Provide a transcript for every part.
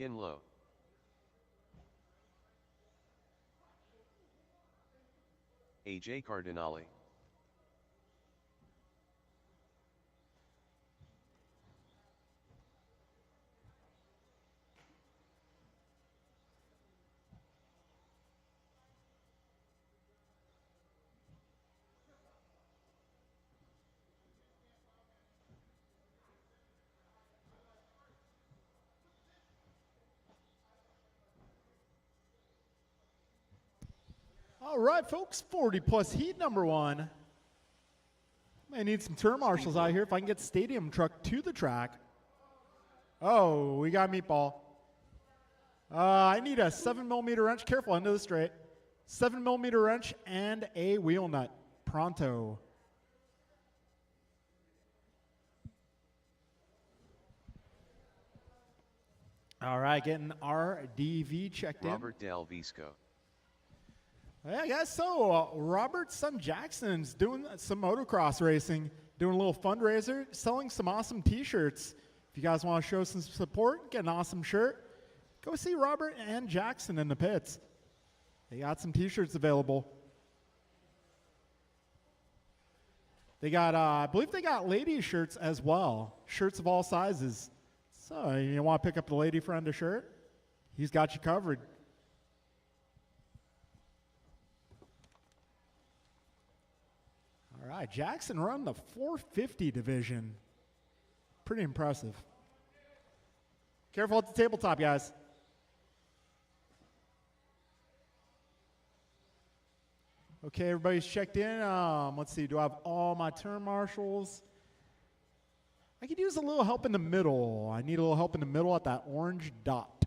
Kinlow. AJ Cardinale. All right, folks, 40 plus heat number one. May need some turn marshals out here if I can get the stadium truck to the track. Oh, we got meatball. I need a 7mm wrench. Careful, end of the straight. 7mm wrench and a wheel nut. Pronto. All right, getting RDV checked in. Robert Del Visco. Yeah, guys, so Robert's son Jackson's doing some motocross racing, doing a little fundraiser, selling some awesome t-shirts. If you guys want to show some support, get an awesome shirt, go see Robert and Jackson in the pits. They got some t-shirts available. They got, I believe they got ladies shirts as well, shirts of all sizes. So you want to pick up the lady friend a shirt? He's got you covered. All right, Jackson run the 450 division. Pretty impressive. Careful at the tabletop, guys. Okay, everybody's checked in. Let's see, do I have all my turn marshals? I could use a little help in the middle. I need a little help in the middle at that orange dot.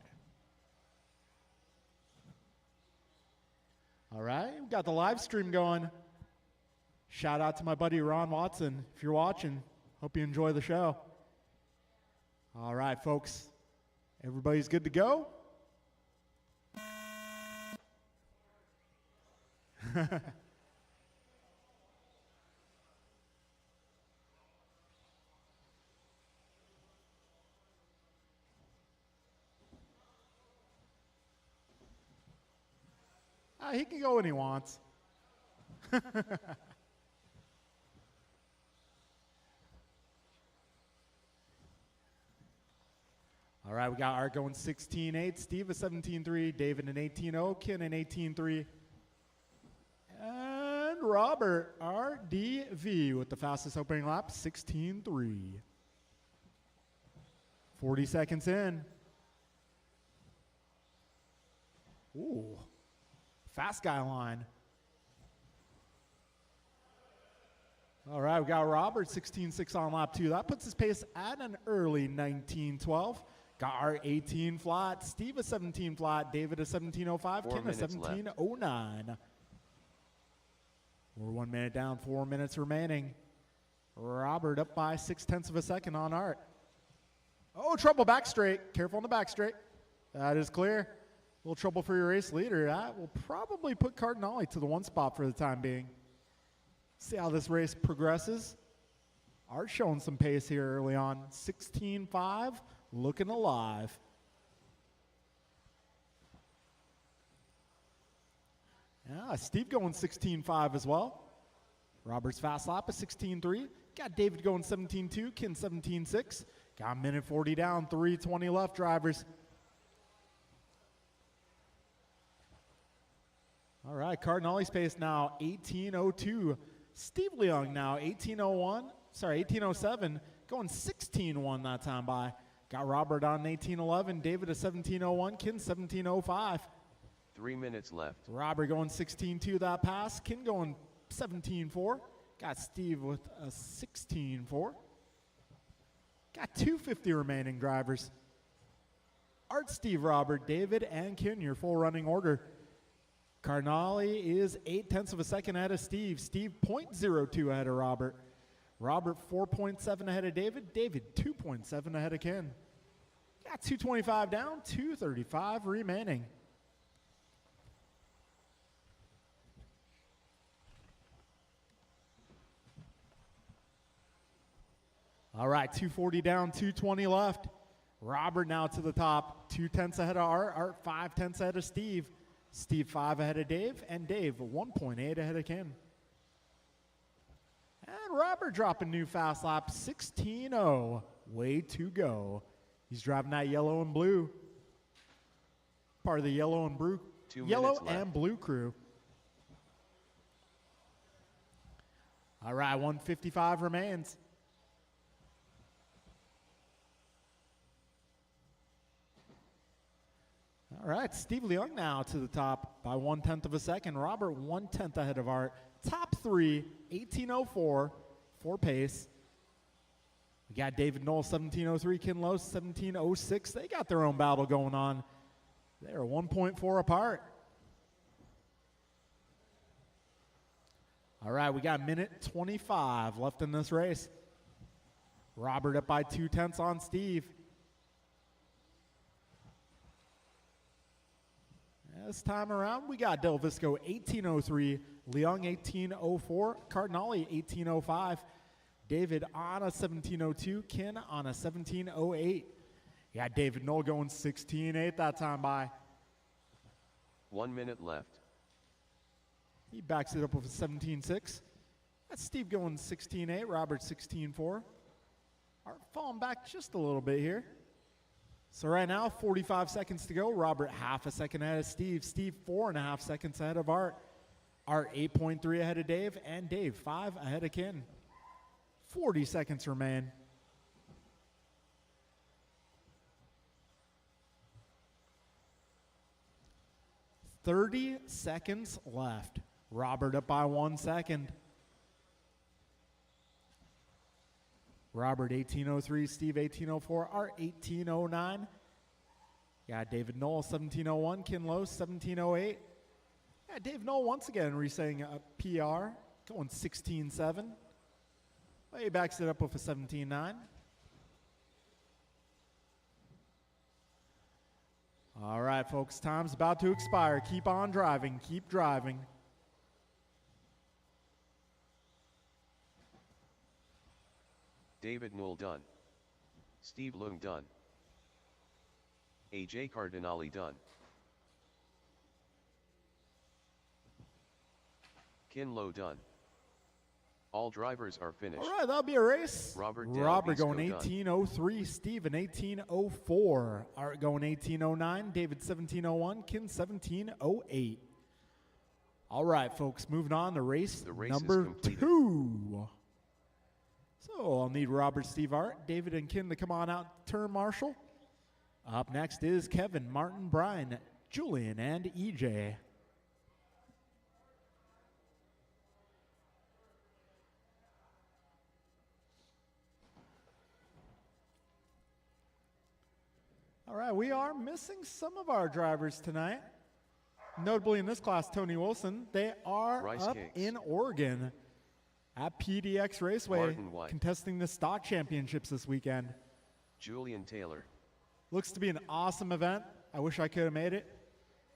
All right, we've got the live stream going. Shout out to my buddy Ron Watson. If you're watching, hope you enjoy the show. All right, folks. Everybody's good to go? He can go when he wants. All right, we got Art going 16.8, Steve a 17.3, David an 18.0, Ken an 18.3, and Robert RDV with the fastest opening lap, 16.3. 40 seconds in. Ooh, fast guy line. All right, we got Robert 16.6 on lap 2. That puts his pace at an early 19.12. Got our 18 flat, Steve a 17 flat, David a 17.05, Ken a 17.09. We're 1 minute down, 4 minutes remaining. Robert up by 0.6 of a second on Art. Oh, trouble back straight. Careful on the back straight. That is clear. A little trouble for your race leader. That will probably put Cardinale to the one spot for the time being. See how this race progresses. Art showing some pace here early on. 16.5. Looking alive. Yeah, Steve going 16.5 as well. Robert's fast lap is 16.3. Got David going 17.2, Ken 17.6. Got a minute 40 down, 3:20 left, drivers. All right, Cardinale's pace now 18.02. Steve Leung now 18.01, sorry, 18.07, going 16.1 that time by. Got Robert on 18.11, David a 17.01, Ken 17.05. 3 minutes left. Robert going 16.2 that pass, Ken going 17.4. Got Steve with a 16.4. Got 2:50 remaining, drivers. Art, Steve, Robert, David, and Ken, your full running order. Cardinale is 0.8 of a second ahead of Steve. Steve 0.02 ahead of Robert. Robert 4.7 ahead of David. David 2.7 ahead of Ken. Got 2:25 down, 2:35 remaining. All right, 2:40 down, 2:20 left. Robert now to the top, 2/10 ahead of Art. Art 5/10 ahead of Steve. Steve 5 ahead of Dave, and Dave 1.8 ahead of Ken. And Robert dropping new fast lap, 16.0. Way to go. He's driving that yellow and blue. Part of the yellow and blue, 2 yellow minutes left. and blue crew. All right, 155 remains. All right, Steve Leung now to the top by 1/10 of a second. Robert 1/10 ahead of Art. Top three, 18.04 for pace. We got David Knoll, 17.03. Ken Lowe, 17.06. They got their own battle going on. They are 1.4 apart. All right, we got minute 25 left in this race. Robert up by 2/10 on Steve. This time around, we got Del Visco 18.03, Leung 18.04, Cardinale 18.05, David on a 17.02, Ken on a 17.08. You got David Knoll going 16.8 that time by. 1 minute left. He backs it up with a 17.6. That's Steve going 16.8, Robert 16.4. Art falling back just a little bit here. So right now, 45 seconds to go. Robert half a second ahead of Steve. Steve 4.5 seconds ahead of Art. Art 8.3 ahead of Dave. And Dave 5 ahead of Ken. 40 seconds remain. "30 seconds left. Robert up by 1 second. Robert 18.03, Steve 18.04, Art 18.09. Yeah, David Knoll 17.01, Ken Lowe 17.08. Yeah, Dave Knoll once again resetting a PR, going 16.7. Well, he backs it up with a 17.9. All right, folks, time's about to expire. Keep on driving, keep driving. David Knoll done. Steve Leung done. AJ Cardinale done. Ken Lowe done. All drivers are finished. All right, that'll be a race. Robert going Visco 18.03, Steven 18.04, Art going 18.09, David 17.01, Ken 17.08. All right, folks, moving on to race number 2. So I'll need Robert, Steve, Art, David, and Ken to come on out to turn marshal. Up next is Kevin, Martin, Brian, Julian, and EJ. All right, we are missing some of our drivers tonight. Notably in this class, Tony Wilson. They are Rice up cakes. in Oregon at PDX Raceway, Martin White. contesting the stock championships this weekend. Julian Taylor. Looks to be an awesome event. I wish I could have made it.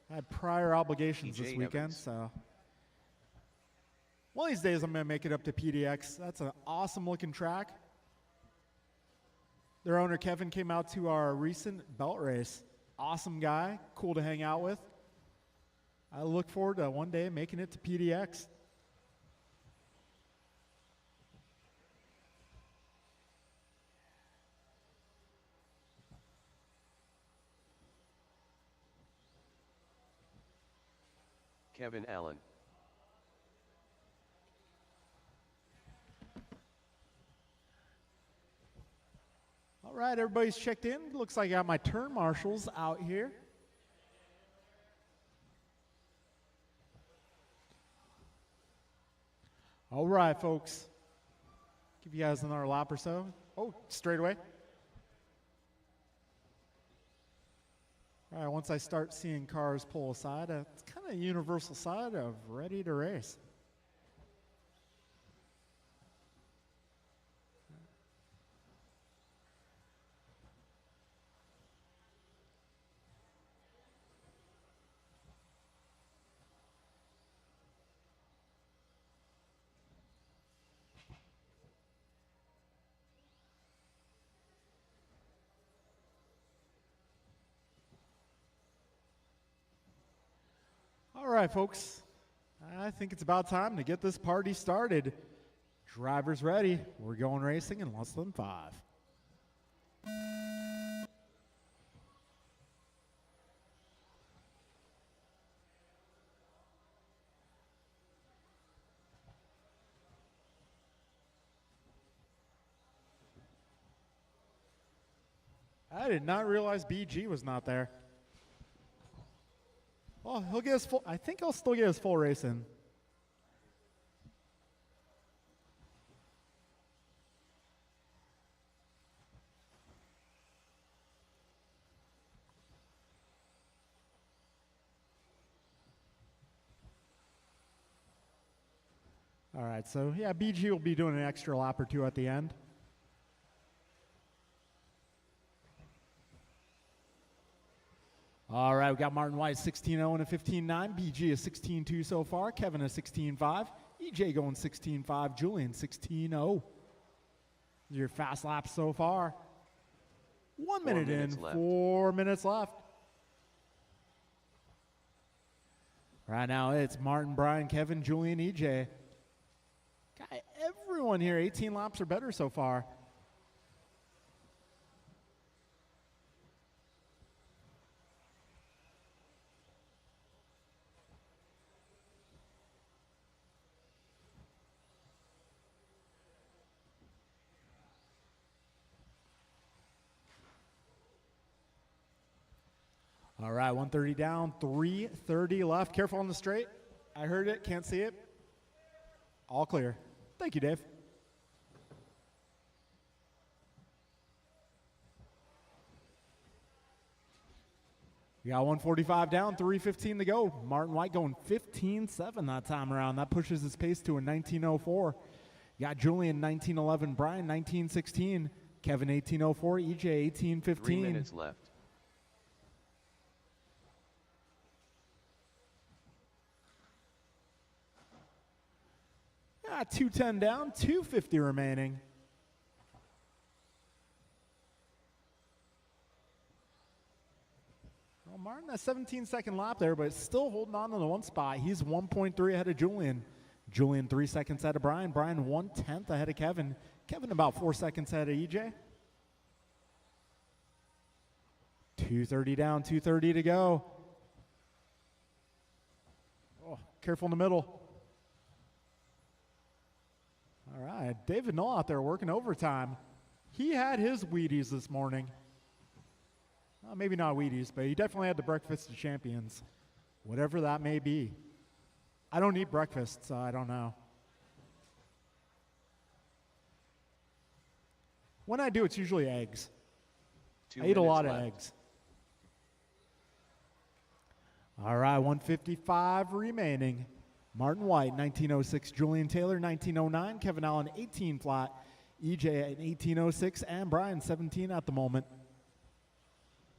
I had prior obligations TJ this weekend, Evans. so. One of these days I'm going to make it up to PDX. That's an awesome looking track. Their owner, Kevin, came out to our recent belt race. Awesome guy, cool to hang out with. I look forward to one day making it to PDX. Kevin Allen. All right, everybody's checked in. Looks like I got my turn marshals out here. All right, folks. Give you guys another lap or so. Oh, straight away. All right, once I start seeing cars pull aside, it's kind of a universal side of ready to race. All right, folks. I think it's about time to get this party started. Drivers ready. We're going racing in less than 5. I did not realize BG was not there. Well, he'll get his full. I think he'll still get his full race in. All right, so yeah, BG will be doing an extra lap or two at the end. All right, we got Martin White 16.0 and a 15.9. BG is 16.2 so far. Kevin is 16.5. EJ going 16.5. Julian 16.0. Your fast laps so far. 1 minute in, 4 minutes left. Right now it's Martin, Brian, Kevin, Julian, EJ. Got everyone here, 18 laps or better so far. All right, 130 down, 330 left. Careful on the straight. I heard it, can't see it. All clear. Thank you, Dave. We got 145 down, 315 to go. Martin White going 15.7 that time around. That pushes his pace to a 19.04. You got Julian 19.11, Brian 19.16, Kevin 18.04, EJ 18.15. 3 minutes left. Yeah, 210 down, 250 remaining. Well, Martin, that 17-second lap there, but still holding on to the one spot. He's 1.3 ahead of Julian. Julian 3 seconds ahead of Brian. Brian 1/10 ahead of Kevin. Kevin about 4 seconds ahead of EJ. 230 down, 230 to go. Oh, careful in the middle. All right, David Null out there working overtime. He had his Wheaties this morning. Well, maybe not Wheaties, but he definitely had the breakfast of champions, whatever that may be. I don't eat breakfast, so I don't know. When I do, it's usually eggs. I eat a lot of eggs. All right, 155 remaining. Martin White, 19.06. Julian Taylor, 19.09. Kevin Allen, 18 flat. EJ at 18.06. And Brian, 17 at the moment.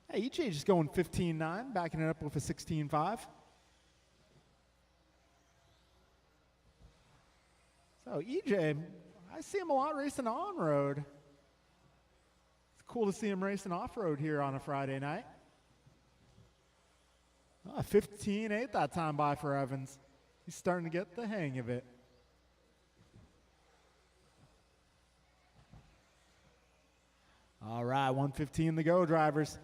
Hey, EJ just going 15.9, backing it up with a 16.5. So EJ, I see him a lot racing on-road. It's cool to see him racing off-road here on a Friday night. 15.8 that time by for Evans. He's starting to get the hang of it. All right, 1:15 to go, drivers.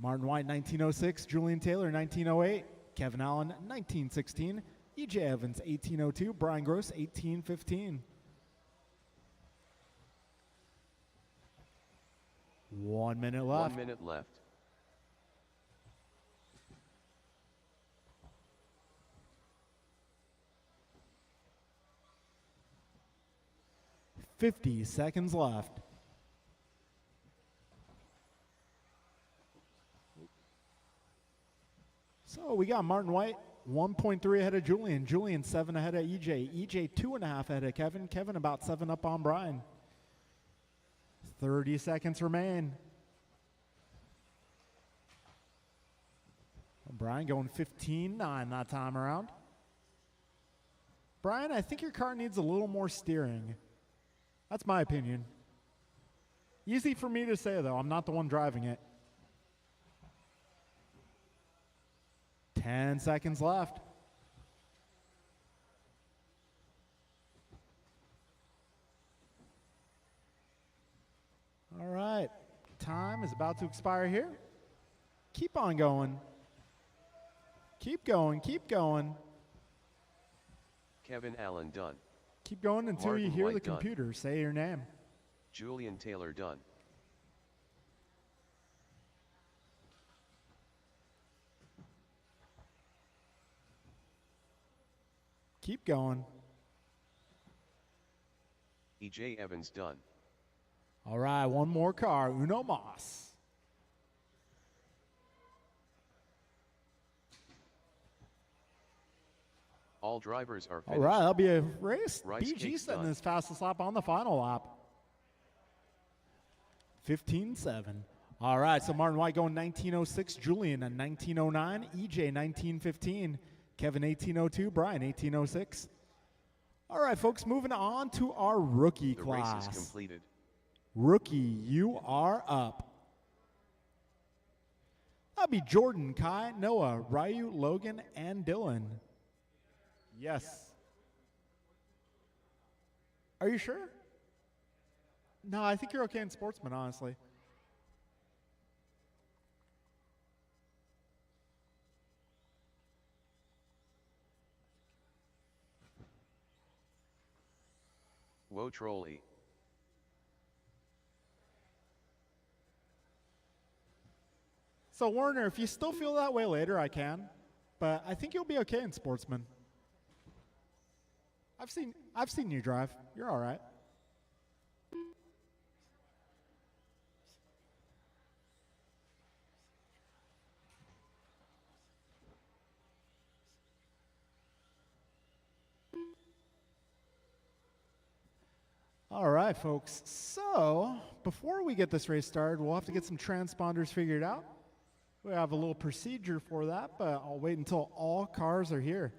Martin White, 19.06. Julian Taylor, 19.08. Kevin Allen, 19.16. EJ Evans, 18.02. Brian Gross, 18.15. 1 minute left. 1 minute left. $50 seconds left. So we got Martin White 1.3 ahead of Julian. Julian 7 ahead of EJ. EJ 2.5 ahead of Kevin. Kevin about 7 up on Brian. 30 seconds remain. Brian going 15.9 that time around. Brian, I think your car needs a little more steering. That's my opinion. Easy for me to say, though. I'm not the one driving it. 10 seconds left. Time is about to expire here. Keep on going. Keep going, keep going. Kevin Allen done. Keep going until Martin you hear White the done. computer say your name. Julian Taylor done. Keep going. EJ Evans done. All right, one more car. Uno Mas. All drivers are All finished. right, that'll be a race. Rice BG Cake's setting done. his fastest lap on the final lap. 15-7. All right, so Martin White going 1906, Julian a 1909, EJ 1915, Kevin 1802, Brian 1806. All right, folks, moving on to our rookie The class. race is completed. Rookie, you are up. That'll be Jordan, Kai, Noah, Ryu, Logan, and Dylan. Yes. Are you sure? No, I think you're okay in Sportsman, honestly. Whoa trolley. So Warner, if you still feel that way later, I can. But I think you'll be okay in Sportsman. I've seen you drive. You're all right. All right, folks. So before we get this race started, we'll have to get some transponders figured out. We have a little procedure for that, but I'll wait until all cars are here.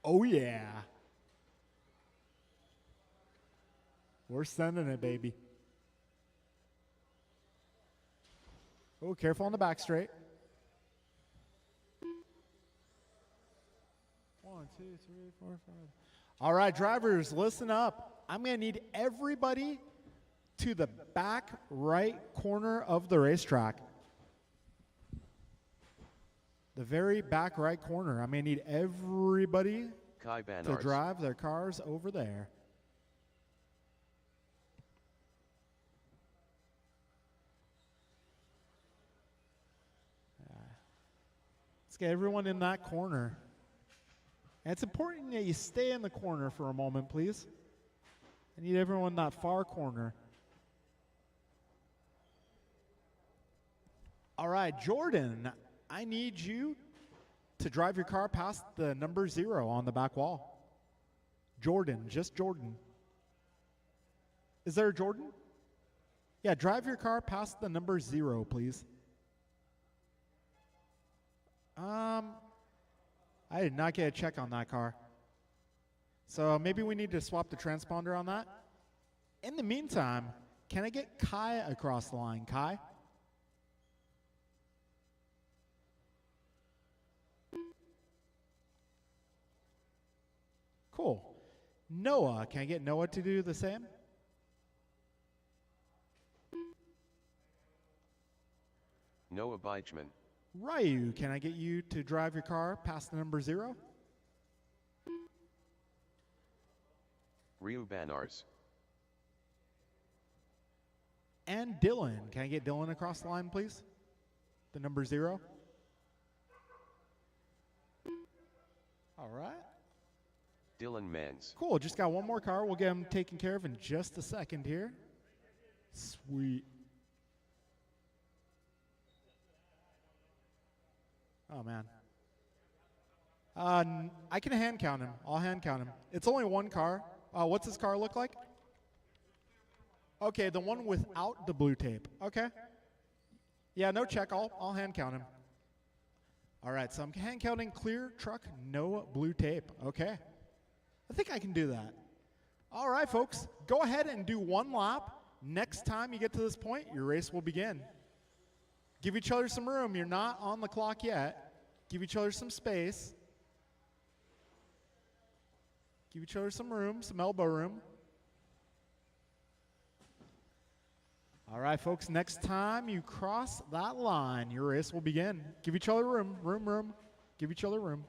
Oh, yeah. We're sending it, baby. Oh, careful on the back straight. 1, 2, 3, 4, 5. All right, drivers, listen up. I'm going to need everybody to the back right corner of the racetrack. The very back right corner. I'm going to need everybody Kai to Banards. drive their cars over there. Let's get everyone in that corner. And it's important that you stay in the corner for a moment, please. I need everyone in that far corner. All right, Jordan, I need you to drive your car past the number 0 on the back wall. Jordan, just Jordan. Is there a Jordan? Yeah, drive your car past the number 0, please. I did not get a check on that car. So maybe we need to swap the transponder on that. In the meantime, can I get Kai across the line? Kai? Cool. Noah, can I get Noah to do the same? Noah Beichman. Ryu, can I get you to drive your car past the number 0? Ryu Banars. And Dylan, can I get Dylan across the line, please? The number 0. All right. Dylan Mans. Cool, just got one more car. We'll get him taken care of in just a second here. Sweet. Oh, man. I can hand count him. I'll hand count him. It's only one car. What's his car look like? Okay, the one without the blue tape. Okay. Yeah, no check. I'll hand count him. All right, so I'm hand counting clear truck, no blue tape. Okay. I think I can do that. All right, folks, go ahead and do one lap. Next time you get to this point, your race will begin. Give each other some room. You're not on the clock yet. Give each other some space. Give each other some room, some elbow room. All right, folks, next time you cross that line, your race will begin. Give each other room, room. Give each other room.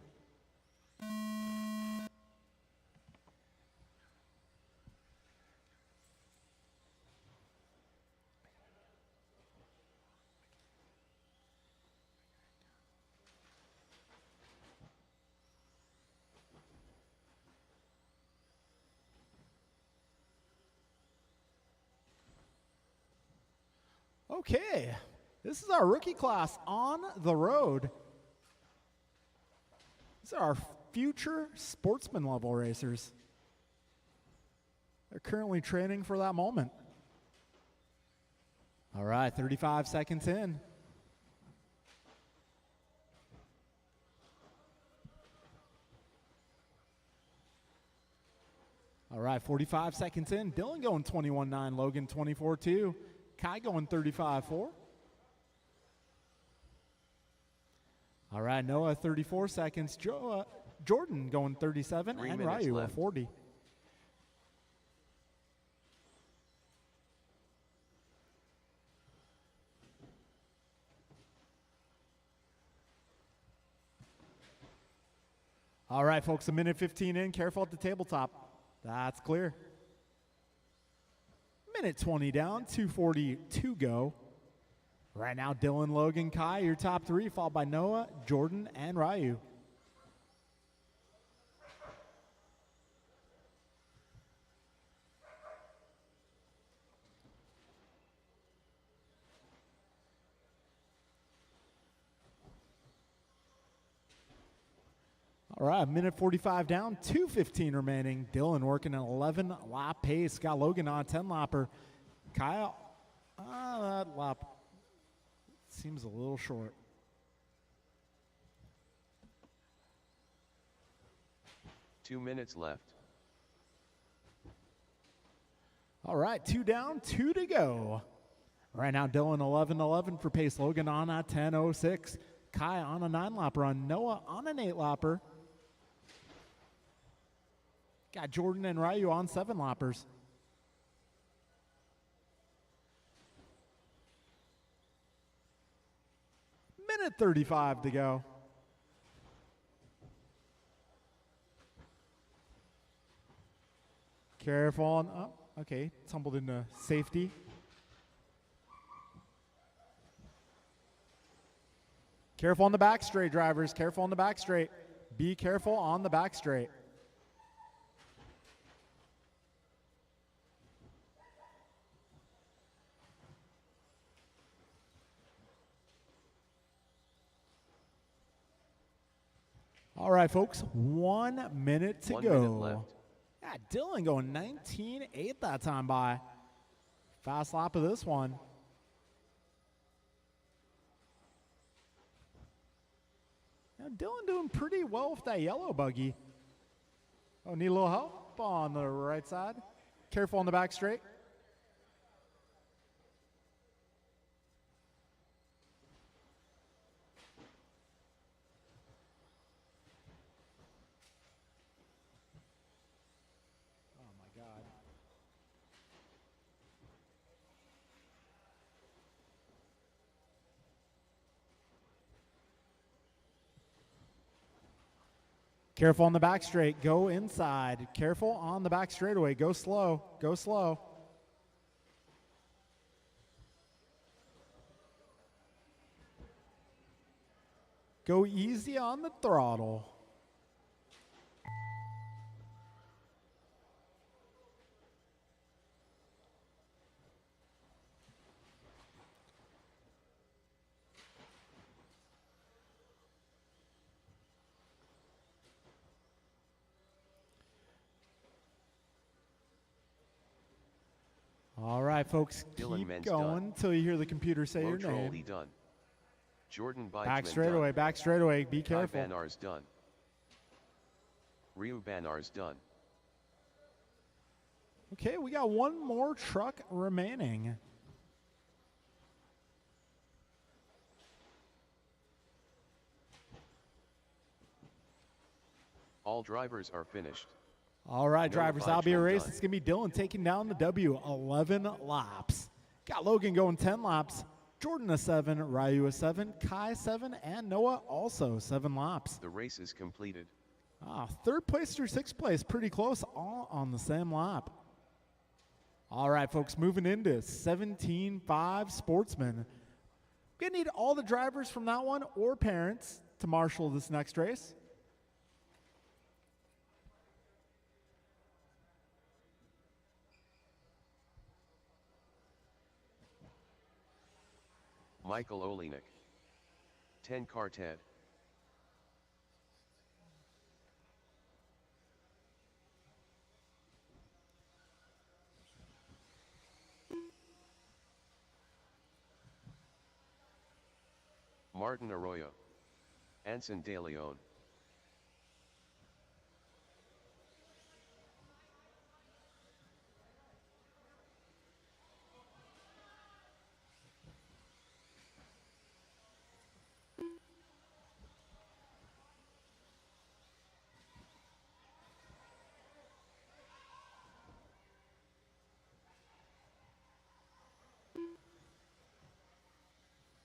Okay, this is our rookie class on the road. These are our future sportsman level racers. They're currently training for that moment. All right, 35 seconds in. All right, 45 seconds in. Dylan going 21.9, Logan 24.2. Kai going 35.4. All right, Noah 34 seconds. Jordan going 37, and Ryu at 40. All right, folks, a minute 15 in. Careful at the tabletop. That's clear. Minute 20 down, 2:40 to go. Right now, Dylan, Logan, Kai, your top three, followed by Noah, Jordan, and Ryu. All right, minute 45 down, 2:15 remaining. Dylan working an 11-lap pace. Got Logan on a 10-lapper. Kyle, that lap seems a little short. Two minutes left. All right, 2 down, 2 to go. Right now, Dylan 11-11 for pace. Logan on a 10:06. Kai on a 9-lapper run. Noah on an 8-lapper. Got Jordan and Ryu on 7-lappers. Minute 35 to go. Careful on, oh, okay, tumbled into safety. Careful on the back straight, drivers. Careful on the back straight. Be careful on the back straight. All right, folks, 1 minute to go. 1 minute left. Yeah, Dylan going 19.8 that time by. Fast lap of this one. Now, Dylan doing pretty well with that yellow buggy. Oh, need a little help on the right side. Careful on the back straight. Careful on the back straight. Go inside. Careful on the back straightaway. Go slow. Go slow. Go easy on the throttle. All right, folks, Dylan keep Men's going done. until you hear the computer say Low your trolley name. done. Jordan Bidesman Back straightaway, done. back straightaway. Be Kai careful. Banar's done. Ryu Banar's done. Okay, we got one more truck remaining. All drivers are finished. All right, drivers, Notify that'll be a trim race. done. It's going to be Dylan taking down the W, 11 laps. Got Logan going 10 laps, Jordan a 7, Ryu a 7, Kai 7, and Noah also 7 laps. The race is completed. Third place through sixth place, pretty close, all on the same lap. All right, folks, moving into 17.5 Sportsman. We're going to need all the drivers from that one or parents to marshal this next race. Michael Olenek. 10 car Ted. Martin Arroyo. Anson De Leon.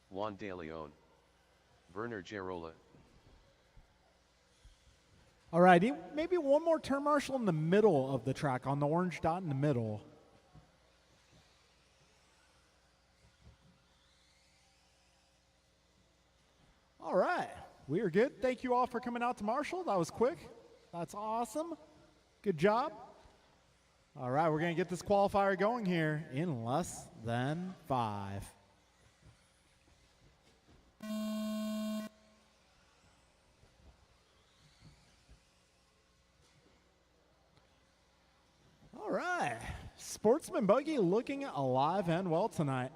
Juan De Leon. Werner Gerola. All righty, maybe one more turn marshal in the middle of the track, on the orange dot in the middle. All right, we are good. Thank you all for coming out to marshal. That was quick. That's awesome. Good job. All right, we're going to get this qualifier going here in less than 5. All right, Sportsman Buggy looking alive and well tonight.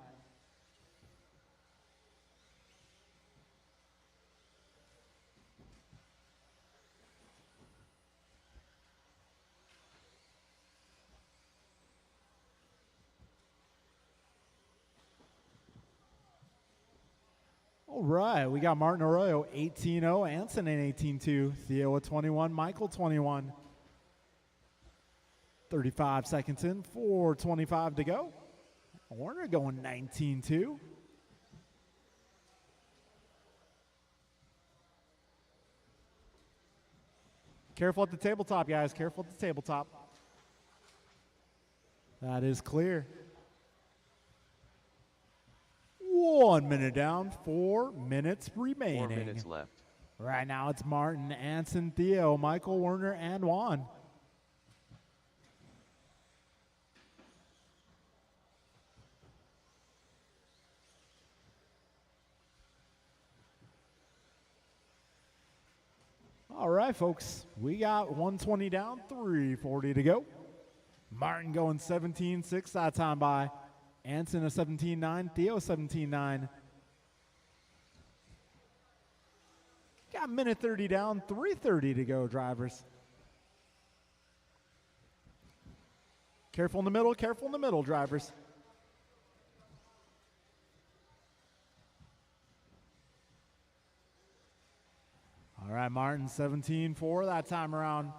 All right, we got Martin Arroyo, 18-0, Anson in 18-2, Theo at 21, Michael 21. 35 seconds in, 4:25 to go. Warner going 19-2. Careful at the tabletop, guys. Careful at the tabletop. That is clear. 1 minute down, 4 minutes remaining. 4 minutes left. Right now it's Martin, Anson, Theo, Michael, Werner, and Juan. All right, folks, we got 120 down, 3:40 to go. Martin going 17-6 that time by. Anson a 17-9, Theo 17-9. Got minute 30 down, 3:30 to go, drivers. Careful in the middle, drivers. All right, Martin 17-4 that time around.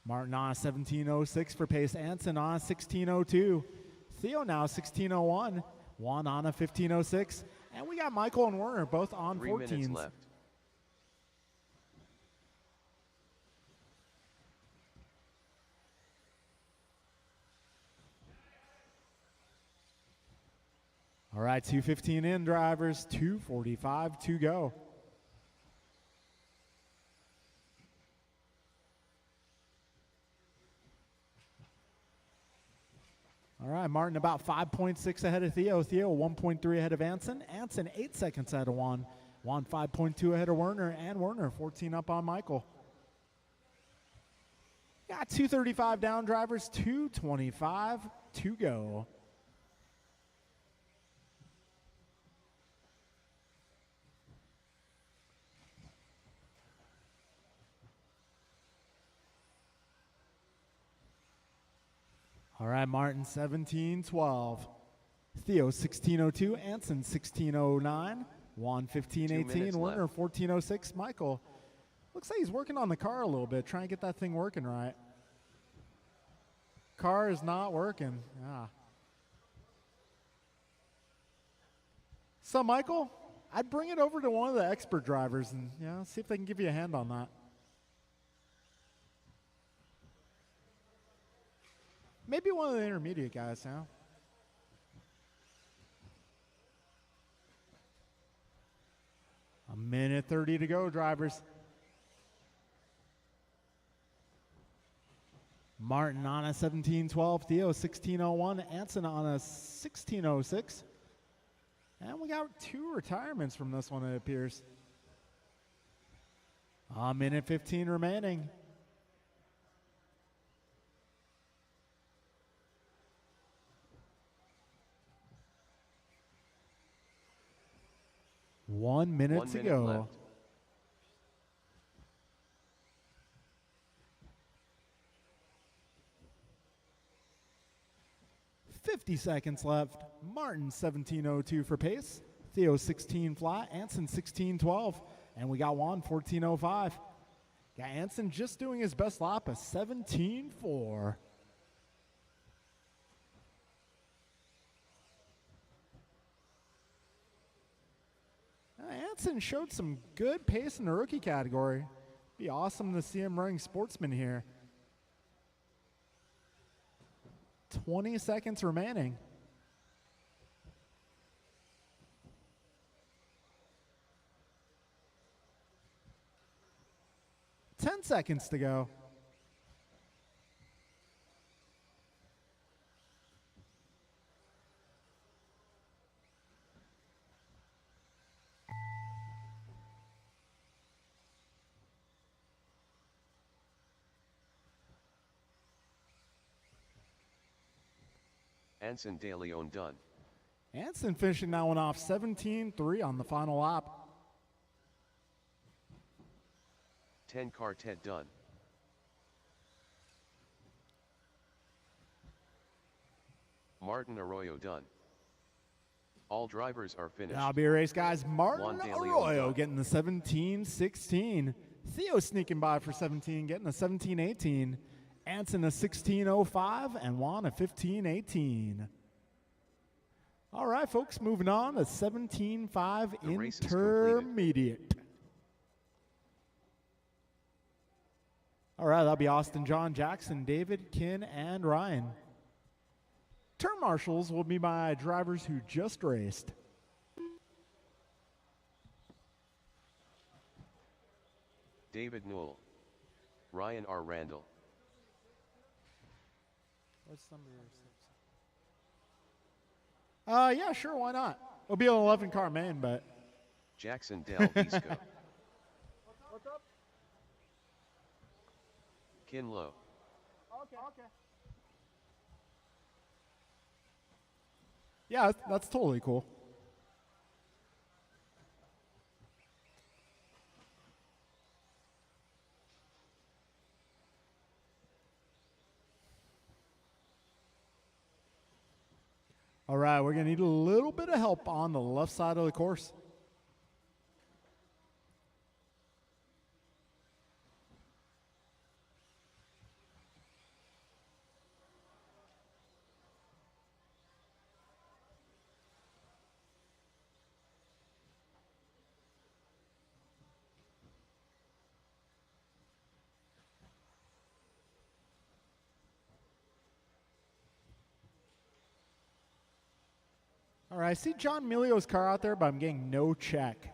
Martin on a 17.06 for pace. Anson on a 16.02. Theo now 16.01. Juan on a 15.06. And we got Michael and Werner both on 3 14s. minutes left. All right, 2:15 in, drivers. 2:45 to go. All right, Martin about 5.6 ahead of Theo. Theo 1.3 ahead of Anson. Anson 8 seconds ahead of Juan. Juan 5.2 ahead of Werner. And Werner 14 up on Michael. Got 2:35 down, drivers. 2:25 to go. All right, Martin 1712. Theo 1602. Anson 1609. Juan 1518. Werner 1406. Michael, looks like he's working on the car a little bit, trying to get that thing working right. Car is not working. Yeah. So, Michael, I'd bring it over to one of the expert drivers and see if they can give you a hand on that. Maybe one of the intermediate guys, yeah. A minute 30 to go, drivers. Martin on a 1712, Theo 1601, Anson on a 1606. And we got 2 retirements from this one, it appears. A minute 15 remaining. One minute to go. Left. 50 seconds left. Martin 1702 for pace. Theo 16 flat. Anson 1612. And we got Juan 1405. Got Anson just doing his best lap, a 17.4. Anson showed some good pace in the rookie category. Be awesome to see him running sportsman here. 20 seconds remaining. Ten seconds to go. Anson De Leon done. Anson finishing that one off 17.3 on the final lap. 10 quartet done. Martin Arroyo done. All drivers are finished. That'll be a race, guys. Martin Juan De Leon Arroyo done. getting the 17.16. Theo sneaking by for 17, getting a 17.18. Anson a 16.05 and Juan a 15.18. All right, folks, moving on to 17.5 intermediate. All right, that'll be Austin, John, Jackson, David, Kin, and Ryan. Turn marshals will be my drivers who just raced. David Newell. Ryan R. Randall. What's number 6? Yeah, sure, why not? It'll be an 11 car main, but. Jackson Del Visco. What's up? Kin Low. Okay. Yeah, that's totally cool. All right, we're going to need a little bit of help on the left side of the course. All right, I see John Milio's car out there, but I'm getting no check.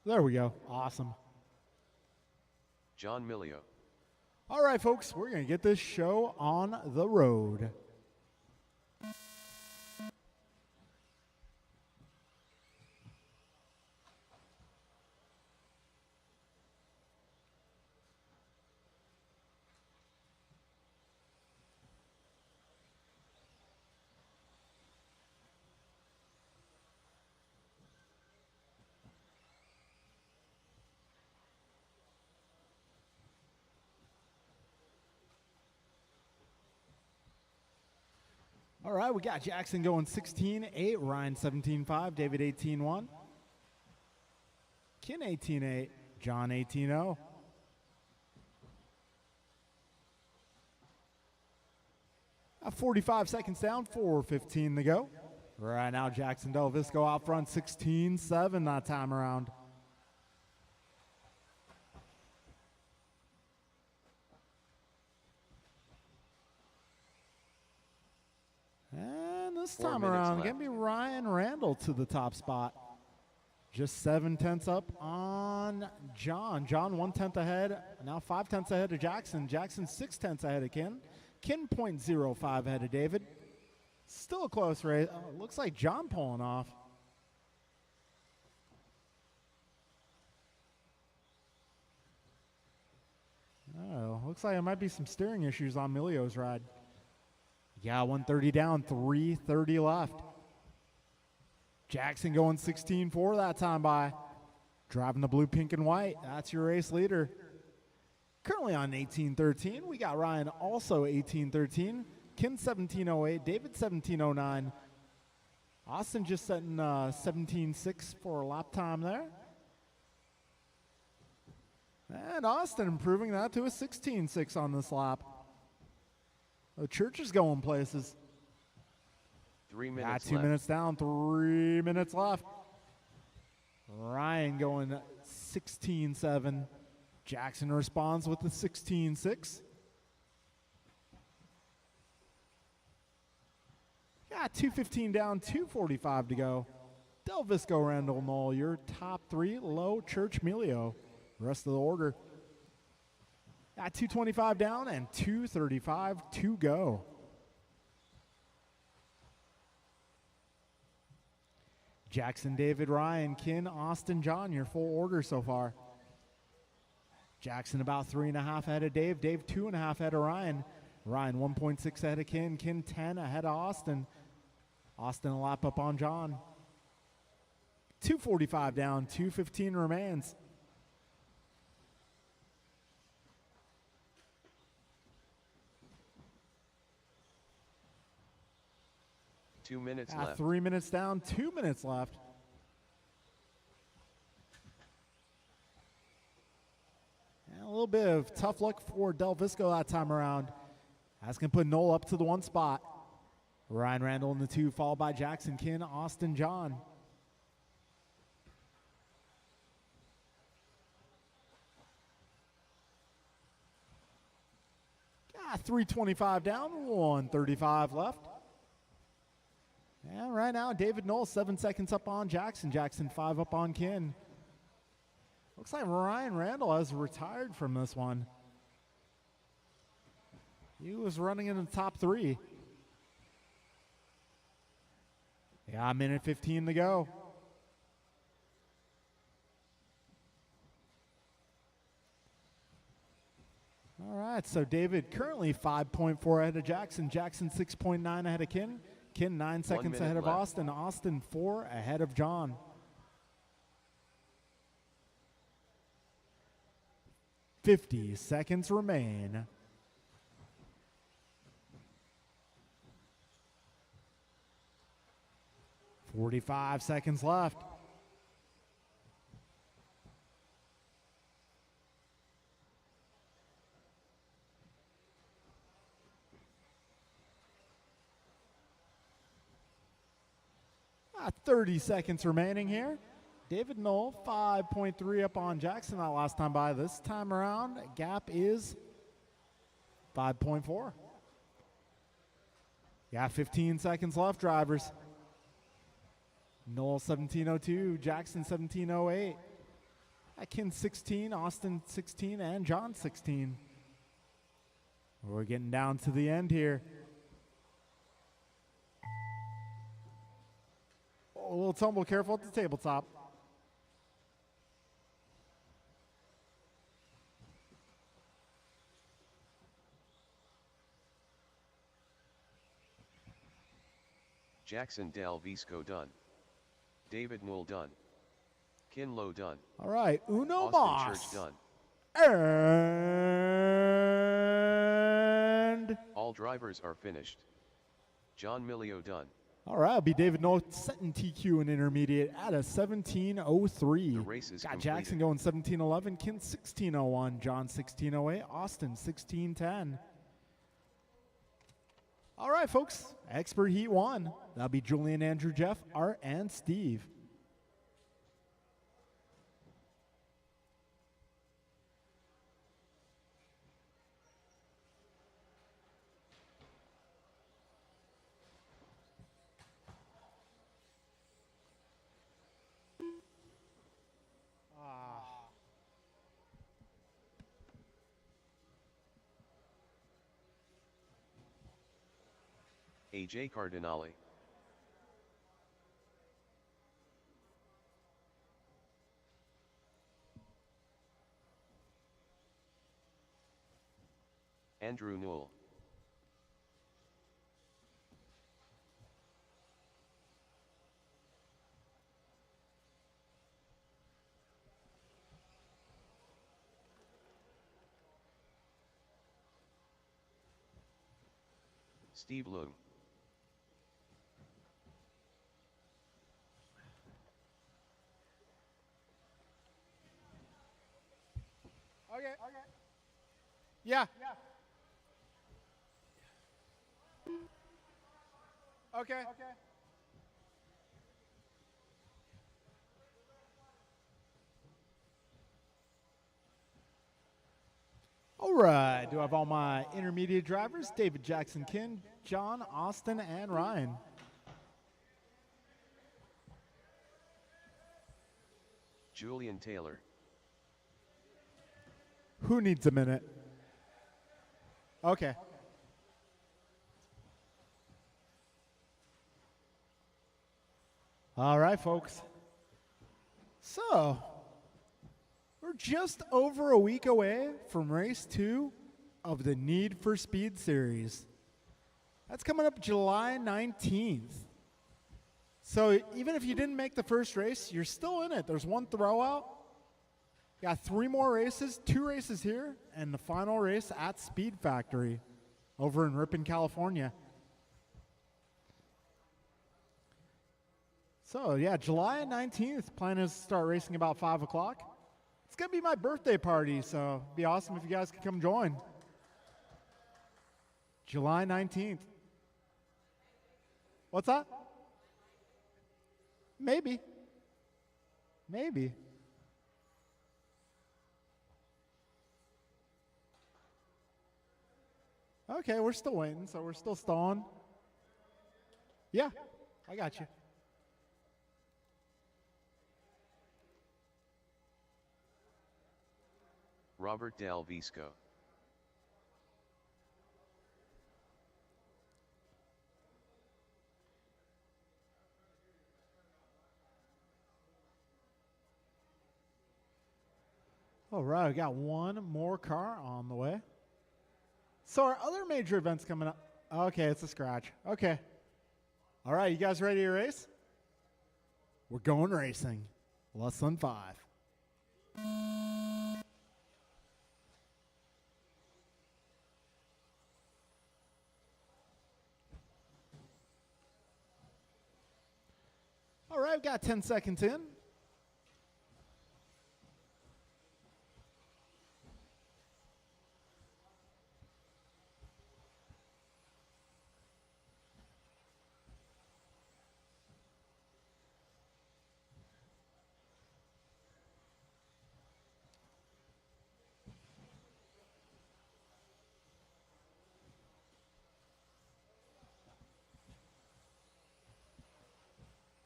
There we go. Awesome. John Milio. All right, folks, we're going to get this show on the road. All right, we got Jackson going 16-8, Ryan 17-5, David 18-1, Ken 18-8, John 18-0. At 45 seconds down, 4:15 to go. Right now, Jackson Del Visco out front, 16-7 that time around. And this time around, going to be Ryan Randall to the top spot. Just 7/10 up on John. John 1/10 ahead, now 5/10 ahead of Jackson. Jackson 6/10 ahead of Ken. Ken 0.05 ahead of David. Still a close race. Oh, looks like John pulling off. Oh, looks like there might be some steering issues on Milio's ride. Yeah, 130 down, 330 left. Jackson going 16-4 that time by. Driving the blue, pink, and white. That's your race leader. Currently on 18-13, we got Ryan also 18-13. Ken 17-08, David 17-09. Austin just setting 17-6 for a lap time there. And Austin improving that to a 16-6 on this lap. The church is going places. 3 minutes 2 left. minutes down, 3 minutes left. Ryan going 16-7. Jackson responds with the 16-6. Yeah, 2:15 down, 2:45 to go. Del Visco, Randall, Knoll, your top three. Low, Church, Milio. Rest of the order. At 2:25 down and 2:35 to go. Jackson, David, Ryan, Ken, Austin, John, your full order so far. Jackson about 3.5 ahead of Dave. Dave 2.5 ahead of Ryan. Ryan 1.6 ahead of Ken. Ken 10 ahead of Austin. Austin a lap up on John. 2:45 down, 2:15 remains. Two minutes left. 3 minutes down, 2 minutes left. And a little bit of tough luck for Del Visco that time around. That's going to put Knoll up to the 1 spot. Ryan Randall in the 2, followed by Jackson, Ken, Austin, John. Got 3:25 down, 1:35 left. And right now, David Knoll 7 seconds up on Jackson. Jackson 5 up on Ken. Looks like Ryan Randall has retired from this one. He was running in the top 3. Yeah, a minute 15 to go. All right, so David currently 5.4 ahead of Jackson. Jackson 6.9 ahead of Ken. Ken 9 seconds ahead of left. Austin. Austin 4 ahead of John. "50 seconds remain. "45 seconds left. Got 30 seconds remaining here. David Knoll, 5.3 up on Jackson that last time by. This time around, gap is 5.4. Yeah, 15 seconds left, drivers. Knoll 17:02, Jackson 17:08. Ken 16, Austin 16, and John 16. We're getting down to the end here. A little tumble, careful at the tabletop. Jackson Del Visco done. David Newell done. Kinlow done. All right, Uno Austin Boss. Church done. And All drivers are finished. John Millio done. all right, it'll be David Noel setting TQ in intermediate at a 17:03. The race is Got completed. Jackson going 17:11, Ken 16:01, John 16:08, Austin 16:10. All right, folks, Expert Heat 1. That'll be Julian, Andrew, Jeff, Art, and Steve. AJ Cardinale. Andrew Newell. Steve Loom. Okay. Yeah. Okay. All right. Do I have all my intermediate drivers? David Jackson, Ken, John, Austin, and Ryan. Julian Taylor. Who needs a minute? Okay. All right, folks. So, we're just over a week away from race 2 of the Need for Speed series. That's coming up July 19th. So, even if you didn't make the first race, you're still in it. There's one throwout. Got 3 more races, 2 races here, and the final race at Speed Factory over in Ripon, California. So, yeah, July 19th, plan is to start racing about 5 o'clock. It's going to be my birthday party, so it'd be awesome if you guys could come join. July 19th. What's that? Maybe. Maybe. Okay, we're still waiting, so we're still stalling. Yeah, I got you. Robert Del Visco. All right, we got one more car on the way. So our other major events coming up. Okay, it's a scratch. Okay. All right, you guys ready to race? We're going racing. Less than 5. All right, we've got 10 seconds in.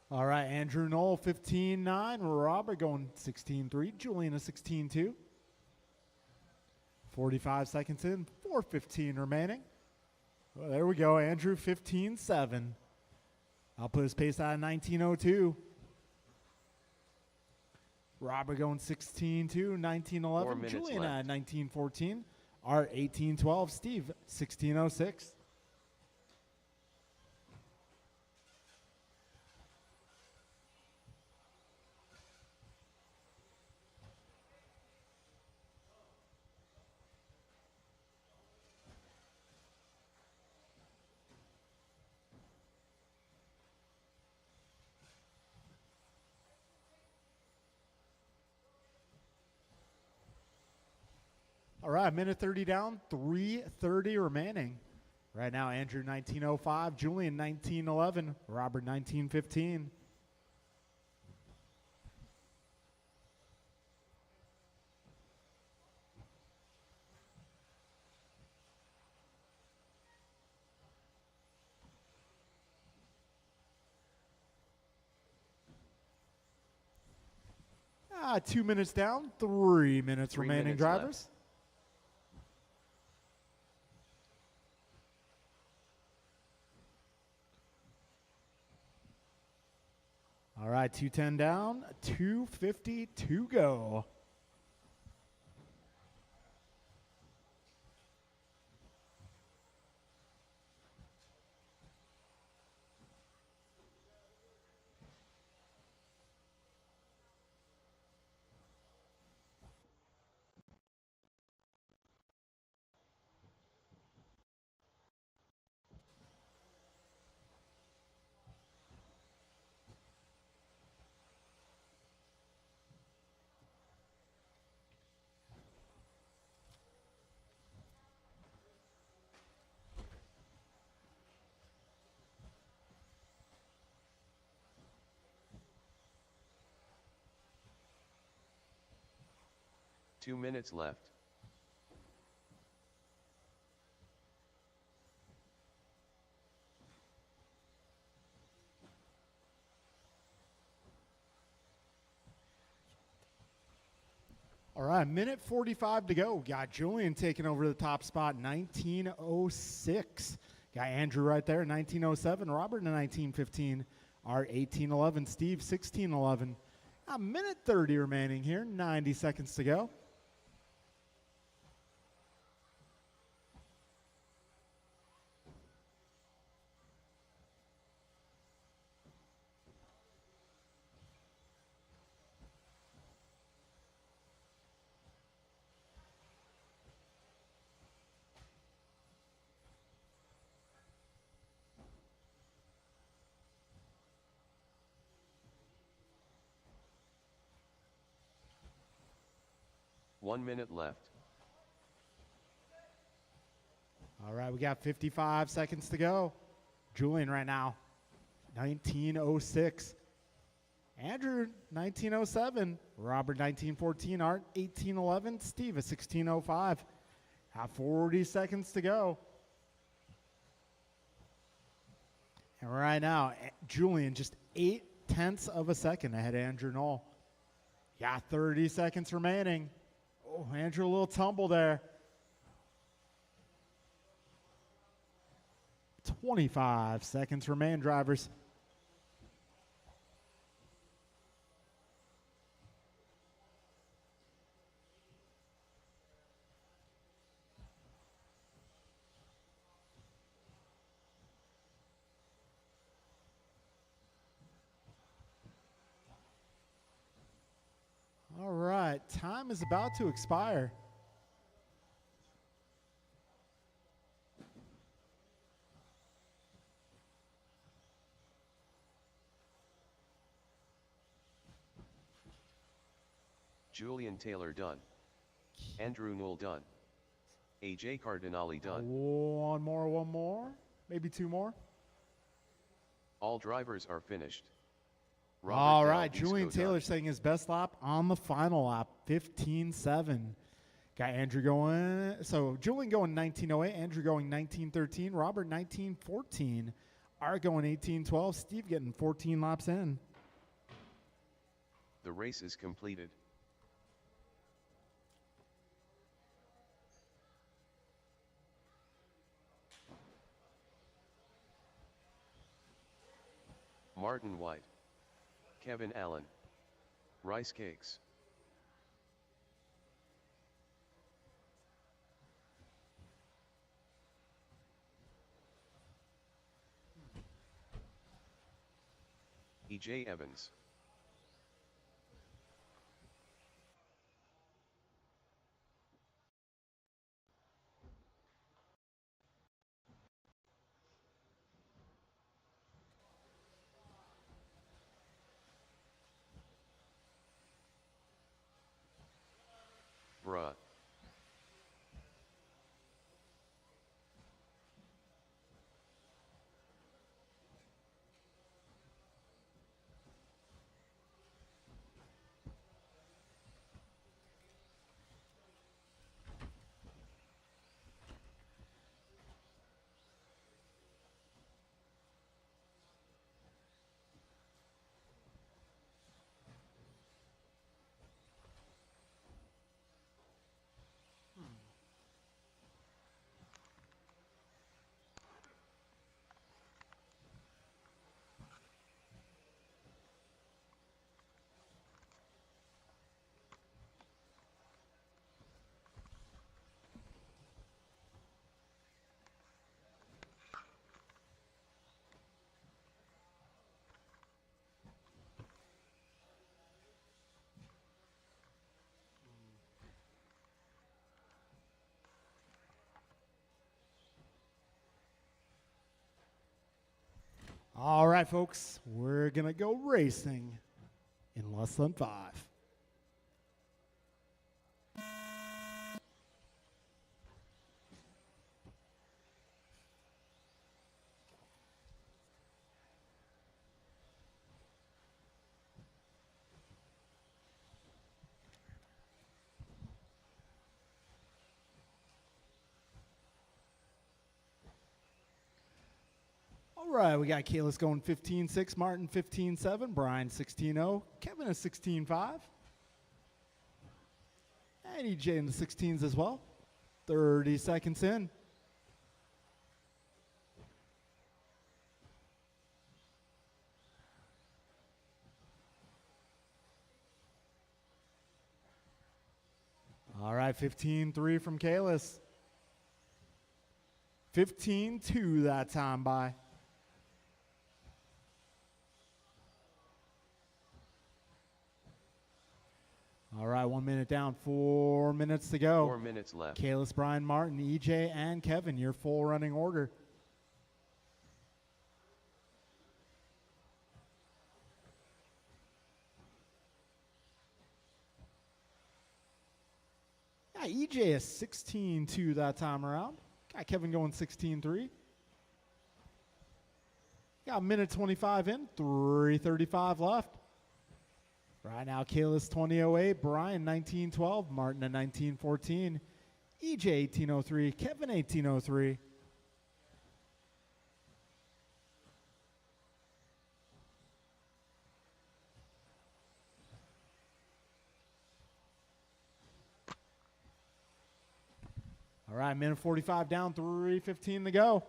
All right, Andrew Knoll, 15.9. Robert going 16.3. Julian a 16.2. 45 seconds in, 4:15 remaining. Well, there we go, Andrew, 15.7. I'll put his pace out of 19.02. Robert going 16.2, 19.11. Julian at 19.14. Art 18.12. Steve 16.06. All right, minute 30 down, 3:30 remaining. Right now, Andrew 19.05, Julian 19.11, Robert 19.15. 2 minutes down, 3 minutes remaining, drivers. Left. All right, 2:10 down, 2:50 to go. Two minutes left. All right, minute 45 to go. Got Julian taking over the top spot, 19.06. Got Andrew right there, 19.07. Robert in 19.15. Art 18.11. Steve 16.11. A minute 30 remaining here, 90 seconds to go. One minute left. All right, we got 55 seconds to go. Julian right now, 19.06. Andrew, 19.07. Robert, 19.14. Art, 18.11. Steve, 16.05. 40 seconds to go. And right now, Julian just 0.8 of a second ahead of Andrew Knoll. Got 30 seconds remaining. Oh, Andrew, a little tumble there. 25 seconds remain, drivers. All right, time is about to expire. Julian Taylor done. Andrew Knoll done. AJ Cardinale done. One more, maybe two more. All drivers are finished. Robert all right, Julian Taylor saying his best lap on the final lap, 15.7. Got Andrew going, so Julian going 19.08, Andrew going 19.13, Robert 19.14, Art going 18-12. Steve getting 14 laps in. The race is completed. Martin White. Kevin Allen. Rice Cakes. E.J. Evans. Bruh. All right, folks, we're going to go racing in less than 5. All right, we got Kalis going 15-6, Martin 15-7, Brian 16-0, Kevin is 16-5, and EJ in the 16s as well. 30 seconds in. All right, 15-3 from Kalis. 15-2 that time by. All right, 1 minute down, 4 minutes to go. 4 minutes left. Kalis, Brian, Martin, EJ, and Kevin, your full running order. Yeah, EJ is 16-2 that time around. Got Kevin going 16-3. Got a minute 25 in, 3:35 left. Right now, Kalis 20:08, Brian 19:12, Martin at 19:14, EJ 18:03, Kevin 18:03. All right, minute 45 down, 3:15 to go.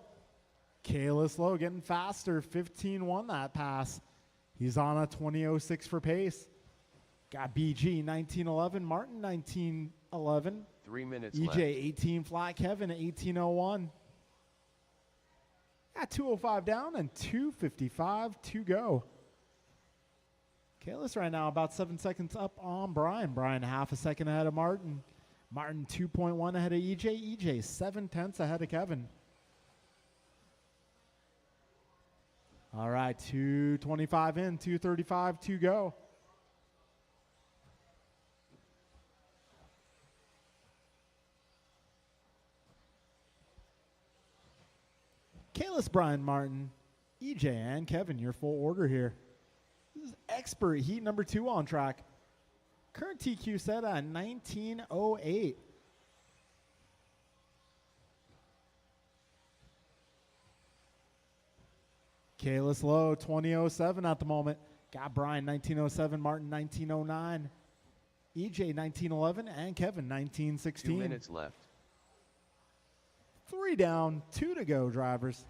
Kalis low, getting faster, 15-1 that pass. He's on a 20:06 for pace. Got BG 19:11, Martin 19:11. 3 minutes EJ left. 18 flat, Kevin 18:01. Got 2:05 down and 2:55 to go. Kalis right now about 7 seconds up on Brian. Brian half a second ahead of Martin. Martin 2.1 ahead of EJ. EJ 7/10 ahead of Kevin. All right, 2:25 in, 2:35 to go. Kalis, Brian, Martin, EJ, and Kevin, your full order here. This is expert heat number 2 on track. Current TQ set at 19:08. Kalis Lowe, 2007 at the moment. Got Brian, 1907, Martin, 1909, EJ, 1911, and Kevin, 1916. 2 minutes left. 3 down, 2 to go, drivers.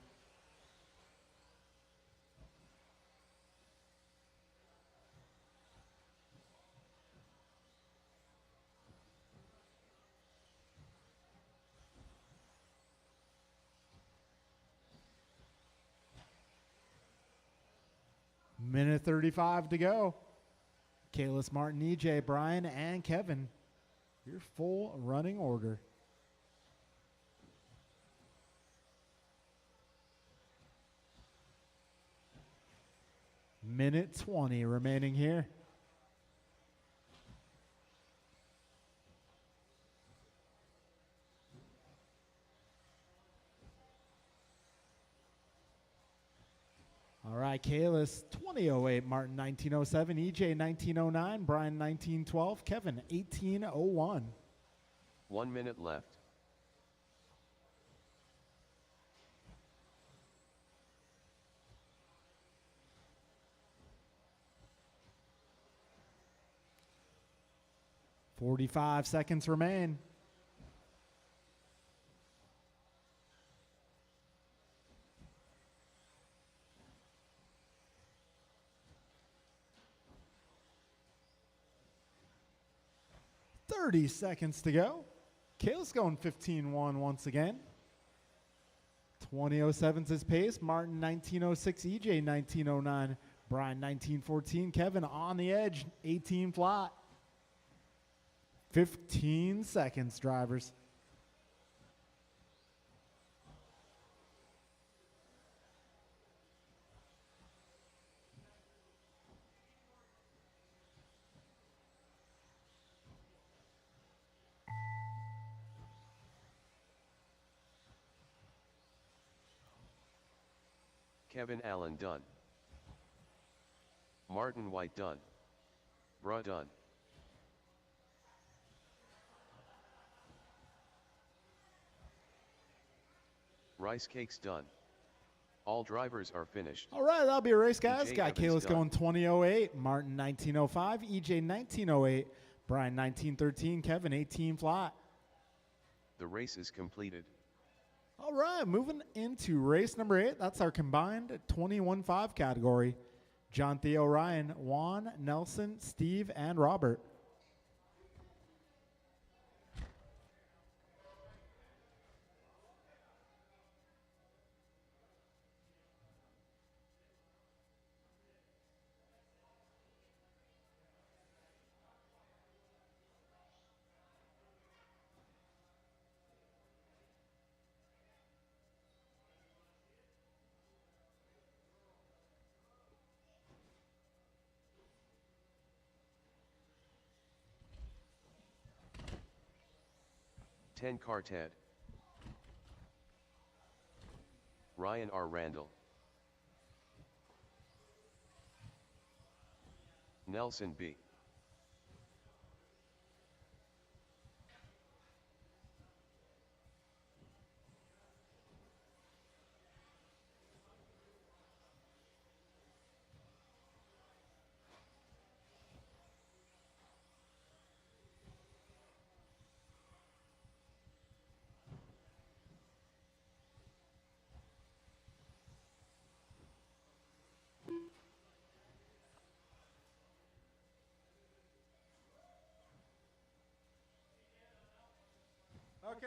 Minute 35 to go. Kalis, Martin, EJ, Brian, and Kevin. Your full running order. Minute 20 remaining here. All right, Kalis, 2008, Martin, 1907, EJ, 1909, Brian, 1912, Kevin, 1801. 1 minute left. .45 seconds remain. .30 seconds to go. Kalis going 15-1 once again. 2007's his pace. Martin, 1906, EJ, 1909, Brian, 1914, Kevin on the edge, 18 flat. 15 seconds, drivers. Kevin Allen done. Martin White done. Bruh done. Rice cakes done. All drivers are finished. All right, that'll be a race, guys. EJ Got Evans Kalis done. going 2008, Martin 1905, EJ 1908, Brian 1913, Kevin 18 flat. The race is completed. All right, moving into race number 8. That's our combined 21-5 category. John, Theo, Ryan, Juan, Nelson, Steve, and Robert. Ten Carted. Ryan R. Randall. Nelson B. Okay.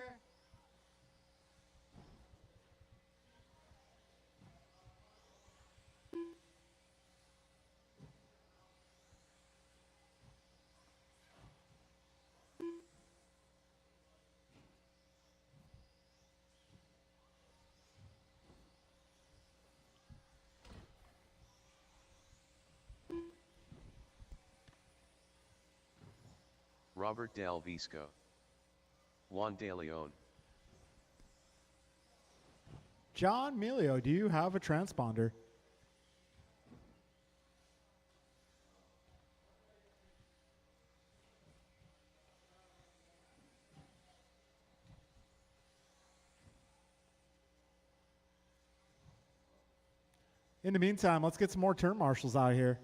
Robert Del Visco. Juan De Leon. John Melio, do you have a transponder? In the meantime, let's get some more turn marshals out here.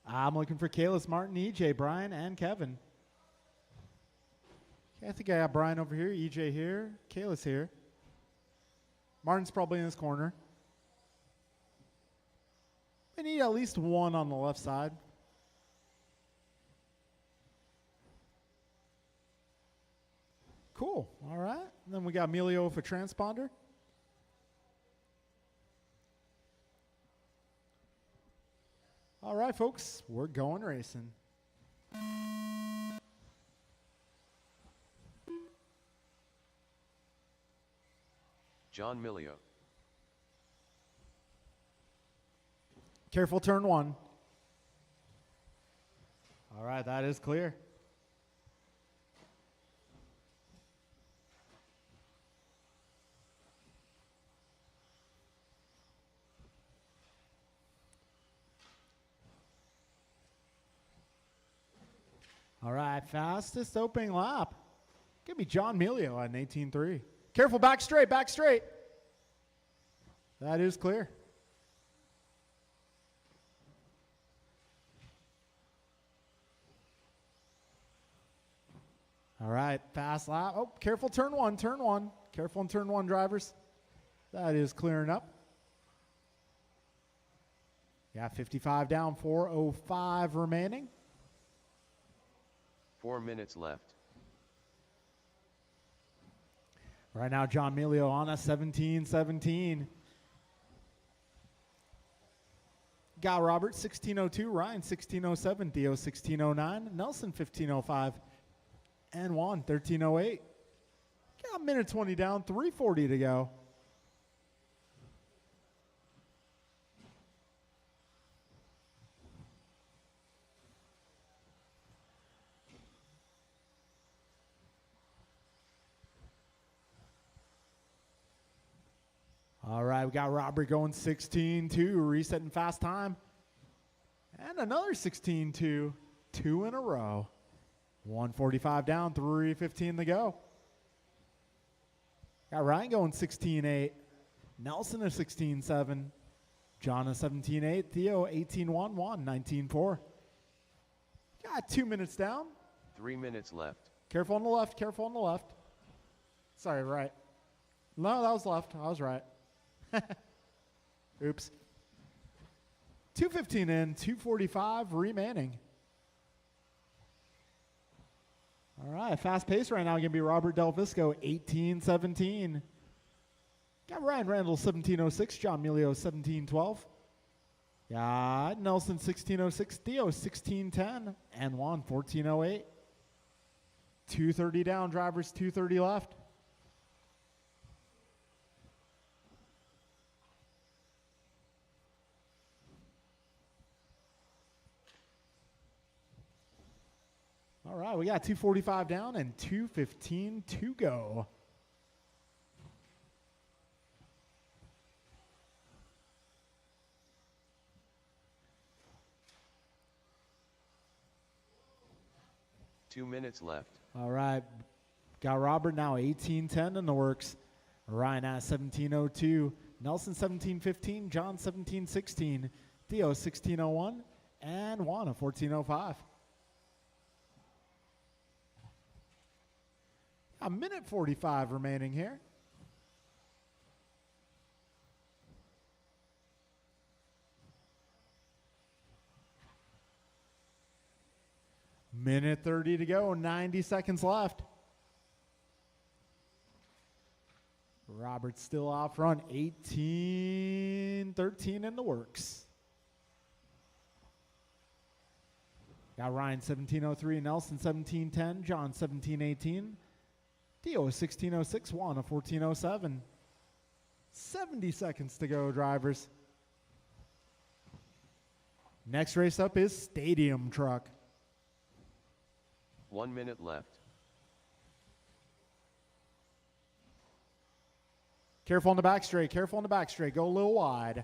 I'm looking for Kalis, Martin, EJ, Brian, and Kevin. Okay, I think I got Brian over here, EJ here, Kalis here. Martin's probably in this corner. We need at least one on the left side. Cool. All right. And then we got Emilio for transponder. All right, folks. We're going racing. John Milio. Careful, turn one. All right, that is clear. All right, fastest opening lap. Give me John Milio at 18.3. Careful, back straight, back straight. That is clear. All right, fast lap. Oh, careful, turn one, turn one. Careful in turn one, drivers. That is clearing up. Yeah, 55 down, 4:05 remaining. 4 minutes left. Right now, John Milio on a 17-17. Got Robert 16:02, Ryan 16:07, Theo 16:09, Nelson 15:05, and Juan 13:08. Got a minute 20 down, 3:40 to go. All right, we got Robert going 16-2, resetting fast time. And another 16-2, 2 in a row. 1:45 down, 3:15 to go. Got Ryan going 16-8, Nelson a 16-7, John a 17-8, Theo 18-1, Juan 19-4. Got 2 minutes down. 3 minutes left. Careful on the left, careful on the left. Sorry, right. No, that was left. I was right. Oops. 2:15 in, 2:45 remaining. All right, fast pace right now going to be Robert Del Visco, 18-17. Got Ryan Randall, 17:06, John Milio, 17:12. Got Nelson, 16:06, Theo, 16:10, and Juan, 14:08. 2:30 down, drivers, 2:30 left. All right, we got 2:45 down and 2:15 to go. Two minutes left. All right, got Robert now 18:10 in the works. Ryan at 17:02, Nelson 17:15, John 17:16, Theo 16:01, and Juan at 14:05. A minute 45 remaining here. Minute 30 to go, 90 seconds left. Robert's still out front, 18-13 in the works. Got Ryan 17:03, Nelson 17:10, John 17:18. Theo 16:06, Juan 14:07. 70 seconds to go, drivers. Next race up is Stadium Truck. 1 minute left. Careful on the back straight, careful on the back straight. Go a little wide.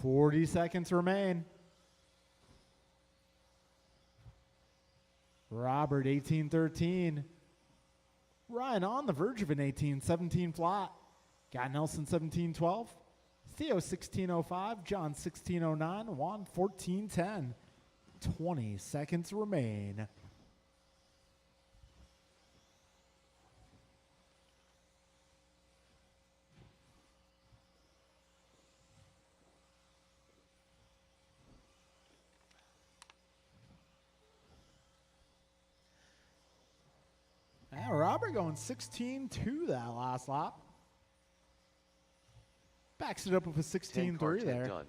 .40 seconds remain. Robert, 18-13. Ryan on the verge of an 18-17 flat. Got Nelson, 17-12. Theo, 16-05. John, 16-09. Juan, 14-10. 20 seconds remain. And Robert going 16-2 that last lap. Backs it up with a 16-3 there. Done.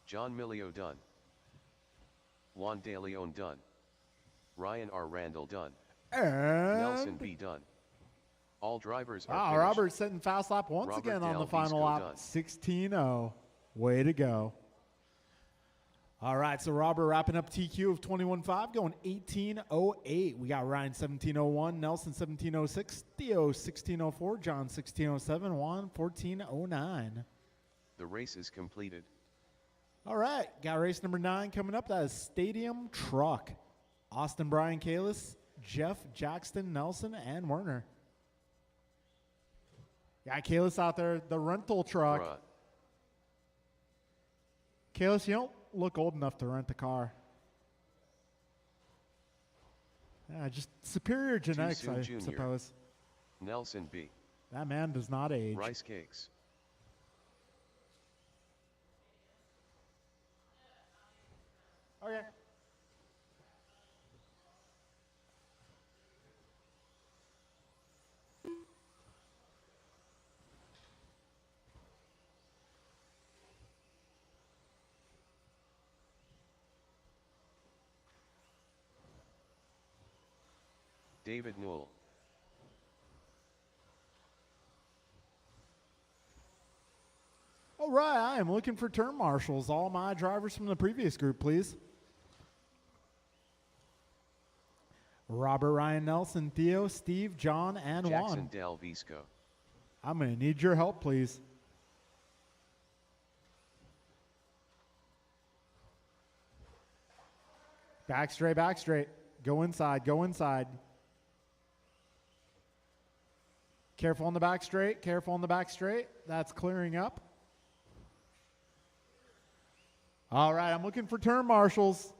John Milio done. Juan De Leon done. Ryan R. Randall done. And Nelson B. done. All drivers are finished. Robert setting fast lap once Robert again on Del the final Visco lap. done. 16-0. Way to go. All right, so Robert wrapping up TQ of 21.5, going 18.08. We got Ryan 17.01, Nelson 17.06, Theo 16.04, John 16.07, Juan 14.09. The race is completed. All right, got race number 9 coming up. That is Stadium Truck. Austin, Brian Kalis, Jeff, Jackson, Nelson, and Werner. Got Kalis out there, the rental truck. Bruh. Kalis, you don't look old enough to rent the car. Yeah, just superior genetics, soon, I Junior. suppose. Nelson B. That man does not age. Rice cakes. Okay. David Newell. All right, I am looking for turn marshals. All my drivers from the previous group, please. Robert, Ryan, Nelson, Theo, Steve, John, and Jackson Juan. Del Visco. I'm going to need your help, please. Back straight, back straight. Go inside, go inside. Careful on the back straight, careful on the back straight. That's clearing up. All right, I'm looking for turn marshals.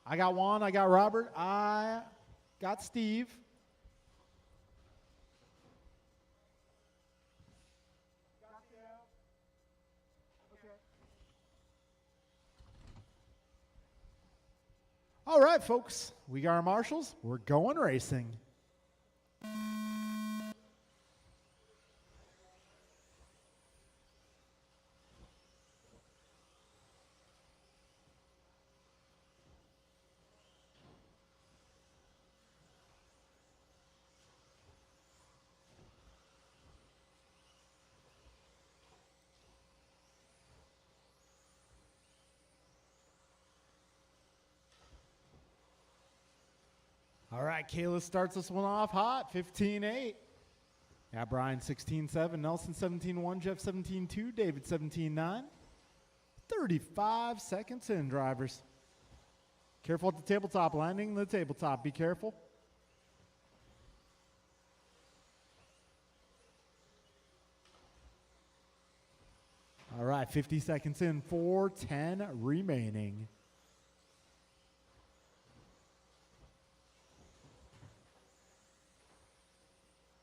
I got Juan, I got Robert, I got Steve. All right, folks, we got our marshals. We're going racing. All right, Kayla starts this one off hot, 15-8. Got Brian 16-7, Nelson 17-1, Jeff 17-2, David 17-9. 35 seconds in, drivers. Careful at the tabletop, landing the tabletop. Be careful. All right, 50 seconds in, 4:10 remaining.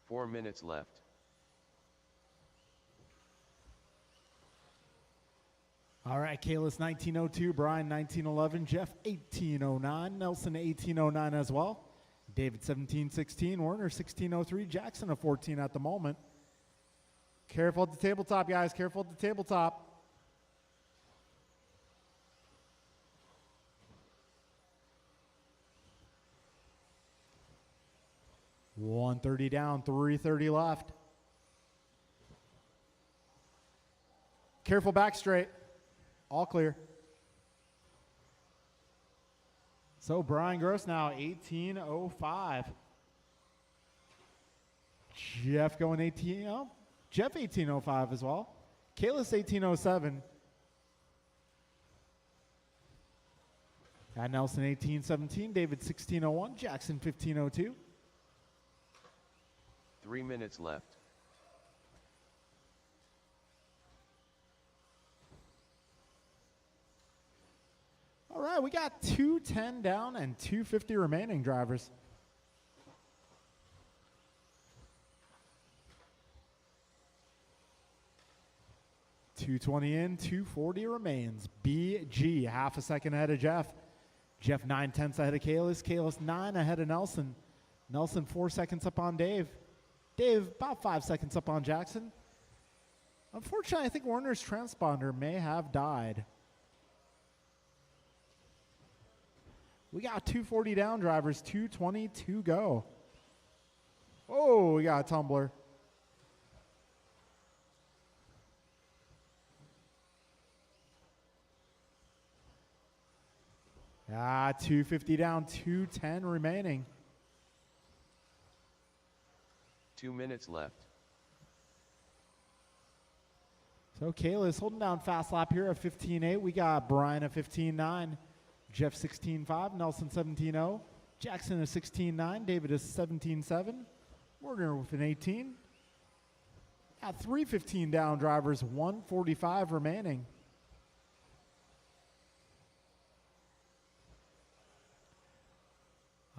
Four minutes left. All right, Kalis 1902, Brian 1911, Jeff 1809, Nelson 1809 as well. David 1716, Werner 1603, Jackson a 14 at the moment. Careful at the tabletop, guys. Careful at the tabletop. $130 down, $330 left. Careful back straight. All clear. So Brian Gross now 1805. Jeff going 18. Oh, Jeff 1805 as well. Kalis 1807. Got Nelson 18-17, David 16-01, Jackson 15-02. 3 minutes left. All right, we got 2:10 down and 2:50 remaining, drivers. $2:20 in, $2:40 remains. BG, half a second ahead of Jeff. Jeff 9/10 ahead of Kalis. Kalis 9 ahead of Nelson. Nelson 4 seconds up on Dave. Dave about 5 seconds up on Jackson. Unfortunately, I think Werner's transponder may have died. We got 2:40 down, drivers. 2:20 to go. Oh, we got a tumbler. Ah, 2:50 down, 2:10 remaining. 2 minutes left. So Kayla's holding down fast lap here at 15.8. We got Brian at 15.9, Jeff 16.5, Nelson 17.0, Jackson at 16.9, David is 17.7, Werner with an 18. At 3:15 down, drivers, 1:45 remaining.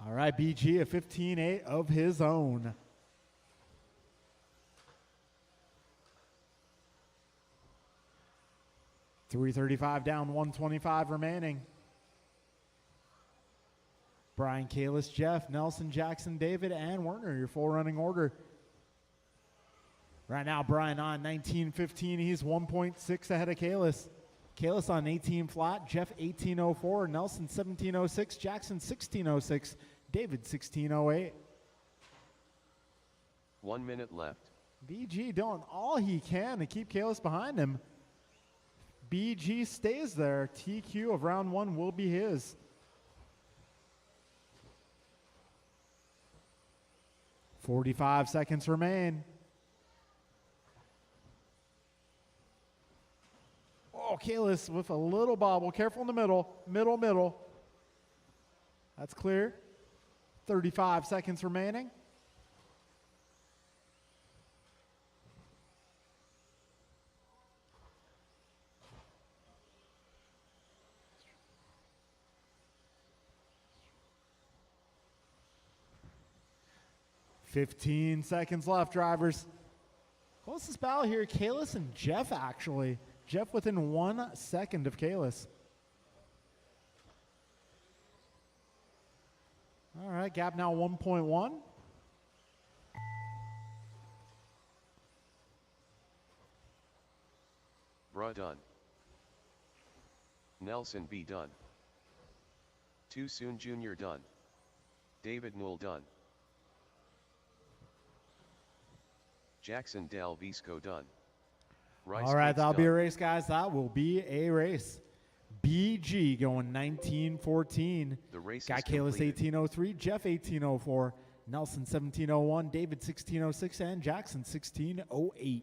All right, BG at 15.8 of his own. $3:35 down, 1:25 remaining. Brian, Kalis, Jeff, Nelson, Jackson, David, and Werner, your full running order. Right now, Brian on 19.15. He's 1.6 ahead of Kalis. Kalis on 18 flat, Jeff 18.04, Nelson 17.06, Jackson 16.06, David 16.08. 1 minute left. BG doing all he can to keep Kalis behind him. BG stays there. TQ of round one will be his. .45 seconds remain. Oh, Kalis with a little bobble. Careful in the middle. Middle. That's clear. 35 seconds remaining. .15 seconds left, drivers. Closest battle here, Kalis and Jeff, actually. Jeff within 1 second of Kalis. All right, gap now 1.1. Bruh done. Nelson B done. Too Soon Jr. done. David Newell done. Jackson Del Visco done. Rice All right, Cakes that'll done. be a race, guys. That will be a race. BG going 19.14. The race Got is Kalis completed. 18.03, Jeff 18.04, Nelson 17.01, David 16.06, and Jackson 16.08.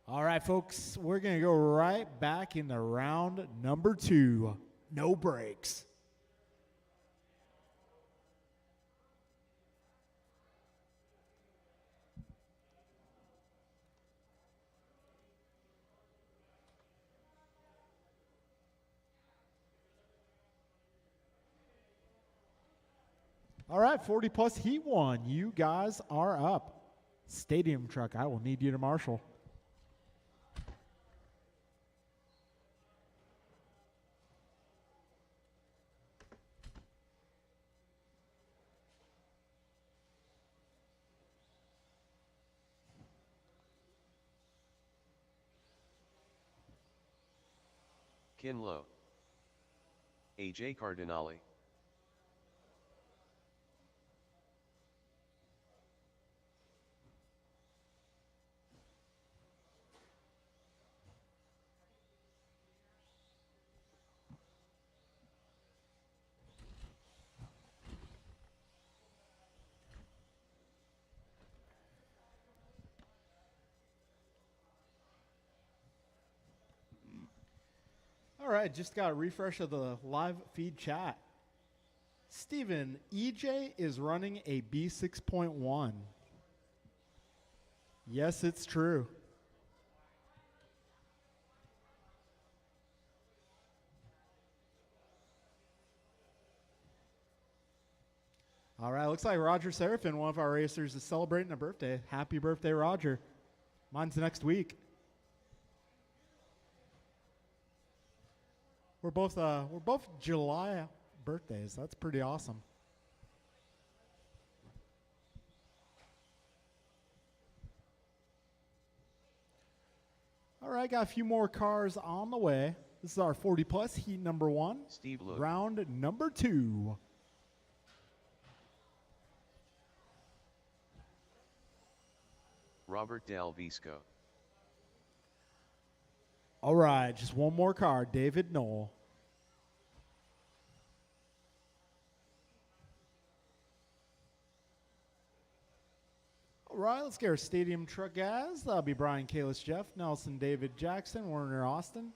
All right, folks, we're going to go right back into round number 2. No breaks. All right, 40 plus heat 1. You guys are up. Stadium truck, I will need you to marshal. Kinlow. AJ Cardinale. All All right, just got a refresh of the live feed chat. Steven, EJ is running a B6.1. Yes, it's true. All right, looks like Roger Seraphin, one of our racers, is celebrating a birthday. Happy birthday, Roger. Mine's next week. We're both July birthdays. That's pretty awesome. All right, got a few more cars on the way. This is our 40 plus heat number 1. Steve Luke. Round number 2. Robert Del Visco. All right, just one more car. David Knoll. All right, let's get our stadium truck guys. That'll be Brian Kalis, Jeff, Nelson, David Jackson, Werner Austin.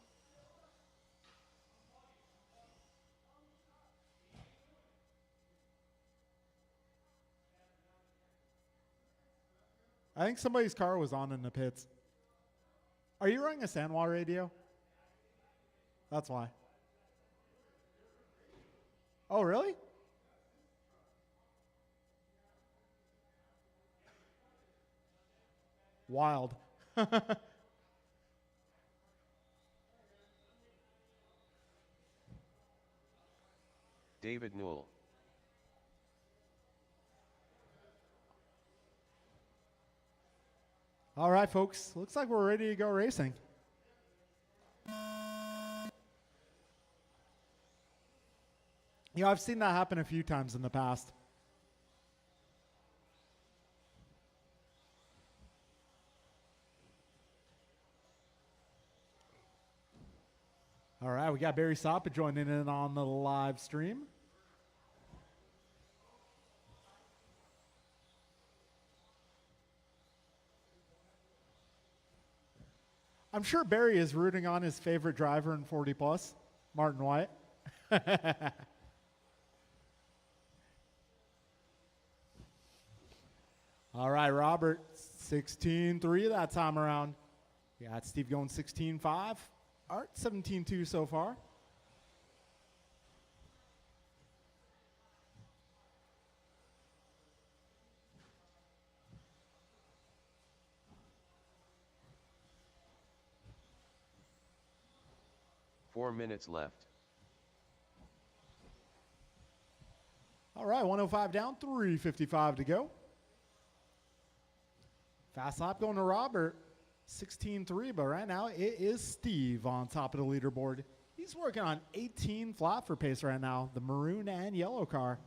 I think somebody's car was on in the pits. Are you running a Sanwa radio? That's why. Oh, really? Wild. David Newell. All right, folks. Looks like we're ready to go racing. You know, I've seen that happen a few times in the past. All right, we got Barry Soppa joining in on the live stream. I'm sure Barry is rooting on his favorite driver in 40 plus, Martin White. All right, Robert, 16-3 that time around. We got Steve going 16-5. Art, 17-2 so far. Four minutes left. All right, 105 down, 3:55 to go. Fast lap going to Robert, 16-3, but right now it is Steve on top of the leaderboard. He's working on 18 flat for pace right now, the maroon and yellow car.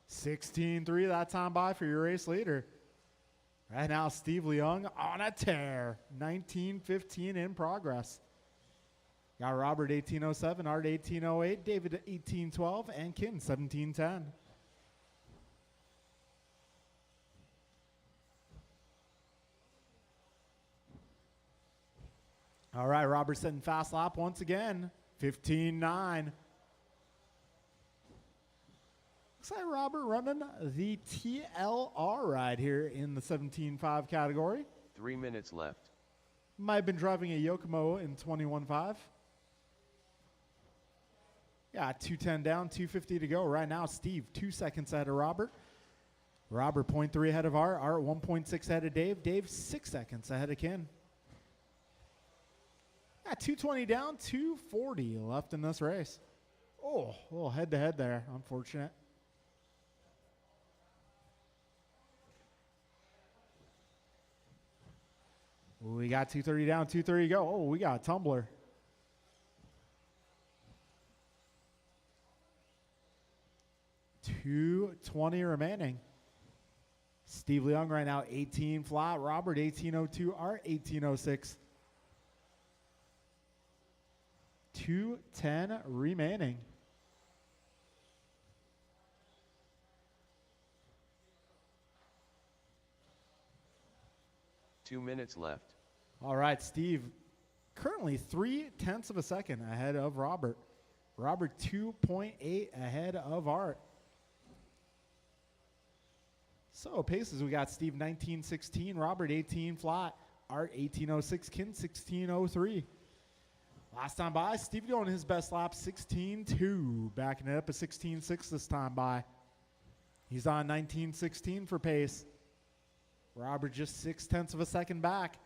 $16-3 that time by for your race leader. Right now, Steve Leung on a tear. 19-15 in progress. Got Robert 1807, Art 1808, David 1812, and Kin 1710. All right, Robert setting fast lap once again. 15-9. Looks like Robert running the TLR ride here in the 17.5 category. 3 minutes left. Might have been driving a Yokomo in 21.5. Yeah, 210 down, 250 to go. Right now, Steve 2 seconds ahead of Robert. Robert 0.3 ahead of Art. Art 1.6 ahead of Dave. Dave 6 seconds ahead of Ken. Yeah, 220 down, 240 left in this race. Oh, a little head-to-head there. Unfortunate. We got 230 down, 230 to go. Oh, we got a tumbler. $220 remaining. Steve Leung right now 18 flat. Robert 1802. Art 1806. 210 remaining. 2 minutes left. All right, Steve, currently 0.3 of a second ahead of Robert. Robert 2.8 ahead of Art. So paces, we got Steve 19.16, Robert 18 flat, Art 18.06, Kin 16.03. Last time by, Steve going his best lap 16.2, backing it up at 16.6 this time by. He's on 19.16 for pace. Robert just 0.6 of a second back.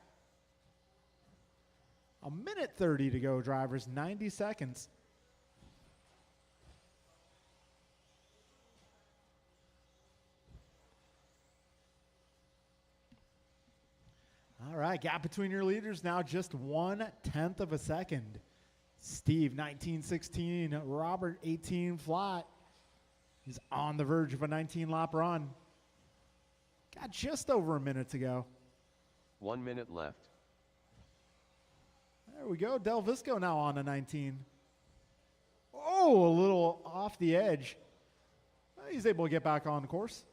A minute 30 to go, drivers, 90 seconds. All right, gap between your leaders now just 0.1 of a second. Steve 19.16, Robert 18 flat. He's on the verge of a 19-lap run. Got just over a minute to go. 1 minute left. There we go. Del Visco now on a 19. Oh, a little off the edge. He's able to get back on the course.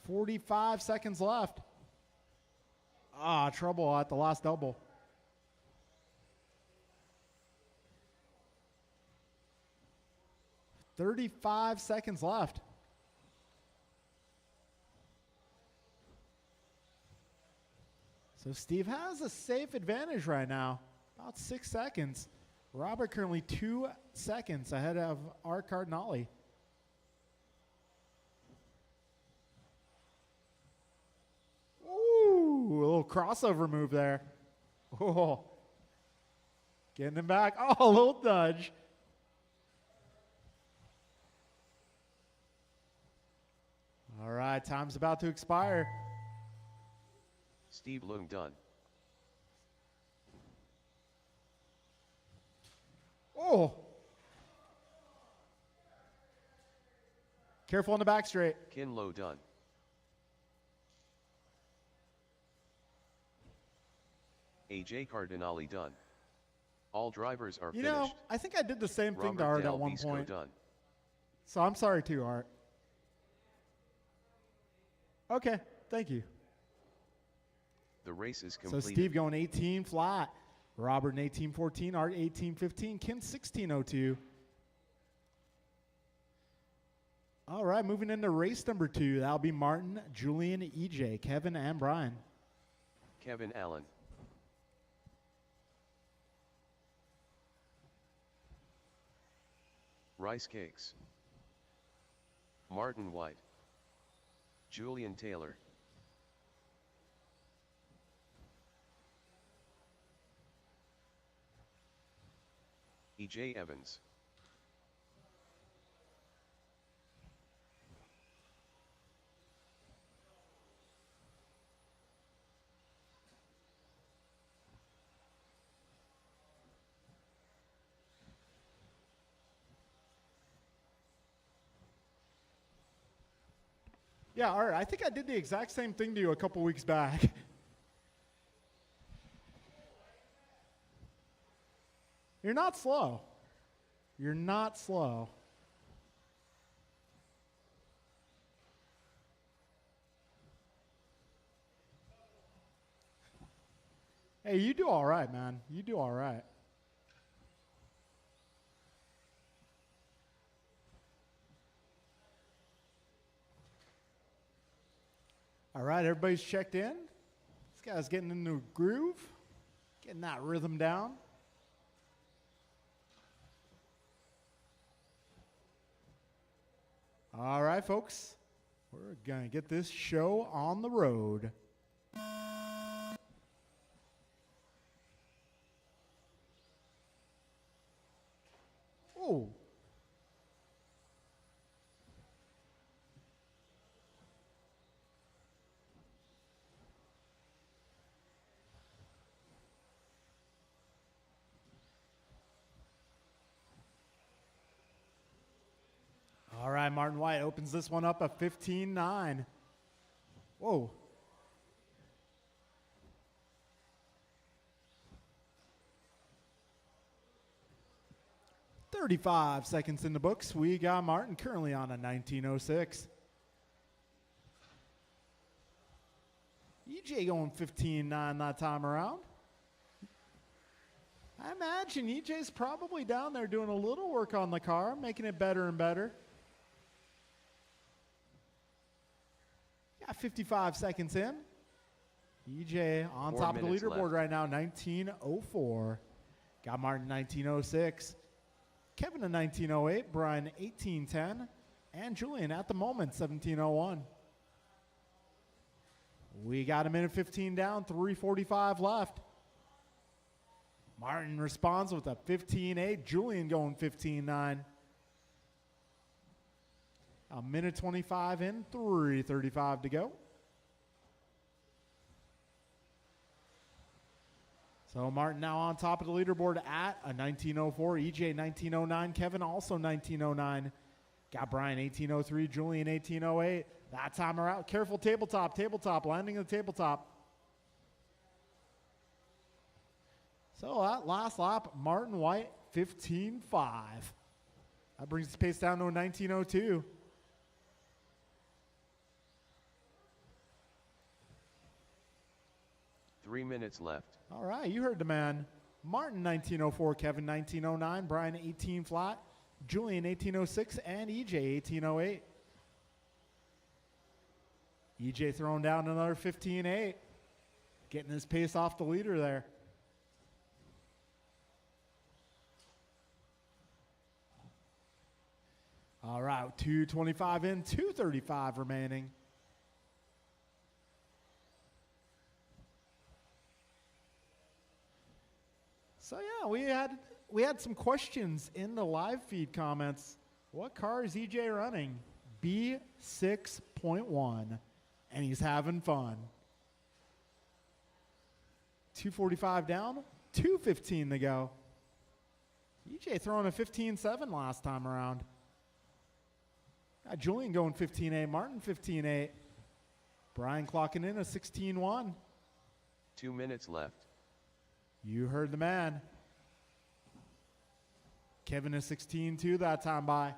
45 seconds left. Trouble at the last double. $35 seconds left. So Steve has a safe advantage right now, about 6 seconds. Robert currently 2 seconds ahead of Art Cardinale. Ooh, a little crossover move there. Oh, getting him back. Oh, a little nudge. All right, time's about to expire. Steve Leung done. Oh. Careful on the back straight. Kin Lo done. AJ Cardinale done. All drivers are You finished. know, I think I did the same thing to Robert Art Del at one Visco point. done. So I'm sorry too, Art. Okay, thank you. The race is So completed. Steve going 18 flat. Robert in 18.14, Art 18.15, Kin 16.02. All right, moving into race number 2. That'll be Martin, Julian, EJ, Kevin, and Brian. Kevin Allen. Rice Cakes. Martin White. Julian Taylor. EJ Evans. Yeah, Art, I think I did the exact same thing to you a couple weeks back. You're not slow. You're not slow. Hey, you do all right, man. You do all right. All right, everybody's checked in. This guy's getting into a groove, getting that rhythm down. All right, folks, we're going to get this show on the road. Oh. All right, Martin White opens this one up at 15.9. Whoa. "35 seconds in the books. We got Martin currently on a 19.06. EJ going 15.9 that time around. I imagine EJ's probably down there doing a little work on the car, making it better and better. Got 55 seconds in. EJ on top of the leaderboard left. right now, 19:04. Got Martin 19:06. Kevin a 19:08. Brian 18:10. And Julian at the moment 17:01. We got a minute 15 down, 3:45 left. Martin responds with a 15.8. Julian going 15.9. A minute 25 in, 3:35 to go. So Martin now on top of the leaderboard at a 19:04. EJ 19:09. Kevin also 19:09. Got Brian 18:03. Julian 18:08. That time around. Careful tabletop, landing in the tabletop. So that last lap, Martin White 15.5. That brings the pace down to a 19:02. Three minutes left. All right, you heard the man. Martin 19:04, Kevin 19:09, Brian 18 flat, Julian 18:06, and EJ 18:08. EJ throwing down another 15.8, getting his pace off the leader there. All right, 2:25 in, 2:35 remaining. So yeah, we had some questions in the live feed comments. What car is EJ running? B6.1, and he's having fun. 2:45 down, 2:15 to go. EJ throwing a 15.7 last time around. Got Julian going 15.8, Martin 15.8. Brian clocking in a 16.1. 2 minutes left. You heard the man. Kevin is 16.2 that time by.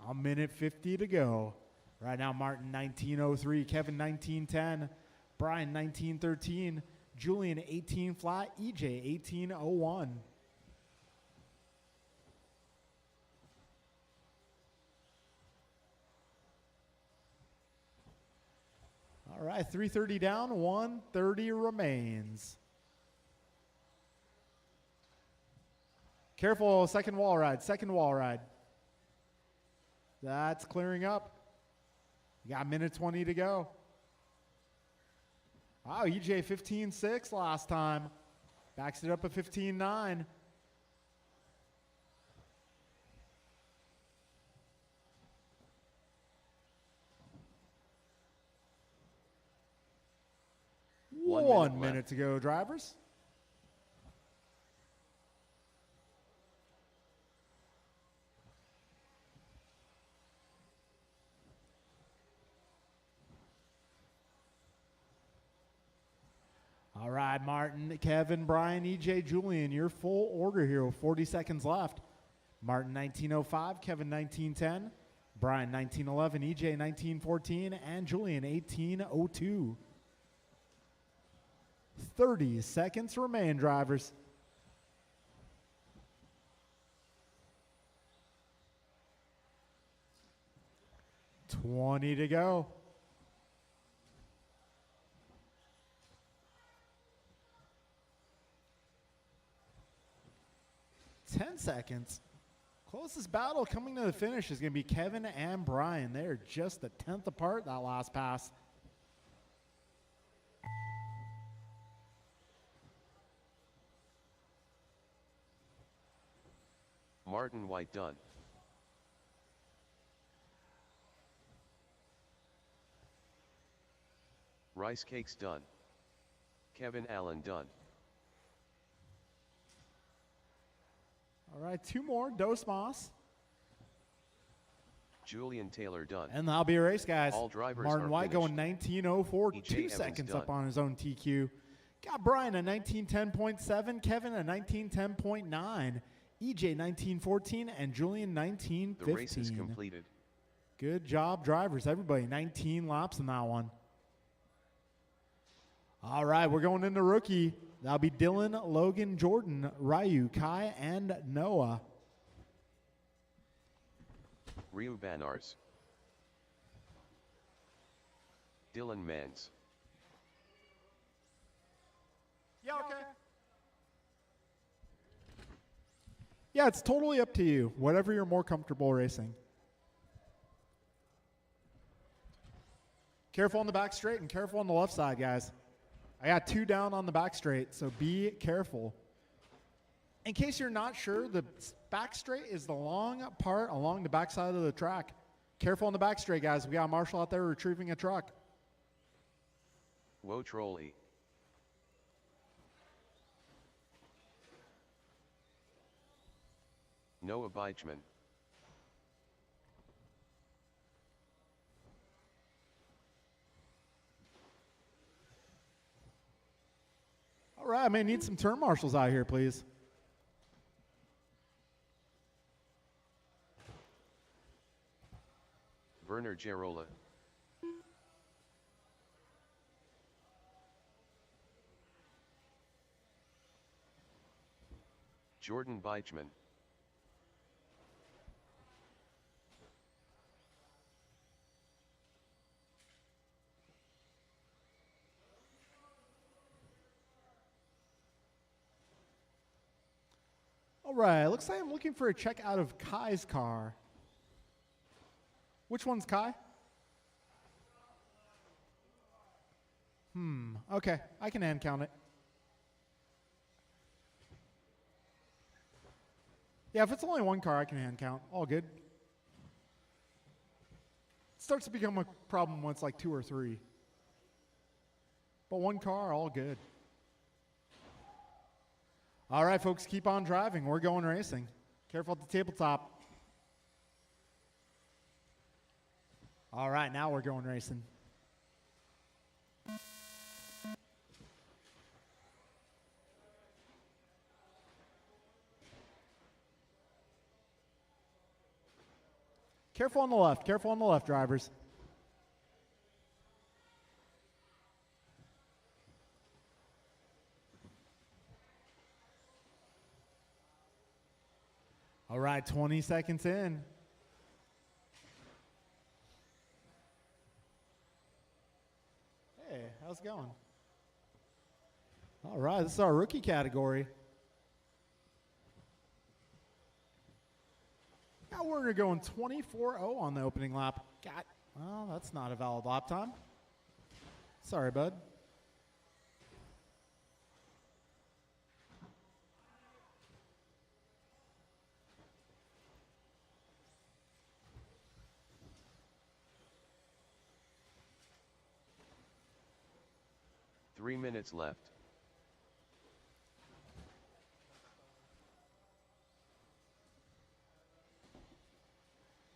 A minute 50 to go. Right now, Martin 19:03, Kevin 19:10, Brian 19:13, Julian 18 flat, EJ 18:01. All right, 3:30 down, 1:30 remains. Careful, second wall ride. That's clearing up. You got a minute 20 to go. Wow, EJ 15.6 last time. Backs it up at 15.9. One minute to go, drivers. All right, Martin, Kevin, Brian, EJ, Julian, your full order here with 40 seconds left. Martin 19:05, Kevin 19:10, Brian 19:11, EJ 19:14, and Julian 18:02. 30 seconds remain, drivers. $20 to go. $10 seconds. Closest battle coming to the finish is going to be Kevin and Brian. They're just a tenth apart that last pass. Martin White done. Rice Cakes done. Kevin Allen done. All right, two more. Dos Mas. Julian Taylor done. And that'll be a race, guys. All drivers Martin are White finished. going 19:04, EJ 2 Evans seconds done. up on his own TQ. Got Brian a 19:10.7, Kevin a 19:10.9, EJ 19:14, and Julian 19:15. The race is completed. Good job, drivers. Everybody, 19 laps in that one. All right, we're going into rookie. That'll be Dylan, Logan, Jordan, Ryu, Kai, and Noah. Ryu Banars. Dylan Mans. Yeah, okay. Yeah, it's totally up to you. Whatever you're more comfortable racing. Careful on the back straight and careful on the left side, guys. I got 2 down on the back straight, so be careful. In case you're not sure, the back straight is the long part along the back side of the track. Careful on the back straight, guys. We got a marshal out there retrieving a truck. Whoa trolley. Noah Beichman. All right, I may need some turn marshals out here, please. Werner Gerola. Jordan Beichman. All right, looks like I'm looking for a check out of Kai's car. Which one's Kai? Okay, I can hand count it. Yeah, if it's only one car, I can hand count. All good. It starts to become a problem when it's like 2 or 3. But one car, all good. All right, folks, keep on driving. We're going racing. Careful at the tabletop. All right, now we're going racing. Careful on the left. Careful on the left, drivers. All right, 20 seconds in. Hey, how's it going? All right, this is our rookie category. Now we're going to go in 24-0 on the opening lap. Well, that's not a valid lap time. Sorry, bud. Three minutes left.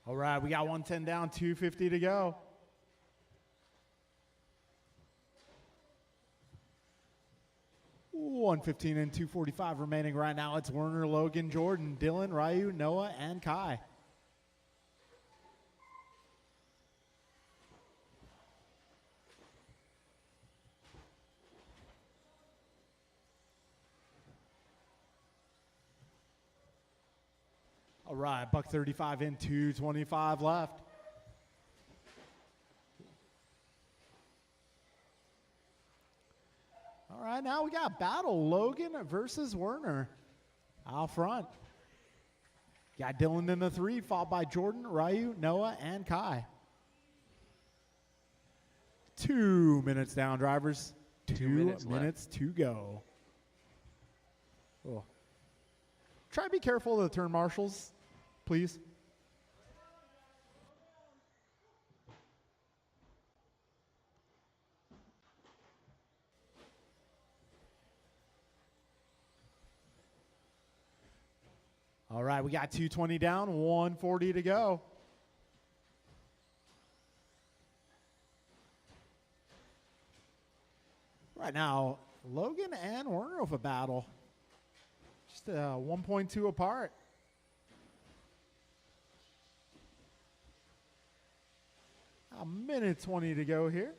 All right, we got 110 down, 250 to go. Ooh, 115 and 245 remaining right now. It's Werner, Logan, Jordan, Dylan, Ryu, Noah, and Kai. All right, buck 35 in, 225 left. All right, now we got battle, Logan versus Werner out front. Got Dylan in the 3, followed by Jordan, Ryu, Noah, and Kai. 2 minutes down, drivers. 2 minutes to go. Oh. Try to be careful of the turn marshals, please. All right, we got 220 down, 140 to go. Right now, Logan and Werner with a battle. Just 1.2 apart. A minute 20 to go here.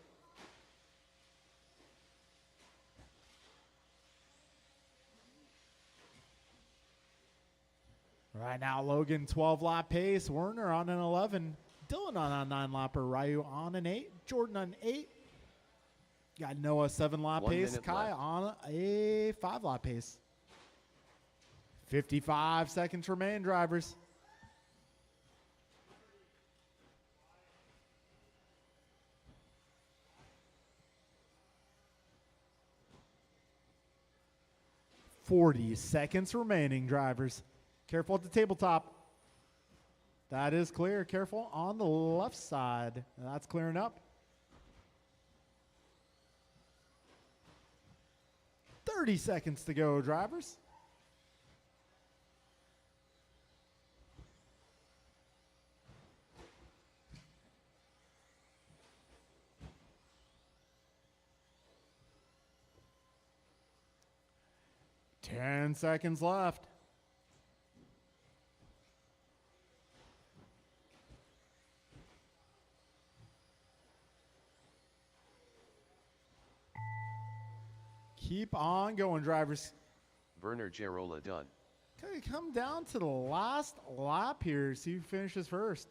Right now, Logan 12-lap pace. Werner on an 11. Dylan on a 9-lapper. Ryu on an 8. Jordan on 8. Got Noah 7-lap 1 pace. minute Kai left. on a 5-lap pace. 55 seconds remain, drivers. .40 seconds remaining, drivers. Careful at the tabletop. That is clear. Careful on the left side. That's clearing up. 30 seconds to go, drivers. Ten seconds left. Keep on going, drivers. Werner Gerola done. Okay, come down to the last lap here. See who finishes first.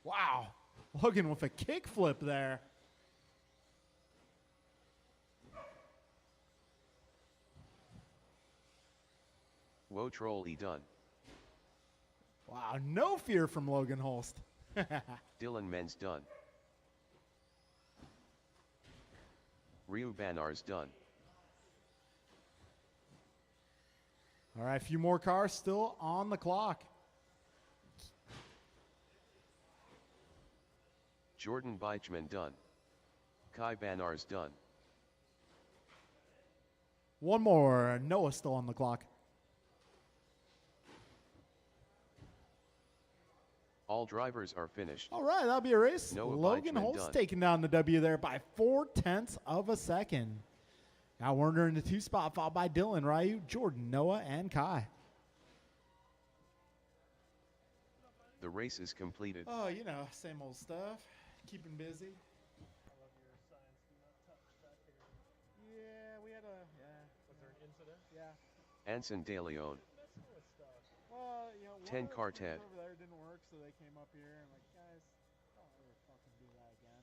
Wow. Logan with a kickflip there. Woe troll done. Wow, no fear from Logan Holst. Dylan Men's done. Ryu Banar's done. All right, a few more cars still on the clock. Jordan Beichman done. Kai Banar's done. One more. Noah still on the clock. All drivers are finished. All right, that'll be a race. Noah Logan Beichman Holtz done. taking down the W there by 0.4 of a second. Now Werner in the 2 spot, followed by Dylan, Ryu, Jordan, Noah, and Kai. The race is completed. Oh, you know, same old stuff. Keeping busy. I love your signs. Do not touch that here. Yeah, we had a, Was there an incident? yeah. Anson De Leon. Messing with stuff. Well, you know, 10 car things Ted. over there didn't work, so they came up here and like, guys, don't ever fucking do that again.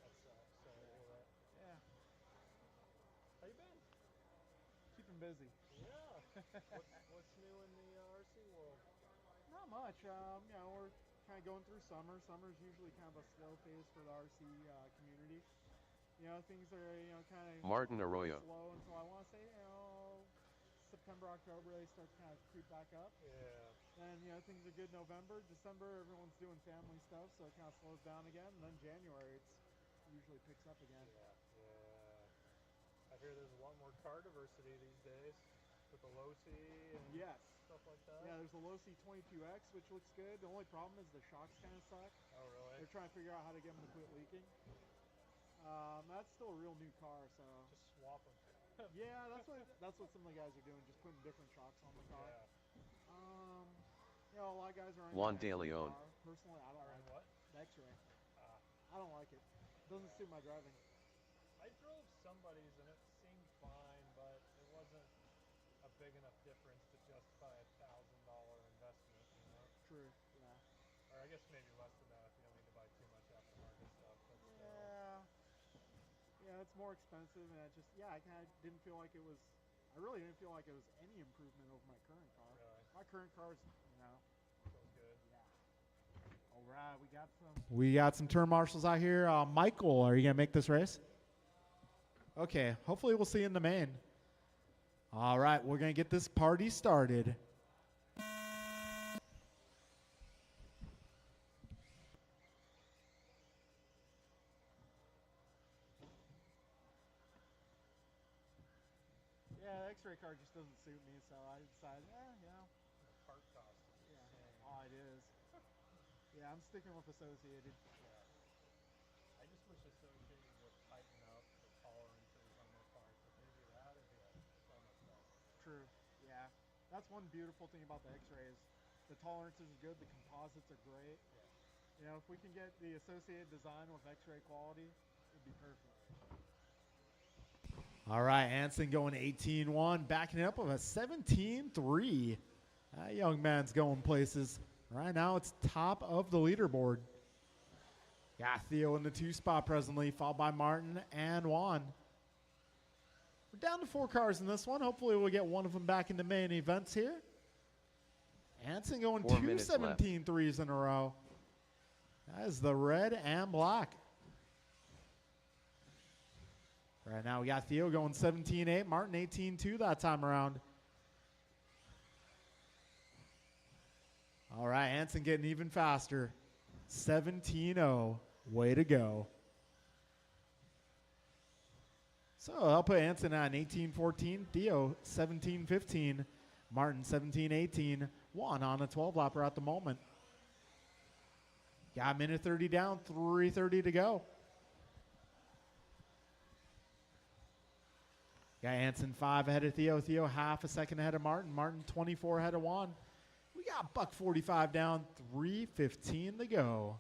That sucks. Sorry to hear that. Yeah, How you been? keeping busy. Yeah. What's new in the RC world? Not much. You know, we're kind of going through summer. Summer's usually kind of a slow phase for the RC community. You know, things are, you know, kind of Martin Arroyo. slow until I want to say, you know, September, October, they start to kind of creep back up. Yeah. Then, you know, things are good November. December, everyone's doing family stuff, so it kind of slows down again. And then January, it's usually picks up again. Yeah. I hear there's a lot more car diversity these days with the low C and Yes. stuff like that. Yeah, there's a low C22X, which looks good. The only problem is the shocks kind of suck. Oh, really? They're trying to figure out how to get them to quit leaking. That's still a real new car, so Just swap them. yeah, that's what some of the guys are doing, just putting different shocks on the car. Yeah. You know, a lot of guys are Juan De Leon. Personally, I don't Or like what? the X-ray. Ah. I don't like it. Doesn't suit my driving. I drove somebody's and it seemed fine, but it wasn't a big enough difference to justify $1,000 investment, you know? True. Yeah. Or I guess maybe less than that if you don't need to buy too much aftermarket stuff. But still. Yeah. Yeah, it's more expensive, and it just I kind of didn't feel like it was. I really didn't feel like it was any improvement over my current car. Really? My current car's, you know. Feels good. Yeah. All right, we got some turn marshals out here. Michael, are you gonna make this race? Okay. Hopefully, we'll see you in the main. All right, we're gonna get this party started. Yeah, the X-ray car just doesn't suit me, so I decided, you know. The part cost is Yeah. insane. Oh, it is. Yeah, I'm sticking with Associated. Yeah. I just wish Associated would tighten up the tolerances on their parts. If they do that, it'd be so much better. True. Yeah. That's one beautiful thing about the X-ray is the tolerances are good, the composites are great. Yeah. You know, if we can get the Associated design with X-ray quality, it'd be perfect. All right, Anson going 18-1, backing it up with a 17-3. That young man's going places. Right now, it's top of the leaderboard. Got Theo in the 2 spot presently, followed by Martin and Juan. We're down to 4 cars in this one. Hopefully, we'll get one of them back in the main events here. Anson going 2 17-3s in a row. That is the red and black. Right now, we got Theo going 17-8, Martin 18-2 that time around. All right, Anson getting even faster. 17-0. Way to go. So I'll put Anson on 18-14, Theo 17-15, Martin 17-18, Juan on a 12-lapper at the moment. Got a minute 30 down, 3:30 to go. Got Anson 5 ahead of Theo. Theo half a second ahead of Martin. Martin 24 ahead of Juan. We got buck 45 down, 3:15 to go.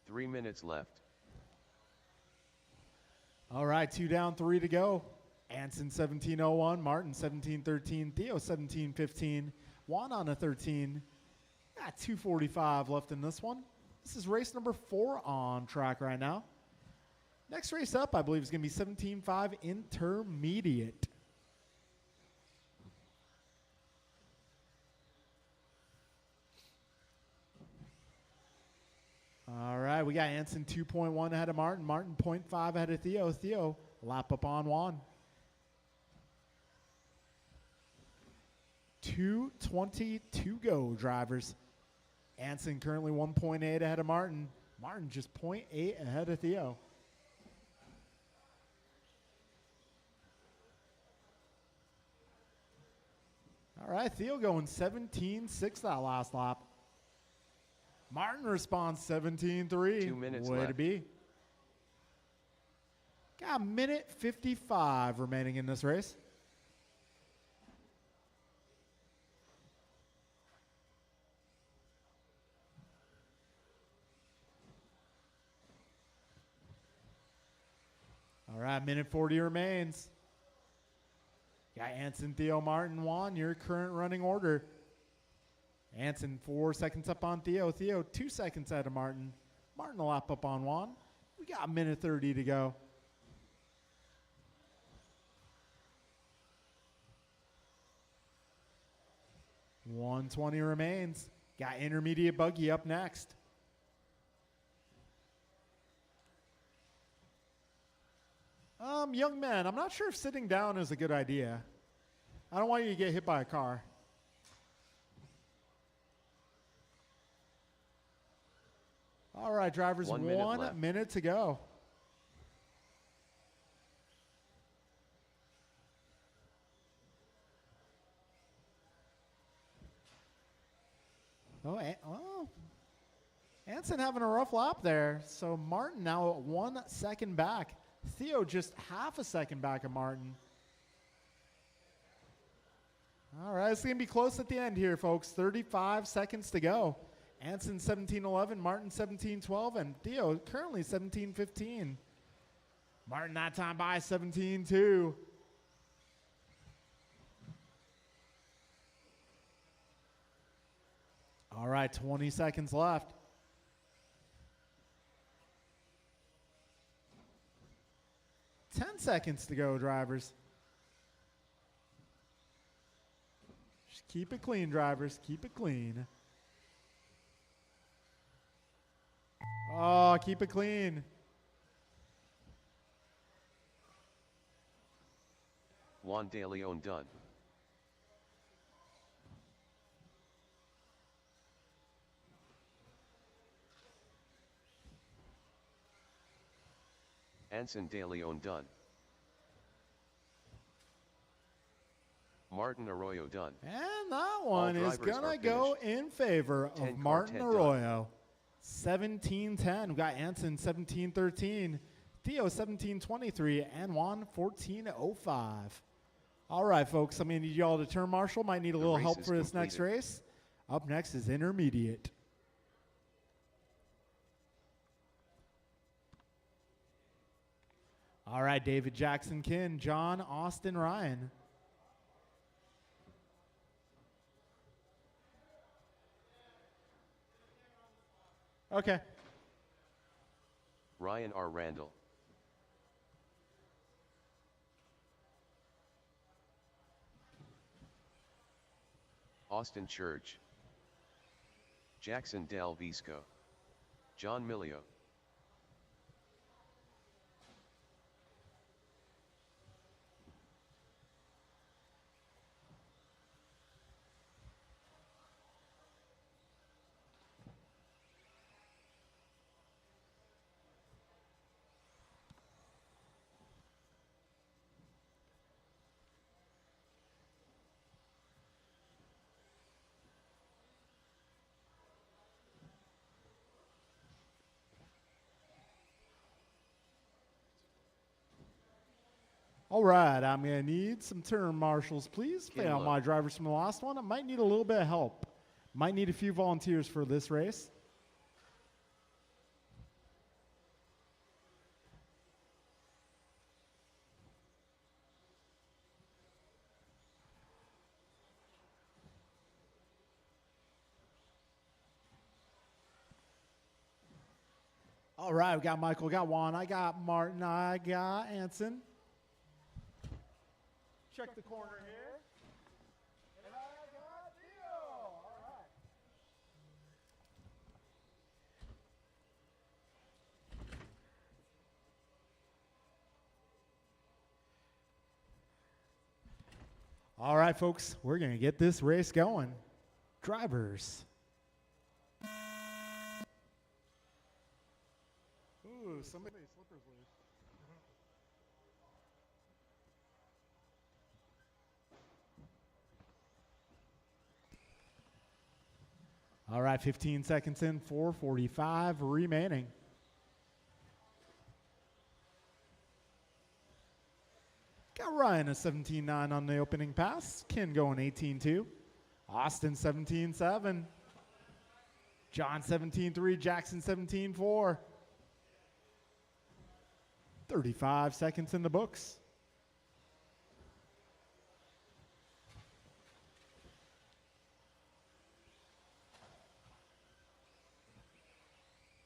Three minutes left. All right, 2 down, 3 to go. Anson 17-01, Martin 17-13, Theo 17-15, Juan on a 13. Got 2:45 left in this one. This is race number 4 on track right now. Next race up, I believe, is going to be 17-5 intermediate. All right, we got Anson 2.1 ahead of Martin. Martin 0.5 ahead of Theo. Theo lap up on Juan. 2:20 to go, drivers. Anson currently 1.8 ahead of Martin. Martin just 0.8 ahead of Theo. All right, Theo going 17-6 that last lap. Martin responds 17-3. 2 minutes Way left. to be. Got a minute 55 remaining in this race. All right, minute 40 remains. Got Anson, Theo, Martin, Juan, your current running order. Anson 4 seconds up on Theo. Theo 2 seconds out of Martin. Martin a lap up on Juan. We got a minute 30 to go. $120 remains. Got intermediate buggy up next. Young man, I'm not sure if sitting down is a good idea. I don't want you to get hit by a car. All right, drivers, 1 1 minute to go. Anson having a rough lap there. So Martin now 1 second back. Theo just half a second back of Martin. All right, it's going to be close at the end here, folks. 35 seconds to go. Anson 17-11, Martin 17-12, and Theo currently 17-15. Martin that time by 17-2. All right, 20 seconds left. Ten seconds to go, drivers. Just keep it clean, drivers. Keep it clean. Oh, keep it clean. Juan de Leon done. Anson de Leon done. Martin Arroyo done. And that one is drivers going to are go in favor of 10 car, Martin 10 Arroyo. 17-10. We got Anson 17-13. Theo 17-23. And Juan 14-05. All right, folks. I'm going to need y'all to turn marshal. Might need a little race help is for this next completed. race. Up next is intermediate. All right, David, Jackson, Ken, John, Austin, Ryan. Okay. Ryan R. Randall. Austin Church. Jackson Del Visco. John Milio. All right, I'm going to need some turn marshals, please. Ken Fail Lowe. my drivers from the last one. I might need a little bit of help. Might need a few volunteers for this race. All right, we got Michael, got Juan, I got Martin, I got Anson. Check the corner here. And I got Theo. All right. All right, folks, we're going to get this race going. Drivers. Ooh, somebody's slippers loose. All right, 15 seconds in, 4:45 remaining. Got Ryan a 17.9 on the opening pass. Ken going 18.2. Austin 17.7. John 17.3. Jackson 17.4. 35 seconds in the books.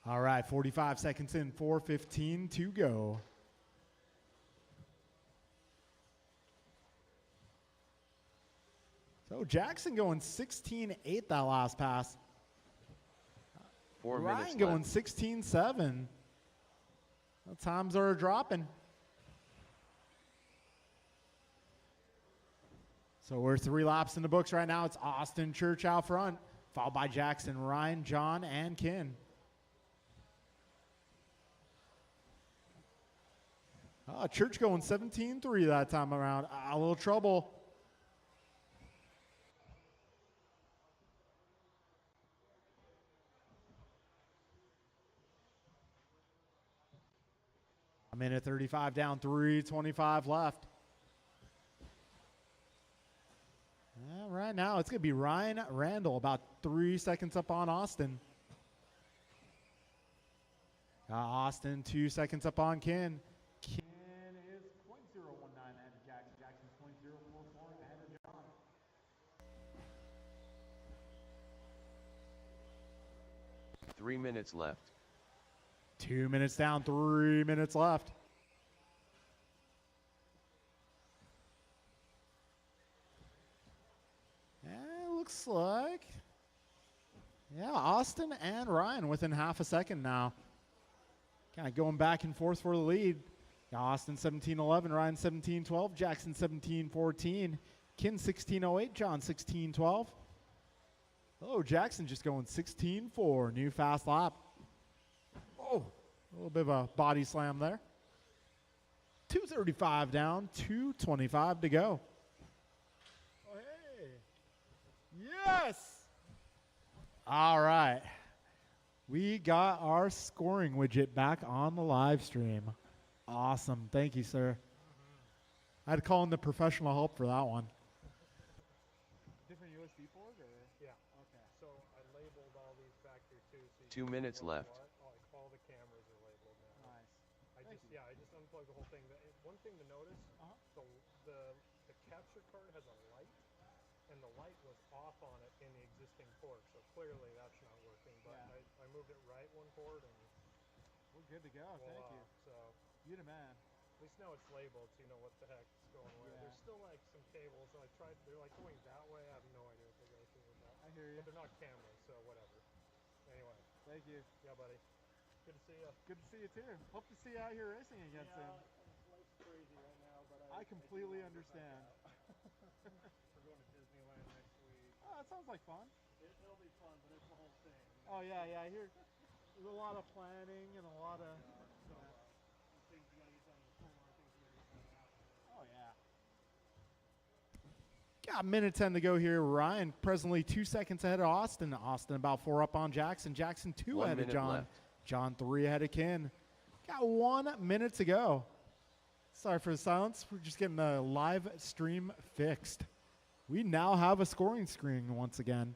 All right, 45 seconds in, 4:15 to go. So Jackson going 16.8 that last pass. 4 minutes Ryan going left. 16.7. The times are dropping. So we're 3 laps in the books right now. It's Austin Church out front, followed by Jackson, Ryan, John, and Ken. Church going 17.3 that time around. A little trouble. A minute 35 down, 3:25 left. Right now, it's going to be Ryan Randall, about 3 seconds up on Austin. Austin, 2 seconds up on Ken. Ken is 0.019 ahead of Jackson. Jackson's 0.044 ahead of John. Three minutes left. 2 minutes down, 3 minutes left. Looks like, yeah, Austin and Ryan within half a second now. Kind of going back and forth for the lead. Got Austin 17.11, Ryan 17.12, Jackson 17.14, Ken 16.08, John 16.12. Oh, Jackson just going 16.4, new fast lap. Oh, a little bit of a body slam there. 2:35 down, 2:25 to go. Oh, hey. Yes! All right. We got our scoring widget back on the live stream. Awesome. Thank you, sir. I had to call in the professional help for that one. Different USB port or? Yeah. Okay. So I labeled all these back here too. So 2 you can see minutes what's left. what. Oh, like all the cameras are labeled now. Nice. I Thank just you. I just unplugged the whole thing. One thing to notice, Uh-huh. the capture card has a light, and the light was off on it in the existing port. So clearly that's not working. But Yeah. I moved it right one port and We're good to go. voila. Thank you. So You the man. at least now it's labeled, so you know what the heck's going where. Yeah. There's still like some cables. So they're like going that way. I have no idea what they go through with that. I hear you. But they're not cameras, so whatever. Anyway, Thank you. yeah, buddy. Good to see you. Good to see you too. Hope to see you out here racing again soon. Life's crazy right now, but I completely understand. We're going to Disneyland next week. Oh, that sounds like fun. It'll be fun, but it's the whole thing. Oh yeah, I hear there's a lot of planning and a lot of. Things you gotta get done before, things you gotta get done after. Oh yeah. Got a minute 10 to go here. Ryan presently 2 seconds ahead of Austin. Austin about 4 up on Jackson. Jackson 2 1 ahead of minute John. left. John 3 ahead of Ken. Got 1 minute to go. Sorry for the silence. We're just getting the live stream fixed. We now have a scoring screen once again.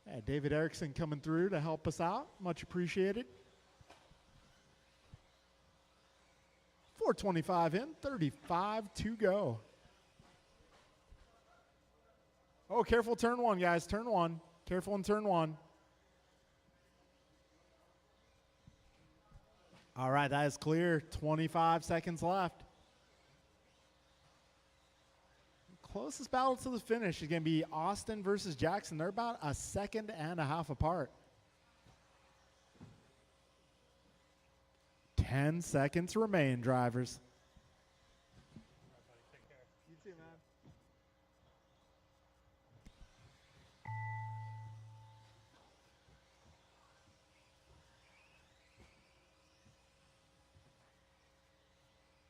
Yeah, David Erickson coming through to help us out. Much appreciated. 4:25 in, 35 to go. Oh, careful turn 1, guys. Turn 1. Careful in turn 1. All right, that is clear. 25 seconds left. Closest battle to the finish is going to be Austin versus Jackson. They're about a second and a half apart. 10 seconds remain, drivers. Take care. You too, man.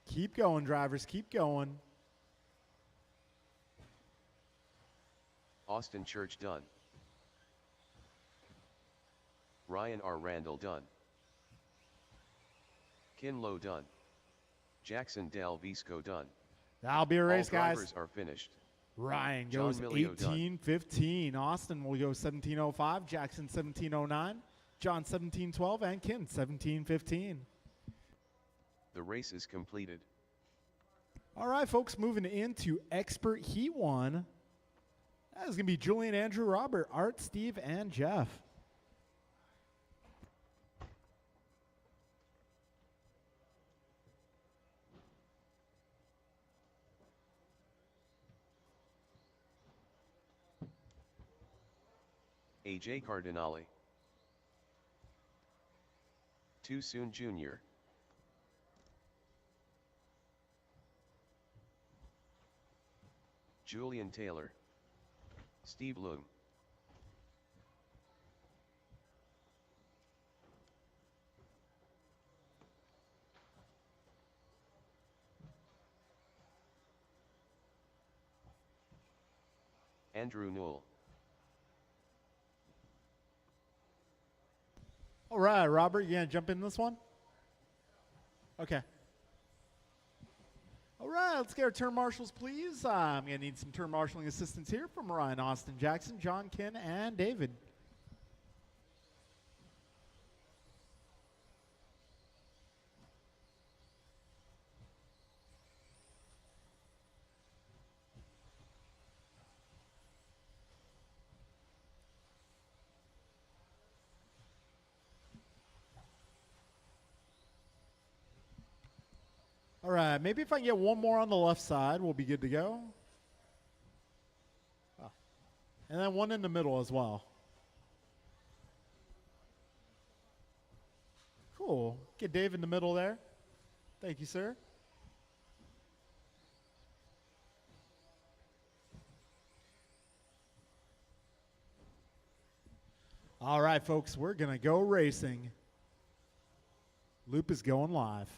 Keep going, drivers. Keep going. Austin Church done. Ryan R. Randall done. Kin Low done. Jackson Del Visco done. That'll be a race, All drivers guys. are finished. Ryan John goes Milio done. 18:15. Austin will go 17:05. Jackson 17:09. John 17:12. And Ken 17:15. The race is completed. All right, folks, moving into Expert Heat 1. That is going to be Julian, Andrew, Robert, Art, Steve, and Jeff. AJ Cardinale. Too Soon Jr. Julian Taylor. Steve Loom. Andrew Newell. All right, Robert, you going to jump in this one? Okay. All right, let's get our turn marshals, please. I'm going to need some turn marshaling assistance here from Ryan, Austin, Jackson, John, Ken, and David. All right, maybe if I can get one more on the left side, we'll be good to go. Oh. And then one in the middle as well. Cool. Get Dave in the middle there. Thank you, sir. All right, folks, we're going to go racing. Loop is going live.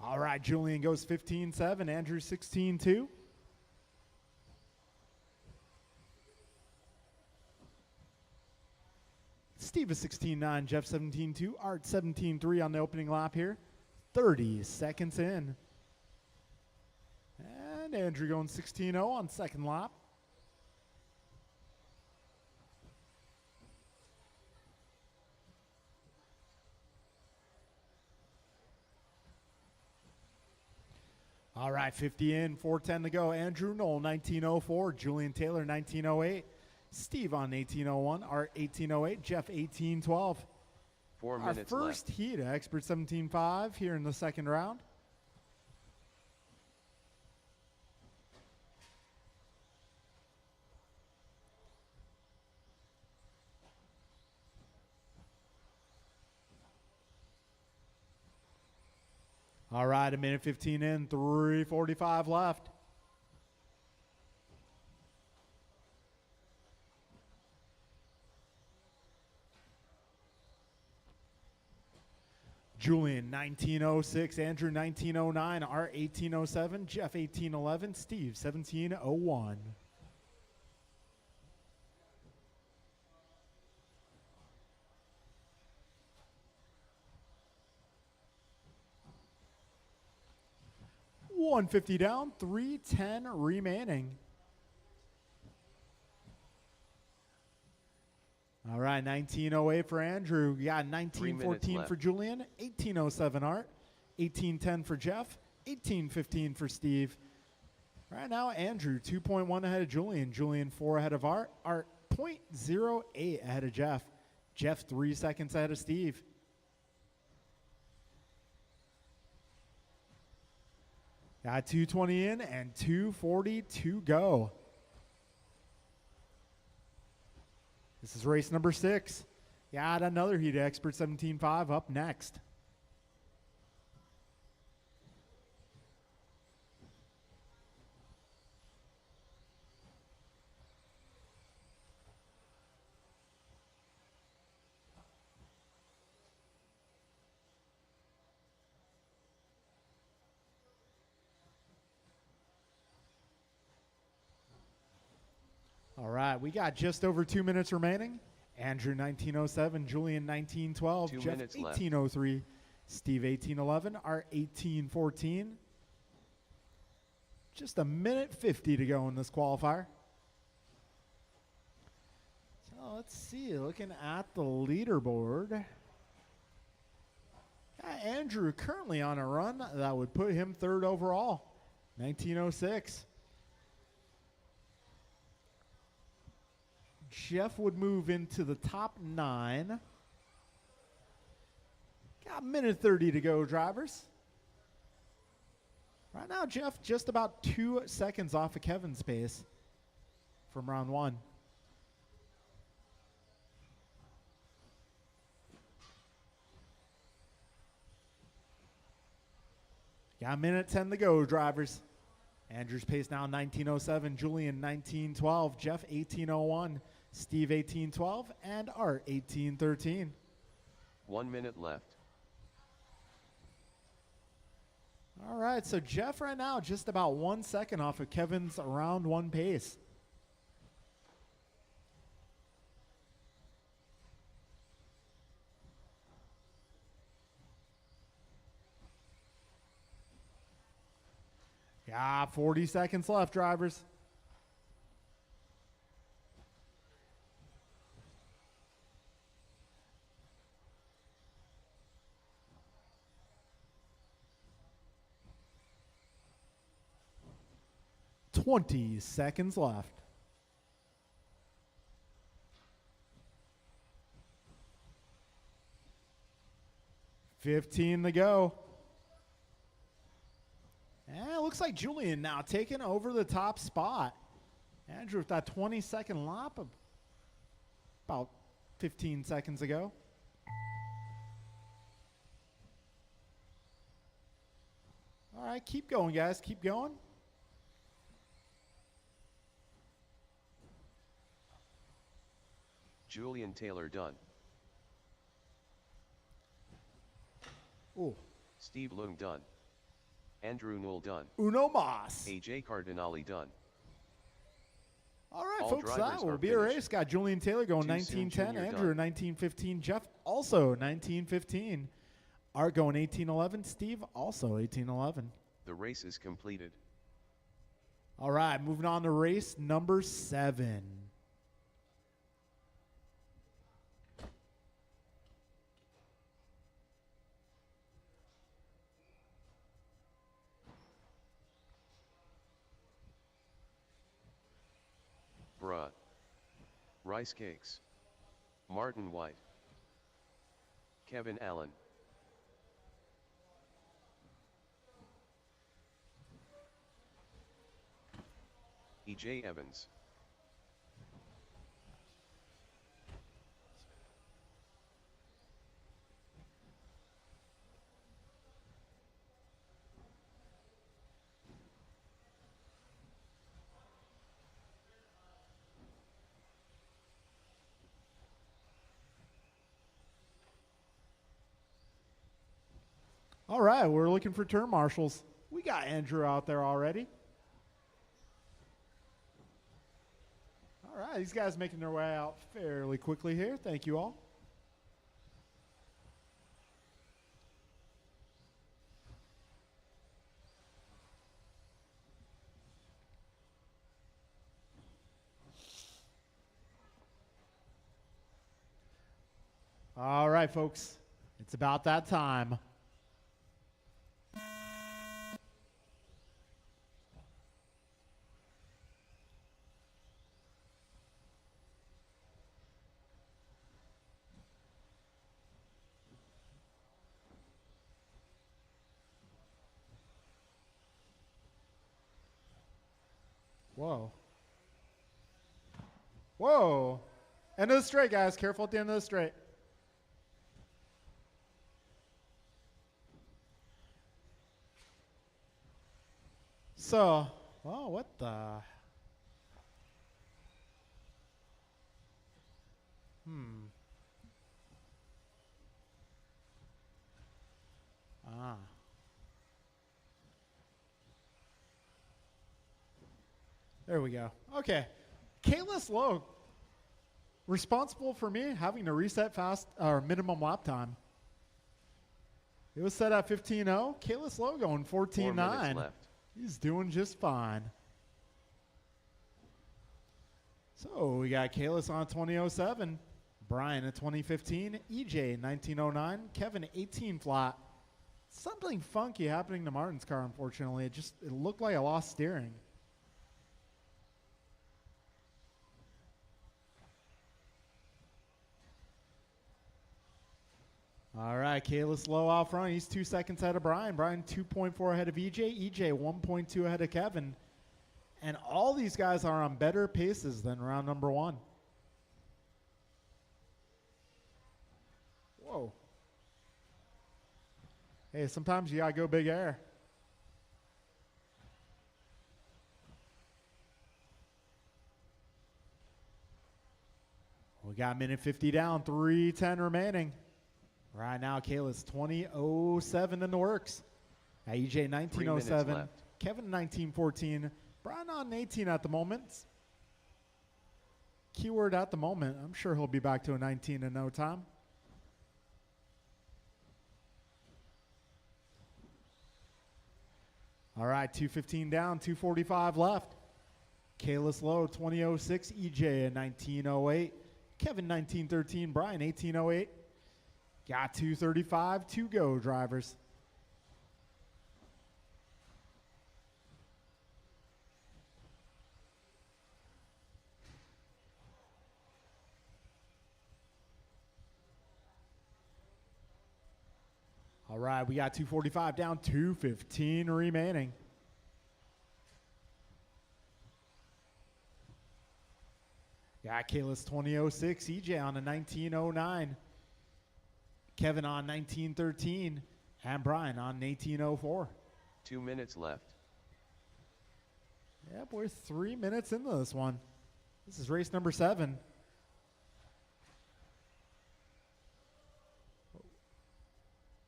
All right, Julian goes 15-7, Andrew 16-2. Steve is 16-9, Jeff 17-2, Art 17-3 on the opening lap here. 30 seconds in. And Andrew going 16-0 on second lap. All right, 50 in, 4:10 to go. Andrew Knoll, 1904. Julian Taylor, 1908. Steve on 1801. Art, 1808. Jeff, 1812. 4 Our minutes first left. heat, Expert 17.5 here in the second round. All right, a minute 15 in, 3:45 left. Julian, 1906. Andrew, 1909. Art, 1807. Jeff, 1811. Steve, 1701. $150 down, 3:10 remaining. All right, 1908 for Andrew. You got 1914 left. for Julian, 1807 Art, 1810 for Jeff, 1815 for Steve. Right now, Andrew 2.1 ahead of Julian. Julian 4 ahead of Art. Art 0.08 ahead of Jeff. Jeff 3 seconds ahead of Steve. Got 2:20 in and 2:40 to go. This is race number 6. Got another heat, Expert 17.5 up next. All right, we got just over 2 minutes remaining. Andrew 1907, Julian 1912, 2 Jeff minutes left. 1803, Steve 1811, Art 1814. Just a minute 50 to go in this qualifier. So let's see, looking at the leaderboard. Andrew currently on a run that would put him third overall, 1906. Jeff would move into the top 9. Got a minute 30 to go, drivers. Right now, Jeff just about 2 seconds off of Kevin's pace from round 1. Got a minute 10 to go, drivers. Andrew's pace now 1907, Julian 1912, Jeff 1801, Steve 1812, and Art 1813. 1 minute left. All right, so Jeff right now just about 1 second off of Kevin's round 1 pace. Yeah, 40 seconds left, drivers. $20 seconds left. $15 to go. And it looks like Julian now taking over the top spot. Andrew with that 20-second lap about 15 seconds ago. All right, keep going, guys. Keep going. Julian Taylor done. Ooh. Steve Leung done. Andrew Newell done. Uno Mas. AJ Cardinale done. All right, All folks, that drivers will are be a finished. race. Got Julian Taylor going Too soon, 1910, Junior Andrew done. 1915, Jeff also 1915, Art going 1811, Steve also 1811. The race is completed. All right, moving on to race number 7. Bruh. Rice Cakes. Martin White. Kevin Allen. E.J. Evans. All right, we're looking for turn marshals. We got Andrew out there already. All right, these guys making their way out fairly quickly here. Thank you all. All right, folks, it's about that time. Whoa. Whoa. End of the straight, guys. Careful at the end of the straight. So, oh, what the? Ah. There we go. Okay. Kalis Lowe, responsible for me having to reset fast or minimum lap time. It was set at 15.0. Kalis Lowe going 4 minutes 14.9. left. He's doing just fine. So we got Kalis on 2007, Brian at 2015, EJ 1909, Kevin 18 flat. Something funky happening to Martin's car, unfortunately. It looked like I lost steering. All right, Kalis Lowe out front. He's 2 seconds ahead of Brian. Brian 2.4 ahead of EJ. EJ 1.2 ahead of Kevin. And all these guys are on better paces than round number 1. Whoa. Hey, sometimes you got to go big air. We got a minute 50 down, 3:10 remaining. Right now, Kalis 20.07 in the works. EJ 19.07, left. Kevin 19.14, Brian on 18 at the moment. Keyword at the moment. I'm sure he'll be back to a 19 in no time. All right, 2:15 down, 2:45 left. Kalis Lowe 20.06, EJ at 19.08, Kevin 19.13, Brian 18.08. Got 2:35 to go, drivers. All right, we got 2:45 down, 2:15 remaining. Got Kalis 20.06, EJ on a 19.09. Kevin on 19.13, and Brian on 18.04. 2 minutes left. Yep, we're 3 minutes into this one. This is race number 7.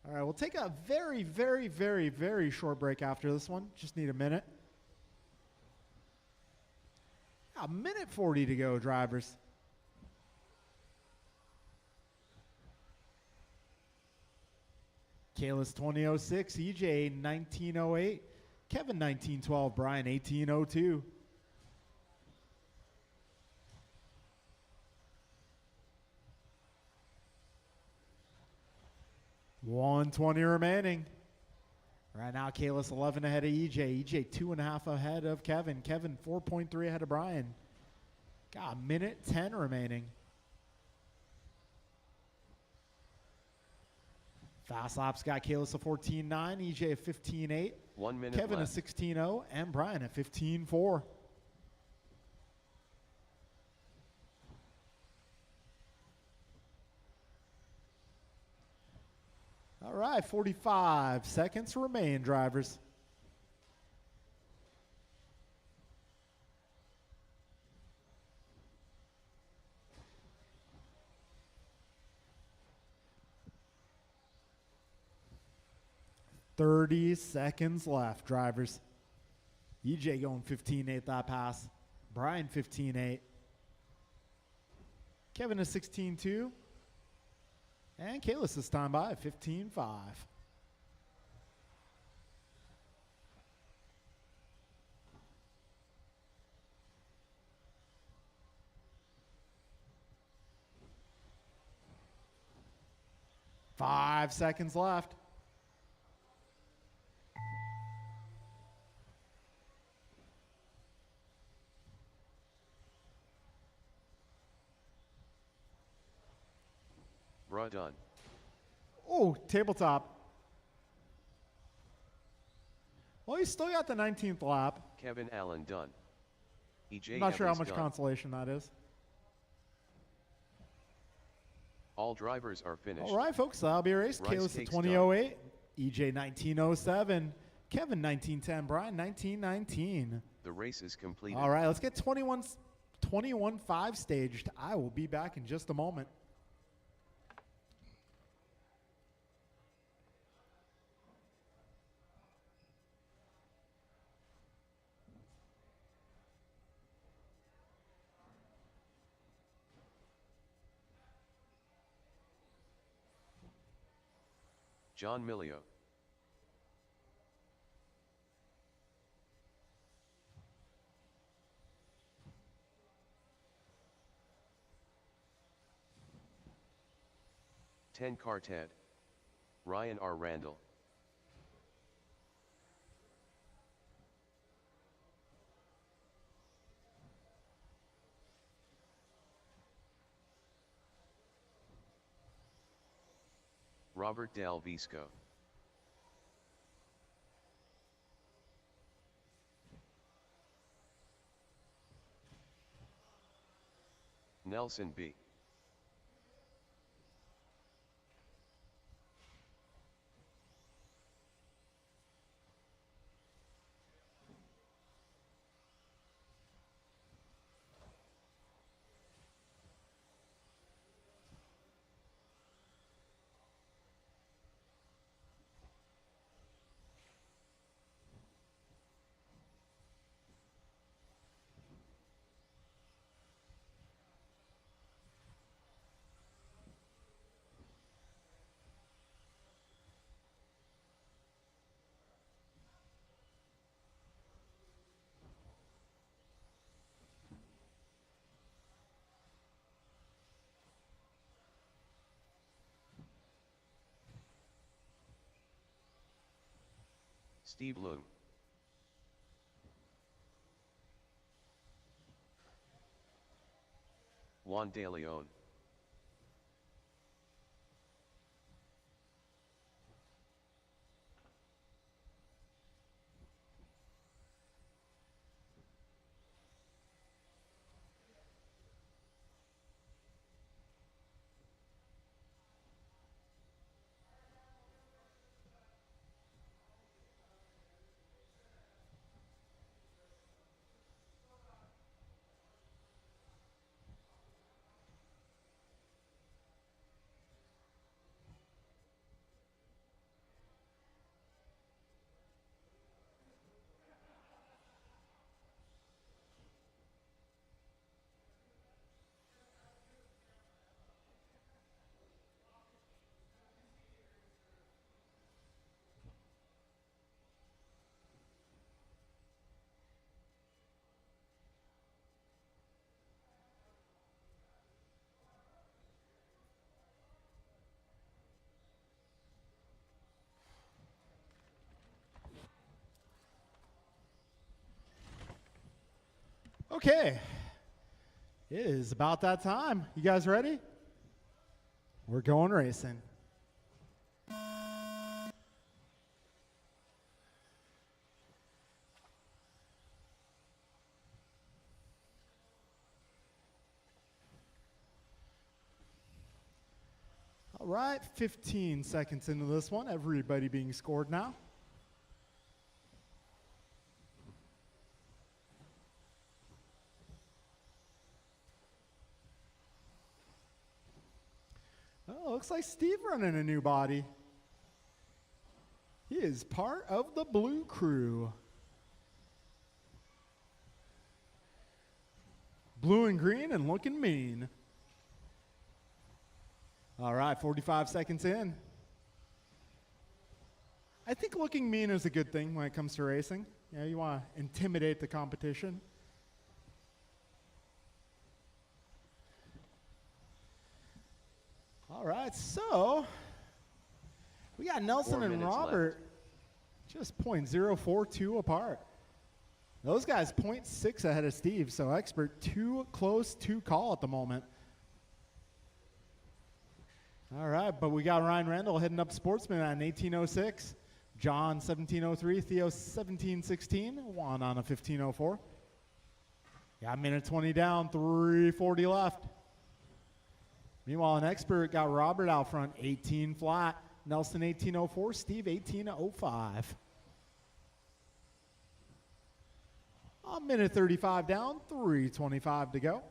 All right, we'll take a very, very, very, very short break after this one. Just need a minute. A minute 40 to go, drivers. Kalis 2006, EJ 1908, Kevin 1912, Brian 1802. $120 remaining. Right now, Kalis 11 ahead of EJ. EJ 2.5 ahead of Kevin. Kevin 4.3 ahead of Brian. Got a minute 10 remaining. Fast laps got Kalis a 14.9, EJ a 15.8. 1 minute Kevin left. a 16.0, and Brian a 15.4. All right, 45 seconds remain, drivers. $30 seconds left, drivers. EJ going 15.8 that pass. Brian 15.8. Kevin a 16.2. And Kalis this time by 15.5. Five seconds left. Bruh done. Oh, tabletop. Well, he's still got the 19th lap. Kevin Allen done. EJ I'm not sure how Evans much done. consolation that is. All drivers are finished. All right, folks, that'll be a race. Rice Kalis at takes 20.08, EJ 19.07, Kevin 19.10, Brian 19.19. The race is completed. All right, let's get 21.5 staged. I will be back in just a moment. John Milio. Ten Carted. Ryan R. Randall. Robert Del Visco. Nelson B. Steve Loom. Juan De Leon. Okay. It is about that time. You guys ready? We're going racing. All right, 15 seconds into this one. Everybody being scored now. Oh, looks like Steve running a new body. He is part of the blue crew. Blue and green and looking mean. All right, 45 seconds in. I think looking mean is a good thing when it comes to racing. You know, you want to intimidate the competition. All right, so we got Nelson and Robert just .042 apart. Those guys 0.6 ahead of Steve, so Expert too close to call at the moment. All right, but we got Ryan Randall heading up Sportsman at an 18.06. John 17.03, Theo 17.16, Juan on a 15.04. Got minute 20 down, 3:40 left. Meanwhile, an Expert got Robert out front, 18 flat. Nelson 18.04, Steve 18.05. A minute 35 down, 3:25 to go.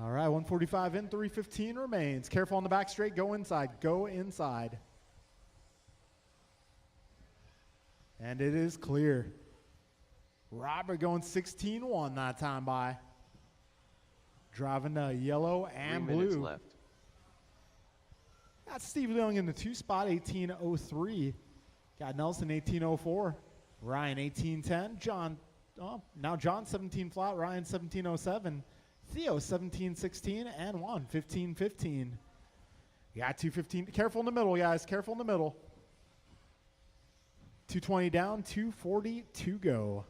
All right, 145 in, 3:15 remains. Careful on the back straight, go inside, go inside. And it is clear. Robert going 16-1 that time by. Driving the yellow and 3 minutes blue. left. Got Steve Leung in the 2 spot, 18.03. Got Nelson 18.04. Ryan 18.10. John, now John 17 flat, Ryan 17.07. Theo 17.16 and Juan 15.15. Got 2:15. Careful in the middle, guys. Careful in the middle. 2:20 down, 2:40 to go.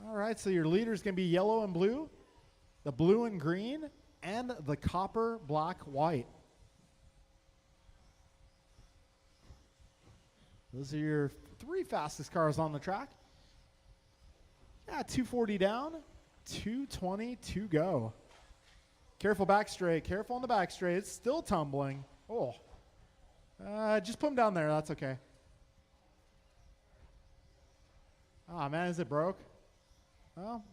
All right, so your leader is going to be yellow and blue, the blue and green, and the copper, black, white. Those are your 3 fastest cars on the track. Yeah, 2:40 down, 2:20 to go. Careful back straight. Careful on the back straight. It's still tumbling. Oh. Just put him down there. That's okay. Oh, man, is it broke? Well.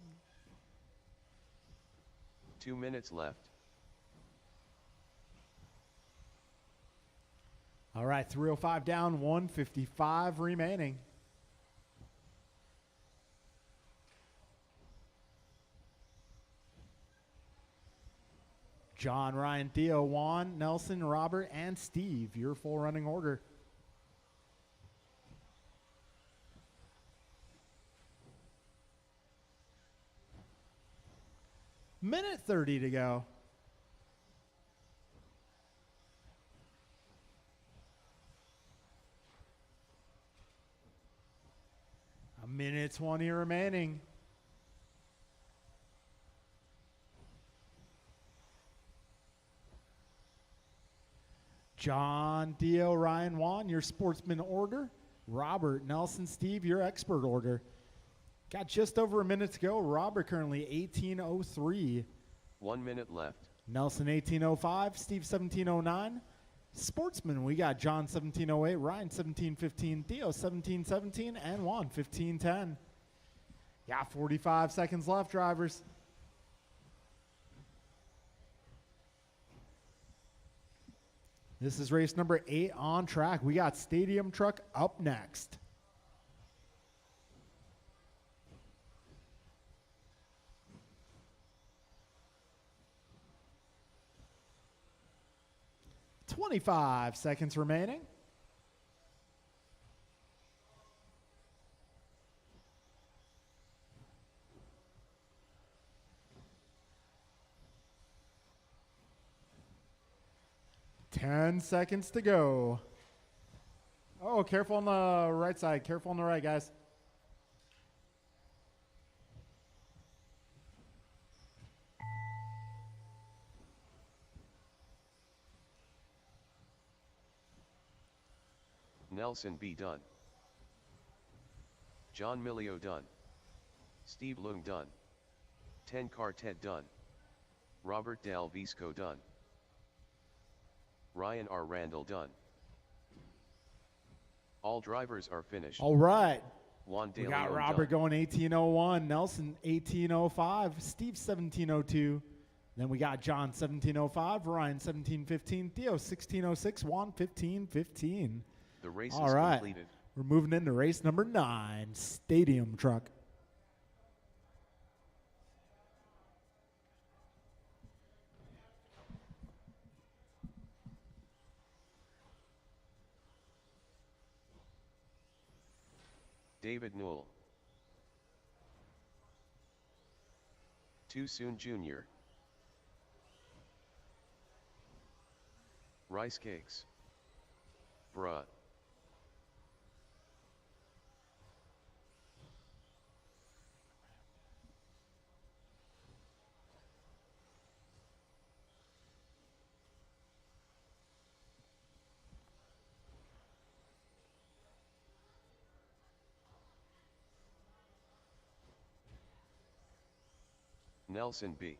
2 minutes left. All right, 3:05 down, 1:55 remaining. John, Ryan, Theo, Juan, Nelson, Robert, and Steve, your full running order. Minute 30 to go. A minute 20 remaining. John, Theo, Ryan, Juan, your sportsman order. Robert, Nelson, Steve, your expert order. Got just over a minute to go. Robert currently 18.03. 1 minute left. Nelson 18.05. Steve 17.09. Sportsman, we got John 17.08. Ryan 17.15. Theo 17.17. And Juan 15.10. Got 45 seconds left, drivers. This is race number 8 on track. We got Stadium Truck up next. .25 seconds remaining. .10 seconds to go. Oh, careful on the right side. Careful on the right, guys. Nelson B. done. John Milio done. Steve Lung done. 10 car Ted done. Robert Del Visco done. Ryan R. Randall done. All drivers are finished. All right. Juan De We got Leon Robert done. going 1801, Nelson 1805, Steve 1702. Then we got John 1705, Ryan 1715, Theo 1606, Juan 1515. The race All is right. completed. We're moving into race number 9, Stadium Truck. David Newell. Too Soon Jr. Rice Cakes. Bruh. Nelson B.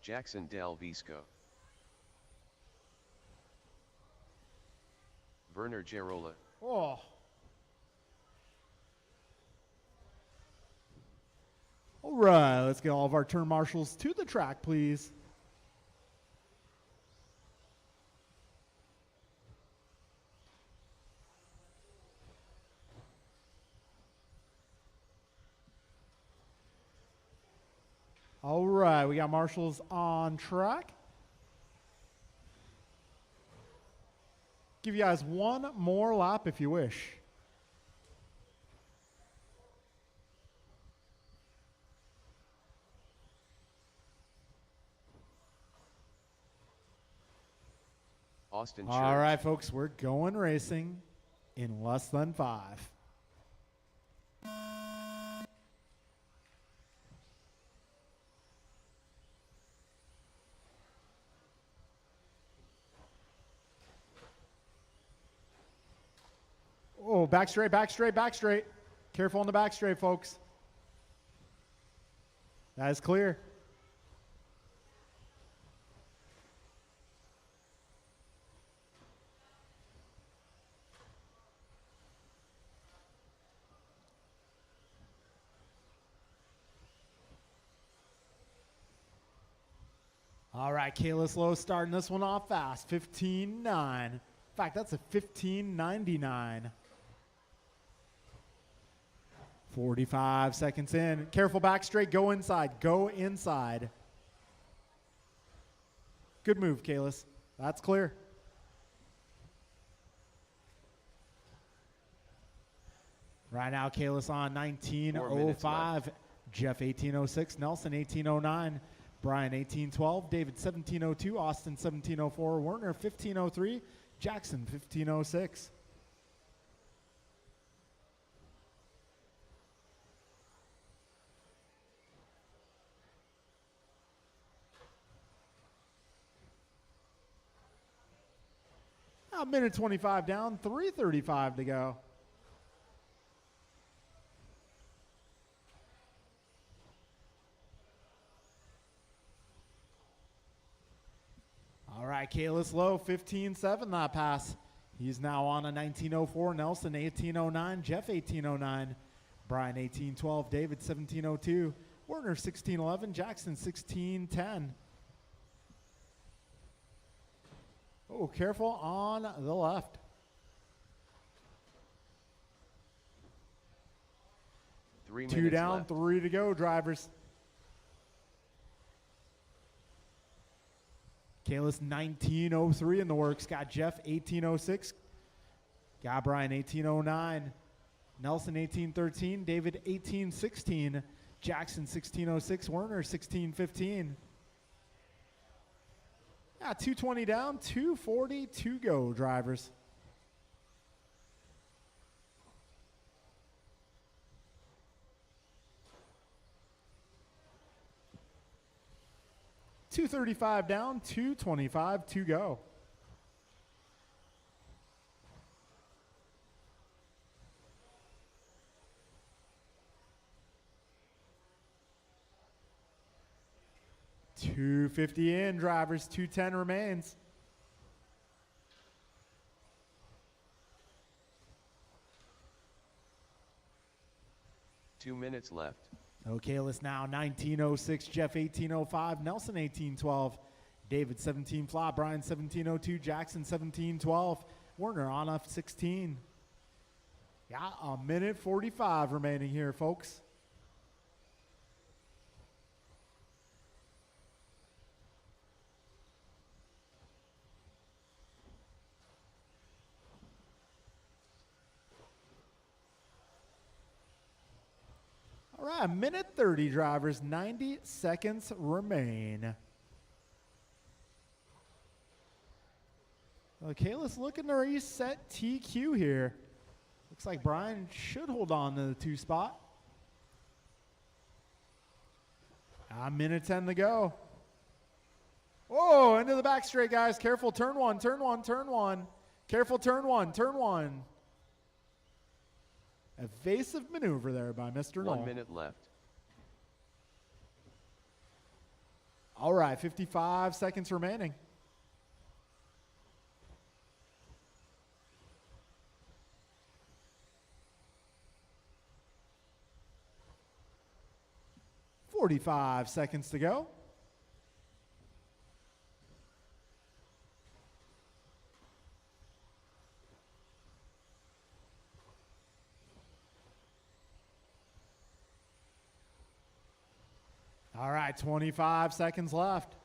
Jackson Del Visco. Werner Gerola. Oh. All right, let's get all of our turn marshals to the track, please. All right, we got marshals on track. Give you guys one more lap if you wish. Austin All Church. right, folks, we're going racing in less than 5. Oh, back straight, back straight, back straight. Careful on the back straight, folks. That is clear. All right, Kayla Slow starting this one off fast. 15.9. In fact, that's a 15.99. 45 seconds in. Careful back straight. Go inside. Go inside. Good move, Kalis. That's clear. Right now, Kalis on 19.05. Jeff 18.06. Nelson 18.09. Brian 18.12. David 17.02. Austin 17.04. Werner 15.03. Jackson 15.06. A minute 25 down, 3:35 to go. All right, Kalis Lowe, 15.7 that pass. He's now on a 19.04. Nelson 18.09. Jeff 18.09. Brian 18.12. David 17.02. Werner 16.11. Jackson 16.10. Oh, careful on the left. Two down, left. 3 to go, drivers. Kalis 19.03 in the works. Got Jeff 18.06. Got Brian 1809. Nelson 1813. David 1816. Jackson 1606. Werner 1615. Yeah, 220 down, 240 to go, drivers. $235 down, $225 to go. $250 in, drivers. $210 remains. Two minutes left. Okay, let's now 1906, Jeff 1805, Nelson 1812, David 17 flat, Brian 1702, Jackson 1712, Werner on off 16. Yeah, a minute 45 remaining here, folks. All right, a minute 30, drivers. 90 seconds remain. Okay, let's look at the reset TQ here. Looks like Brian should hold on to the 2 spot. A minute 10 to go. Whoa, into the back straight, guys. Careful, turn one, turn one, turn one. Careful, turn one, turn one. Evasive maneuver there by Mr. Knoll. 1 minute left. All right, 55 seconds remaining. $45 seconds to go. All right, 25 seconds left.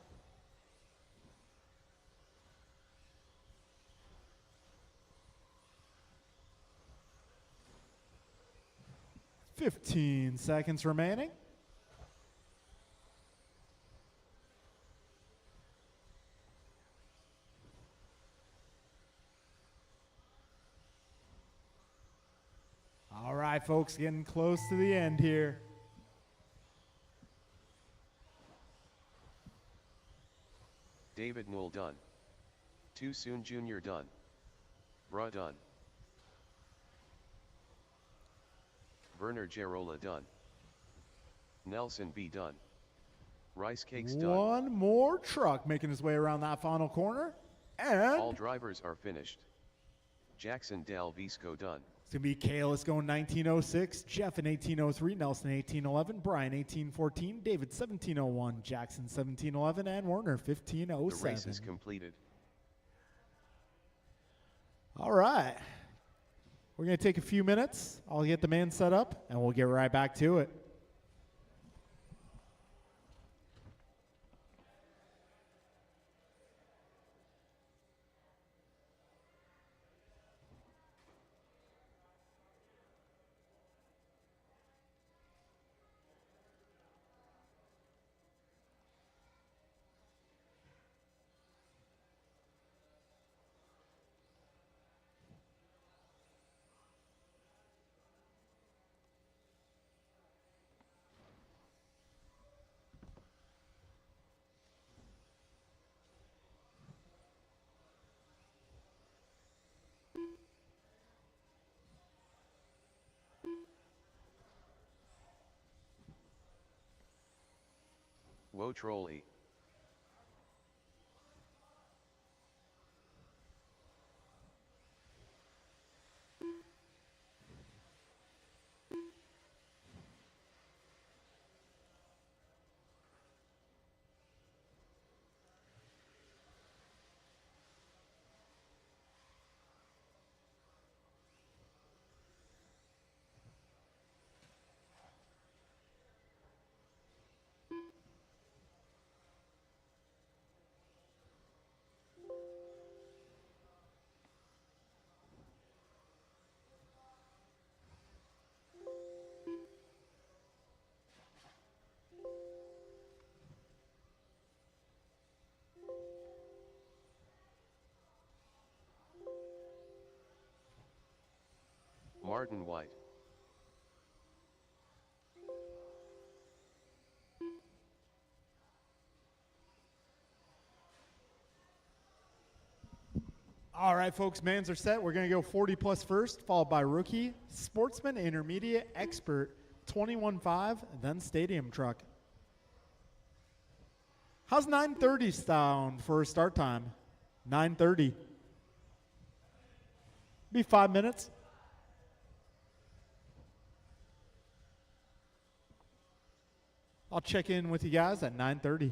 $15 seconds remaining. All right, folks, getting close to the end here. David Knoll done. Too Soon Jr. done. Bra done. Werner Gerola done. Nelson B done. Rice Cakes done. One more truck making his way around that final corner. And All drivers are finished. Jackson Del Visco done. it's going to be Kalis going 1906, Jeff in 1803, Nelson 1811, Brian 1814, David 1701, Jackson 1711, and Werner 1507. The race is completed. All right. We're going to take a few minutes. I'll get the man set up, and we'll get right back to it. Whoa trolley. Martin White. All right, folks, mans are set. We're going to go 40 plus first, followed by rookie, sportsman, intermediate, expert, 21.5, then stadium truck. How's 9:30 sound for a start time? 9:30. Be 5 minutes. I'll check in with you guys at 9:30.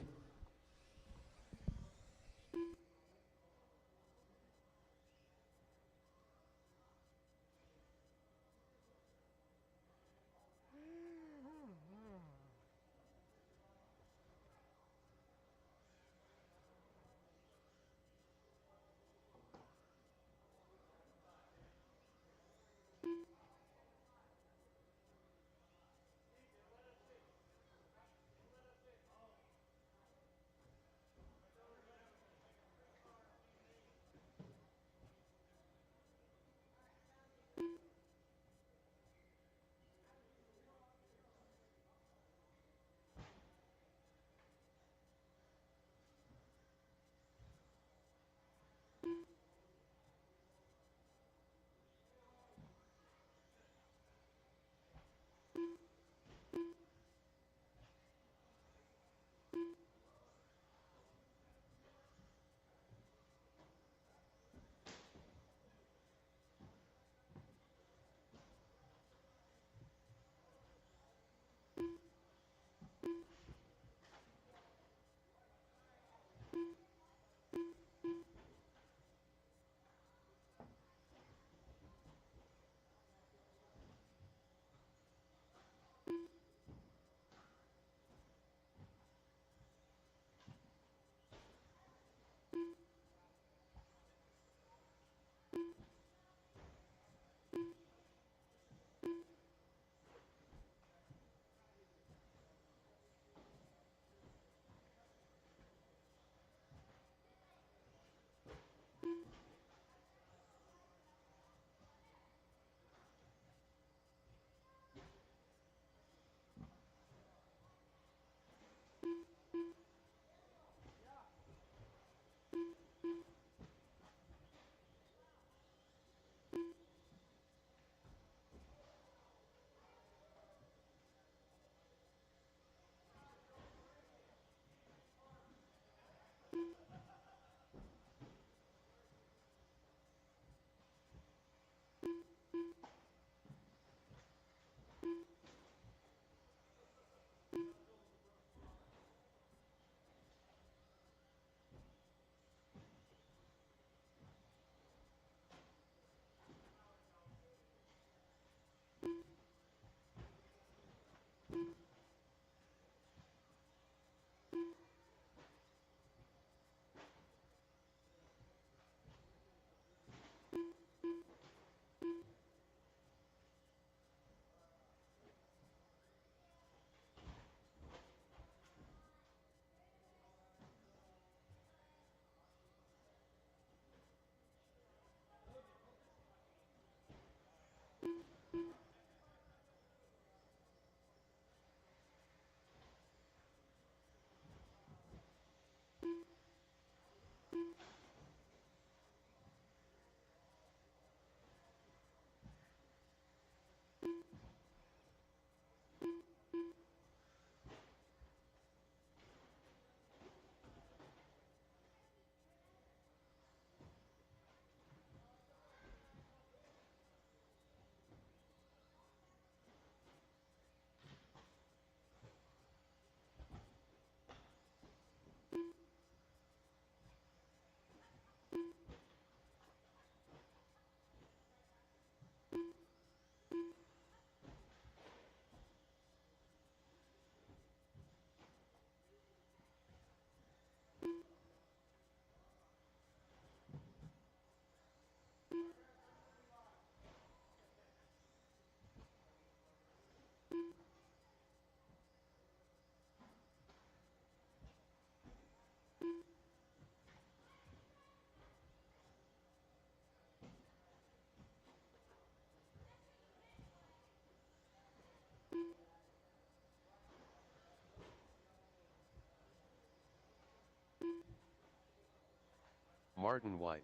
Martin White.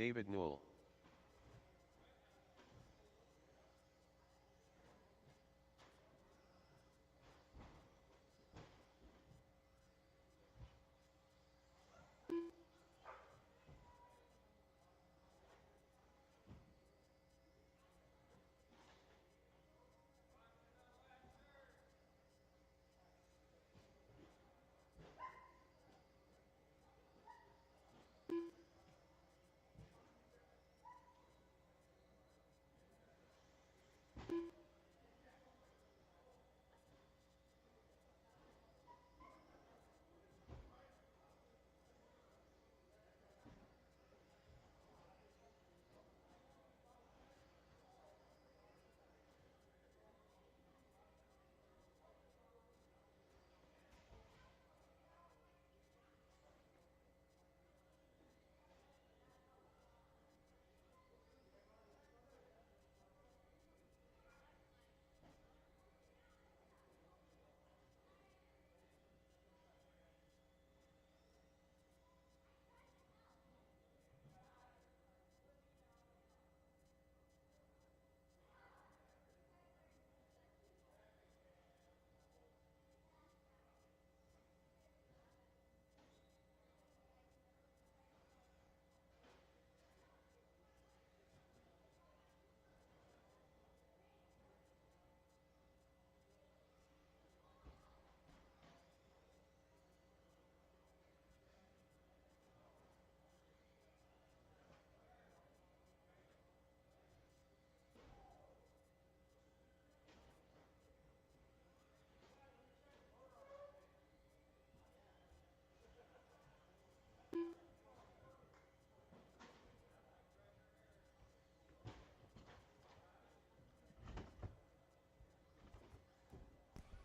David Newell.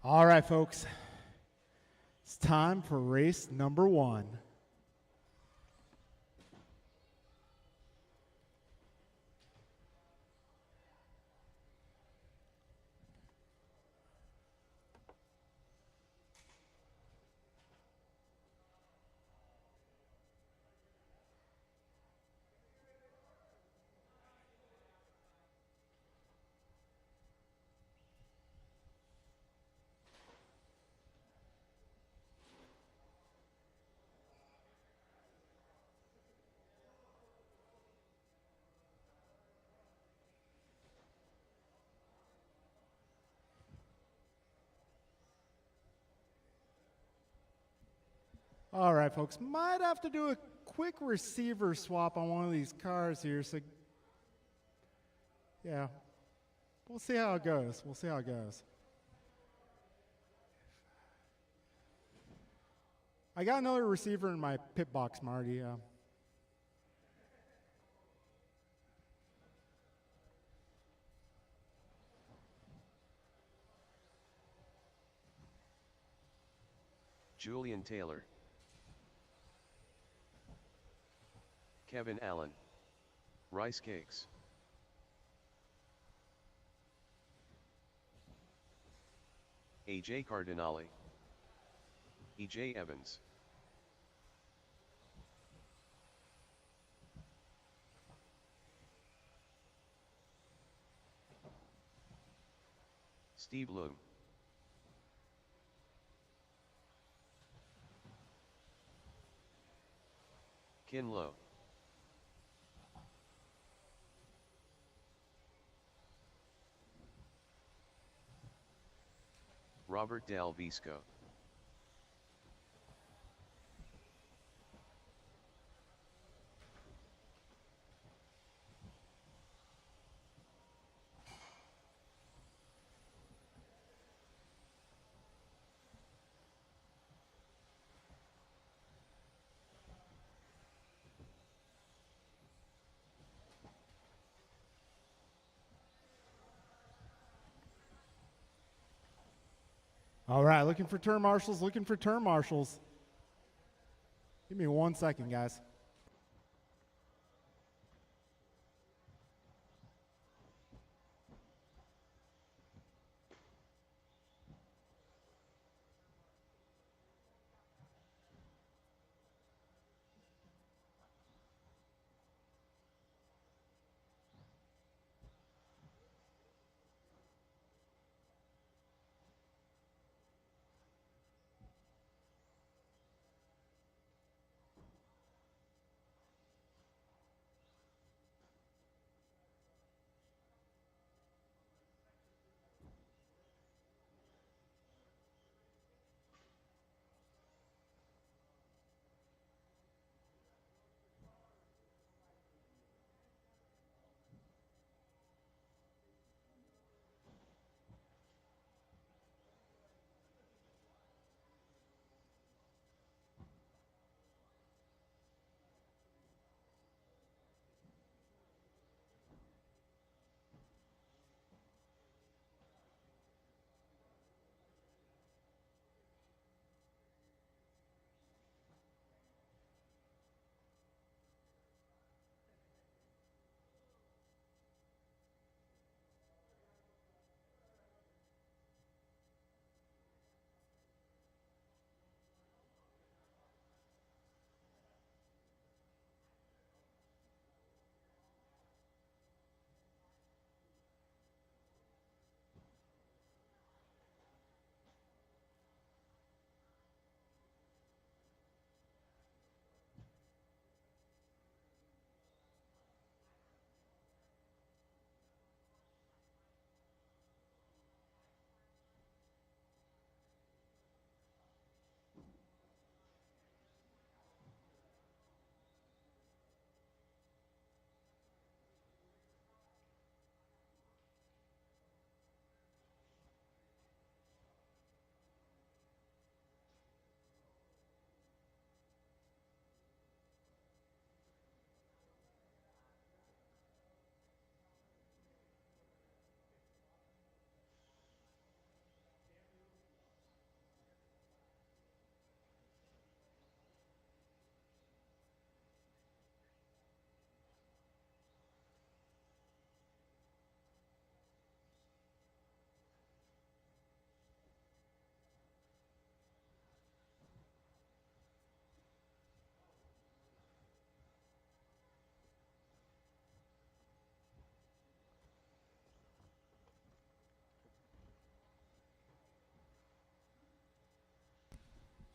All right, folks. It's time for race number 1. All right, folks. Might have to do a quick receiver swap on one of these cars here. So, yeah, we'll see how it goes. We'll see how it goes. I got another receiver in my pit box, Marty. Julian Taylor, Kevin Allen, Rice Cakes, AJ Cardinale, EJ Evans, Steve Loom, Kin Lo, Robert Del Visco, All right, looking for turn marshals, looking for turn marshals. Give me 1 second, guys.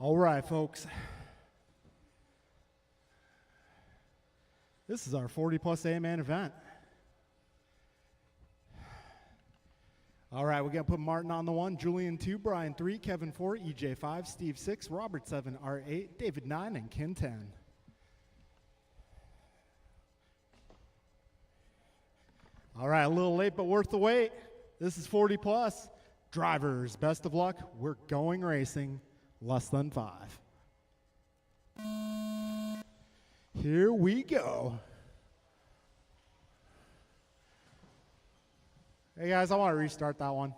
All right, folks. This is our 40 plus A-man event. All right, we're going to put Martin on the 1, Julian 2, Brian 3, Kevin 4, EJ 5, Steve 6, Robert 7, Art 8, David 9, and Ken 10. All right, a little late, but worth the wait. This is 40 plus. Drivers, best of luck. We're going racing, less than 5. Here we go. Hey guys, I want to restart that one.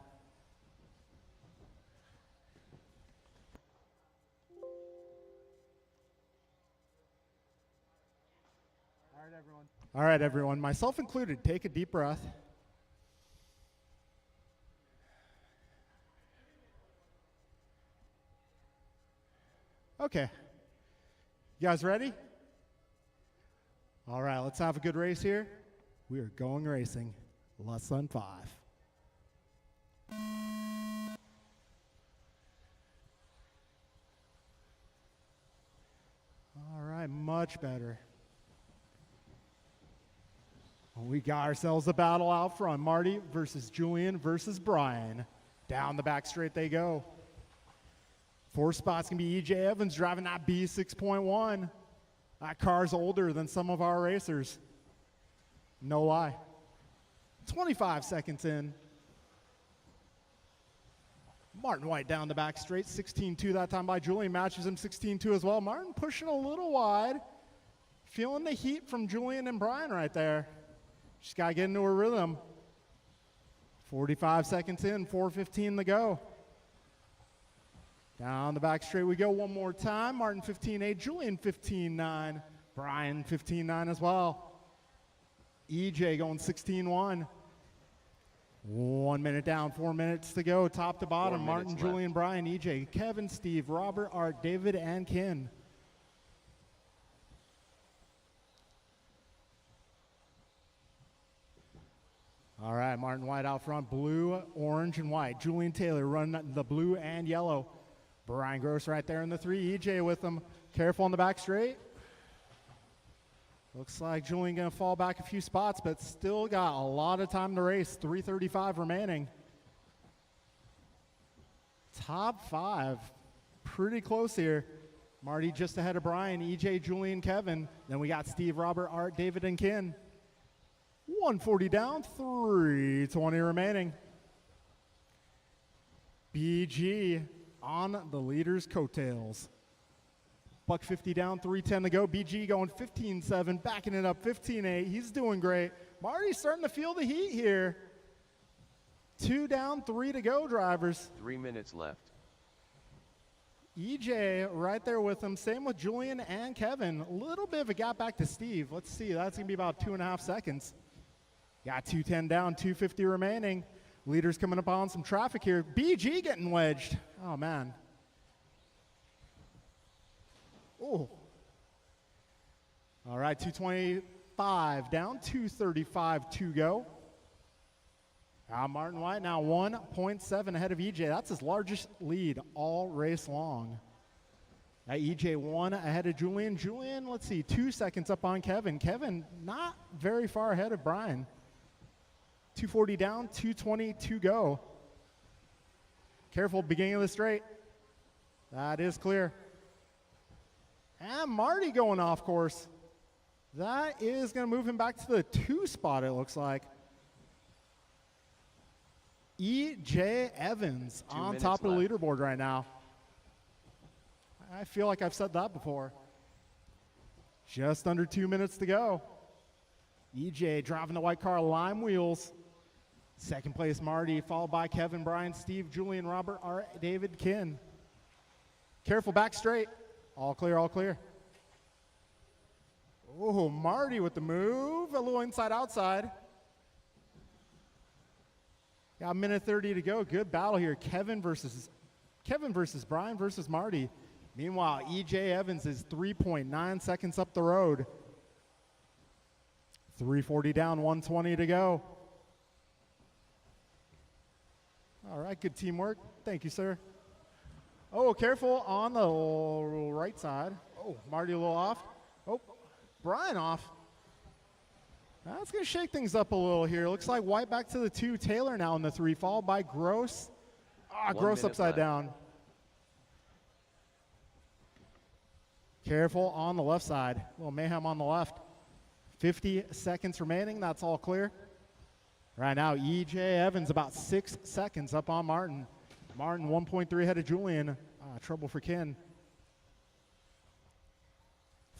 All right, everyone, myself included, take a deep breath. Okay. You guys ready? All right, let's have a good race here. We are going racing. Less than 5. All right, much better. We got ourselves a battle out front. Marty versus Julian versus Brian. Down the back straight they go. 4 spots can be EJ Evans driving that B6.1. That car's older than some of our racers. No lie. 25 seconds in. Martin White down the back straight, 16-2 that time by Julian, matches him 16-2 as well. Martin pushing a little wide. Feeling the heat from Julian and Brian right there. Just got to get into a rhythm. 45 seconds in, 4:15 to go. Down the back straight we go one more time. Martin 15-8, Julian 15-9, Brian 15-9 as well. EJ going 16-1. 1 minute down, 4 minutes to go. Top to bottom, Martin, Julian, Brian, EJ, Kevin, Steve, Robert, Art, David, and Ken. All right, Martin White out front, blue, orange, and white. Julian Taylor running the blue and yellow. Brian Gross right there in the 3. EJ with him. Careful on the back straight. Looks like Julian going to fall back a few spots, but still got a lot of time to race. 3:35 remaining. Top 5. Pretty close here. Marty just ahead of Brian, EJ, Julian, Kevin. Then we got Steve, Robert, Art, David, and Ken. 140 down, 320 remaining. BG on the leader's coattails. Buck 50 down, 310 to go. BG going 15-7, backing it up 15-8. He's doing great. Marty's starting to feel the heat here. 2 down, 3 to go, drivers. 3 minutes left. EJ right there with him. Same with Julian and Kevin. A little bit of a gap back to Steve. Let's see. That's going to be about 2.5 seconds. Got 210 down, 250 remaining. Leaders coming up on some traffic here. BG getting wedged. Oh, man. Oh. All right, 225 down, 235 to go. Martin White now 1.7 ahead of EJ. That's his largest lead all race long. EJ 1 ahead of Julian. Julian, let's see, 2 seconds up on Kevin. Kevin not very far ahead of Brian. 240 down, 220 to go. Careful, beginning of the straight. That is clear. And Marty going off course. That is going to move him back to the 2 spot, it looks like. EJ Evans on top of the leaderboard right now. I feel like I've said that before. Just under 2 minutes to go. EJ driving the white car, lime wheels. Second place, Marty, followed by Kevin, Brian, Steve, Julian, Robert, Art, David, Ken. Careful, back straight. All clear, all clear. Oh, Marty with the move. A little inside, outside. Got a minute 30 to go. Good battle here. Kevin versus Brian versus Marty. Meanwhile, EJ Evans is 3.9 seconds up the road. 340 down, 120 to go. All right, good teamwork. Thank you, sir. Oh, careful on the right side. Oh, Marty a little off. Oh, Brian off. That's going to shake things up a little here. Looks like White back to the 2. Taylor now in the 3, followed by Gross. Gross minute upside left. down. Careful on the left side. A little mayhem on the left. 50 seconds remaining. That's all clear. Right now, E.J. Evans about 6 seconds up on Martin. Martin 1.3 ahead of Julian. Trouble for Ken.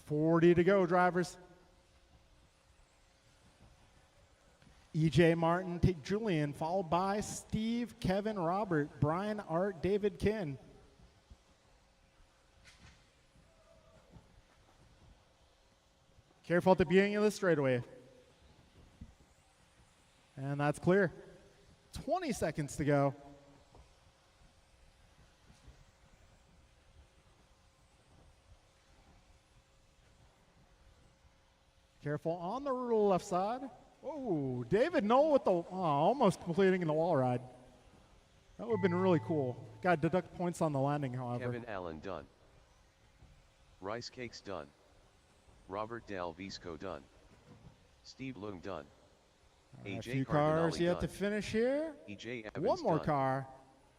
40 to go, drivers. E.J. Martin, take Julian, followed by Steve, Kevin, Robert, Brian, Art, David, Ken. Careful at the beginning of the straightaway. And that's clear. 20 seconds to go. Careful on the left side. Oh, David Knoll with the almost completing in the wall ride. That would have been really cool. Got to deduct points on the landing, however. Kevin Allen done. Rice Cakes done. Robert Del Visco done. Steve Lung done. A few cars yet to finish here. EJ Evans One more done. car,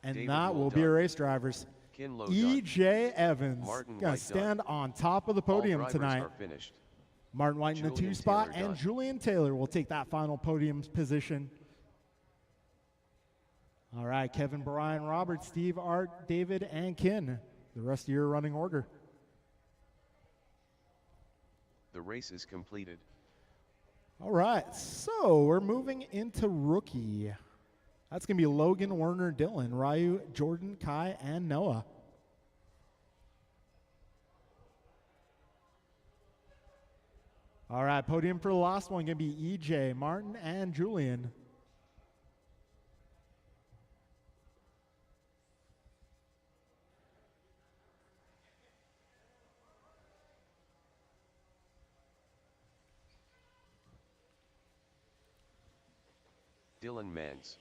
and David that Knoll will be a done. race drivers. Kinlow done. EJ Evans Martin gonna White stand done. on top of the All podium drivers tonight. are finished. Martin White in the 2 Julian spot, Taylor and done. Julian Taylor will take that final podium position. All right, Kevin, Brian, Robert, Steve, Art, David, and Ken. The rest of your running order. The race is completed. All right, so we're moving into rookie. That's going to be Logan, Werner, Dylan, Ryu, Jordan, Kai, and Noah. All right, podium for the last one going to be EJ, Martin, and Julian. Dylan Mans.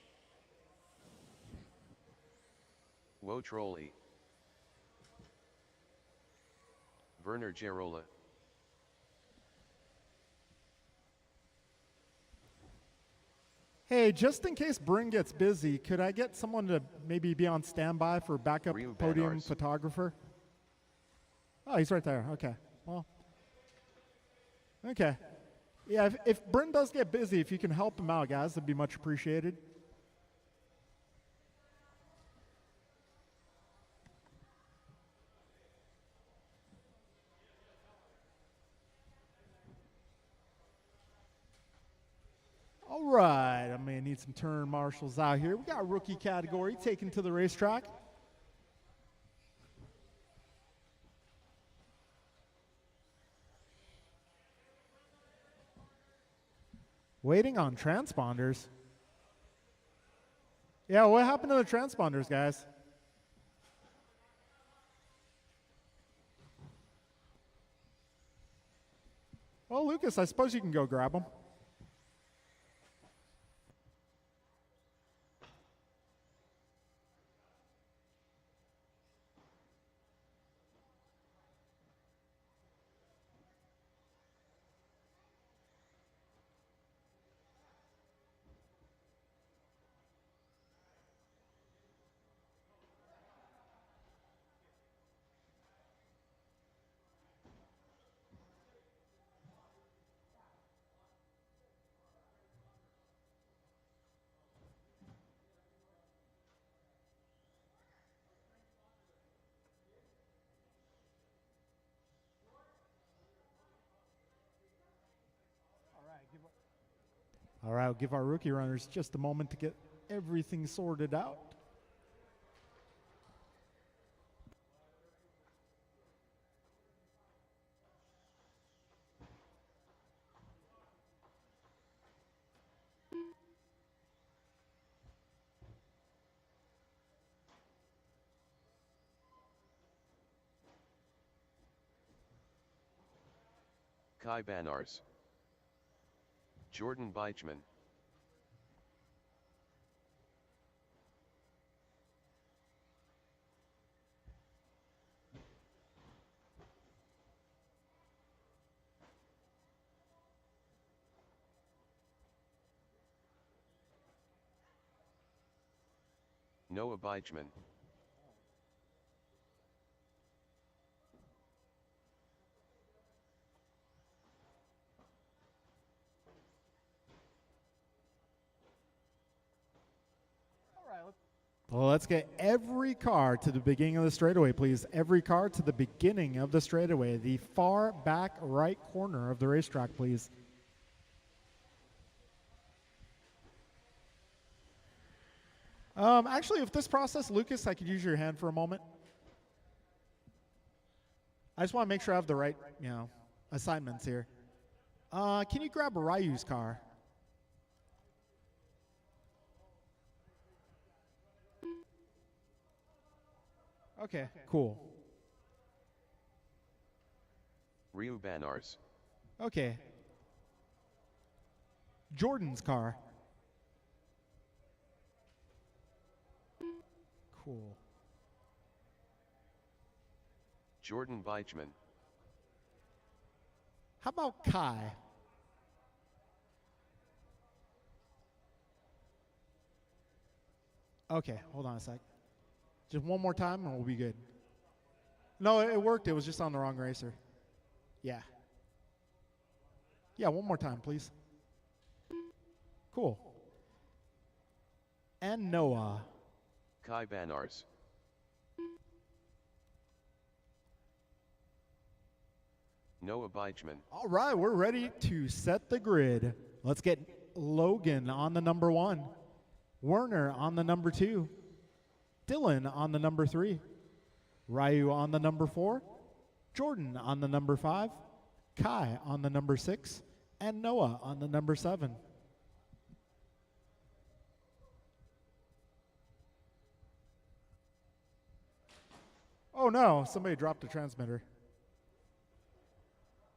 Wo Trolley. Werner Gerola. Hey, just in case Bryn gets busy, could I get someone to maybe be on standby for backup Ryu podium Banars. photographer? Oh, he's right there. Okay. Well, okay. Yeah, if Bryn does get busy, if you can help him out, guys, that'd be much appreciated. All right, I may need some turn marshals out here. We got a rookie category taken to the racetrack. Waiting on transponders. Yeah, what happened to the transponders, guys? Well, Lucas, I suppose you can go grab them. All right, we'll give our rookie runners just a moment to get everything sorted out. Kai Banars. Jordan Beichman. Noah Beichman. Well, let's get every car to the beginning of the straightaway, please. Every car to the beginning of the straightaway. The far back right corner of the racetrack, please. Actually, if this process, Lucas, I could use your hand for a moment. I just want to make sure I have the right, assignments here. Can you grab Ryu's car? Okay, cool. Ryu Banars. Okay. Jordan's car. Cool. Jordan Beichman. How about Kai? Okay, hold on a sec. Just one more time and we'll be good. No, it worked. It was just on the wrong racer. Yeah. Yeah, one more time, please. Cool. And Noah. Kai Banars. Noah Beichman. All right, we're ready to set the grid. Let's get Logan on the number 1. Werner on the number 2. Dylan on the number 3. Ryu on the number 4. Jordan on the number 5. Kai on the number 6. And Noah on the number 7. Oh no, somebody dropped the transmitter.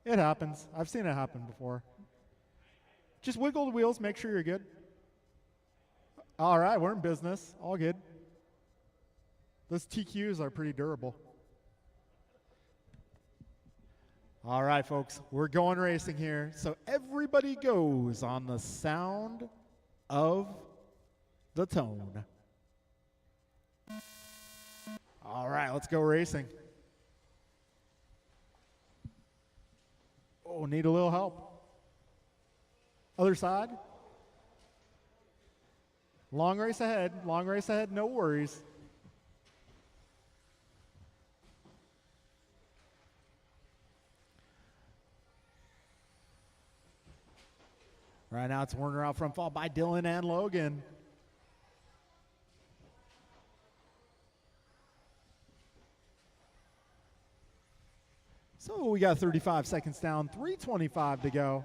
It happens. I've seen it happen before. Just wiggle the wheels, make sure you're good. All right, we're in business. All good. Those TQs are pretty durable. All right, folks, we're going racing here. So everybody goes on the sound of the tone. All right, let's go racing. Oh, need a little help. Other side. Long race ahead, no worries. Right now it's Werner out front, followed by Dylan and Logan. So we got 35 seconds down, 3:25 to go.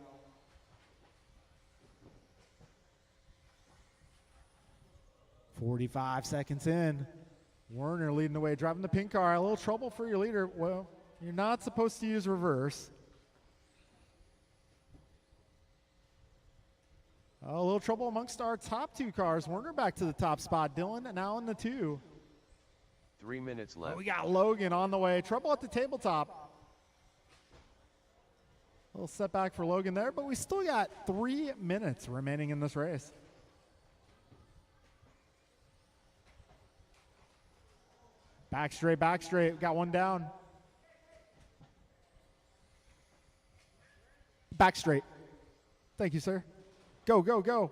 "45 seconds in. Werner leading the way, driving the pink car. A little trouble for your leader. Well, you're not supposed to use reverse. A little trouble amongst our top 2 cars. Werner back to the top spot. Dylan now in the 2. 3 minutes left. We got Logan on the way. Trouble at the tabletop. A little setback for Logan there, but we still got 3 minutes remaining in this race. Back straight, back straight. Got one down. Back straight. Thank you, sir. Go, go, go.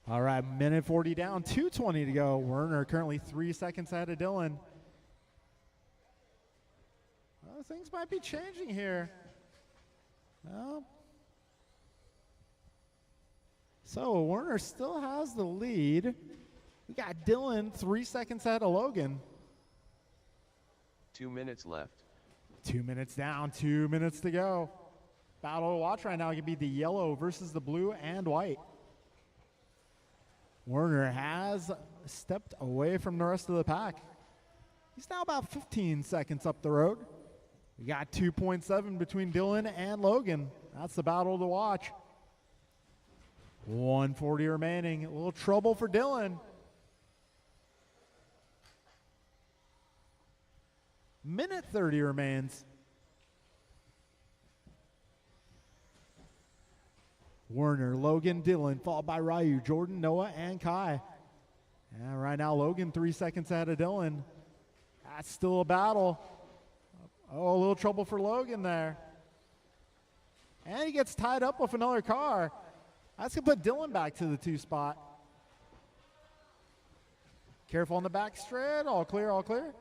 All right, minute 40 down, 2:20 to go. Werner currently 3 seconds ahead of Dylan. Well, things might be changing here. Well, so Werner still has the lead. We got Dylan 3 seconds ahead of Logan. 2 minutes left. 2 minutes down, 2 minutes to go. Battle to watch right now could be the yellow versus the blue and white. Werner has stepped away from the rest of the pack. He's now about 15 seconds up the road. We got 2.7 between Dylan and Logan. That's the battle to watch. 140 remaining. A little trouble for Dylan. Minute 30 remains. Werner, Logan, Dylan, followed by Ryu, Jordan, Noah, and Kai. And right now, Logan 3 seconds ahead of Dylan. That's still a battle. Oh, a little trouble for Logan there. And he gets tied up with another car. That's going to put Dylan back to the 2 spot. Careful on the back straight. All clear, all clear.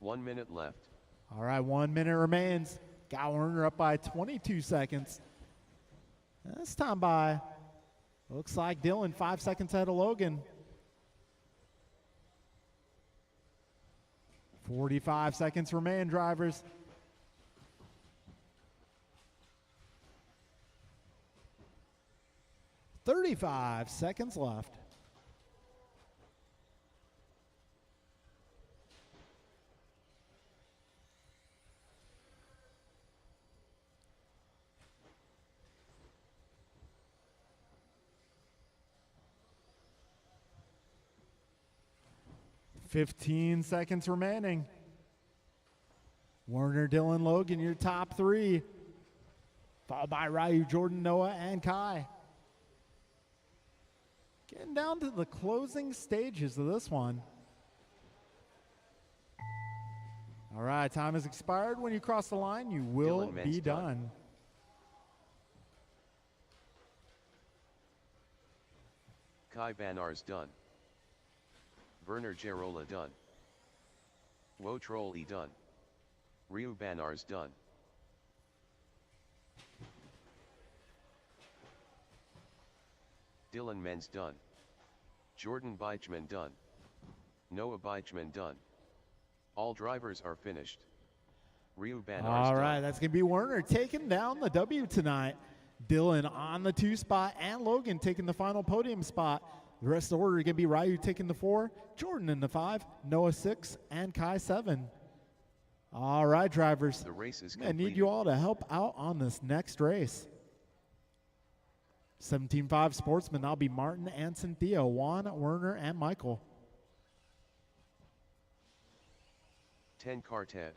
1 minute left. All right, 1 minute remains. Got Werner up by 22 seconds. This time by, looks like Dylan 5 seconds ahead of Logan. 45 seconds remain, drivers. $35 seconds left. $15 seconds remaining. Werner, Dylan, Logan, your top 3. Followed by Ryu, Jordan, Noah, and Kai. Getting down to the closing stages of this one. All right, time has expired. When you cross the line, you will be done. Kai Banars done. Werner Gerola done. Wotroli done. Ryu Banars done. Dylan Menz done. Jordan Beichman done. Noah Beichman done. All drivers are finished. Ryu Banars All right, done. that's going to be Werner taking down the W tonight. Dylan on the 2 spot and Logan taking the final podium spot. The rest of the order is going to be Ryu taking the 4, Jordan in the 5, Noah 6, and Kai 7. All right, drivers. The race is I completed. need you all to help out on this next race. 17.5 sportsmen. That'll be Martin, Anson, Theo, Juan, Werner, and Michael. 10 car Ted.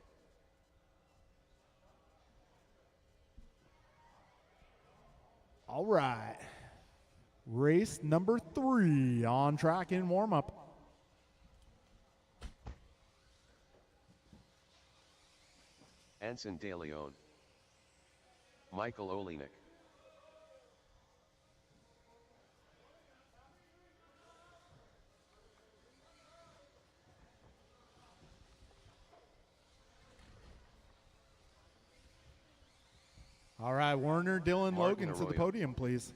All right. Race number 3 on track in warm-up. Anson De Leon. Michael Olenek. All right, Werner, Dylan, Martin Logan to the Arroyo. podium, please.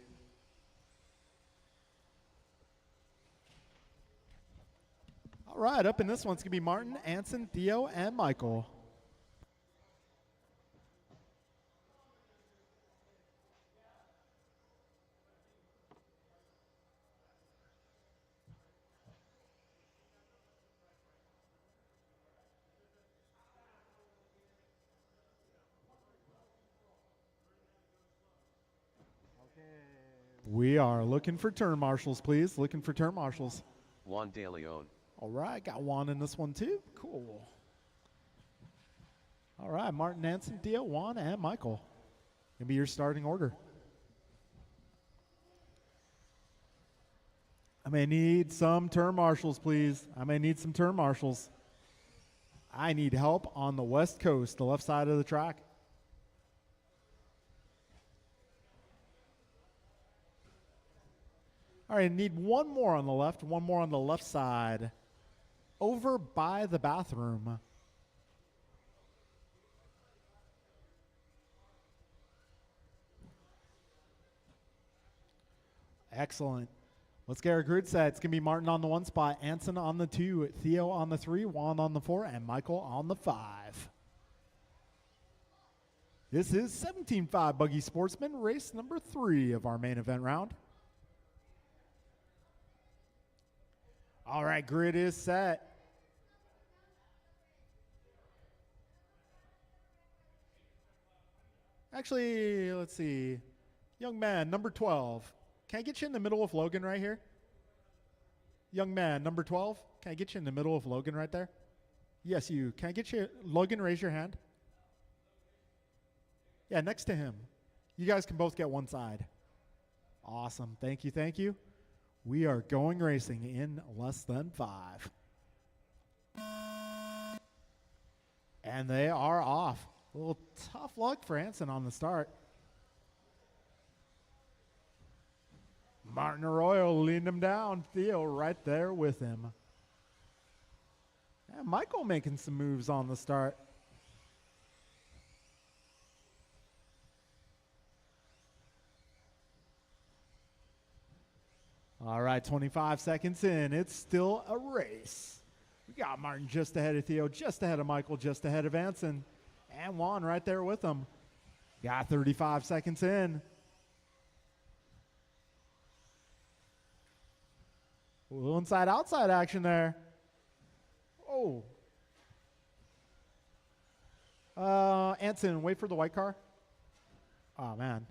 All right, up in this one's going to be Martin, Anson, Theo, and Michael. We are looking for turn marshals, please. Looking for turn marshals. Juan De Leon. All right, got Juan in this one too. Cool. All right, Martin, Nansen, Theo, Juan, and Michael. Gonna be your starting order. I may need some turn marshals, please. I may need some turn marshals. I need help on the west coast, the left side of the track. All right, I need one more on the left, one more on the left side. Over by the bathroom. Excellent. Let's get our grid set. It's going to be Martin on the 1 spot, Anson on the 2, Theo on the 3, Juan on the 4, and Michael on the 5. This is 17.5 Buggy Sportsman, race number 3 of our main event round. All right, grid is set. Actually, let's see. Young man, number 12. Can I get you in the middle of Logan right here? Young man, number 12. Can I get you in the middle of Logan right there? Yes, you. Can I get you, Logan, raise your hand? Yeah, next to him. You guys can both get one side. Awesome. Thank you, thank you. We are going racing in less than 5. And they are off. A little tough luck for Anson on the start. Martin Arroyo leading him down. Theo right there with him. And Michael making some moves on the start. All right, 25 seconds in. It's still a race. We got Martin just ahead of Theo, just ahead of Michael, just ahead of Anson. And Juan right there with him. Got 35 seconds in. A little inside-outside action there. Oh. Anson, wait for the white car. Oh, man.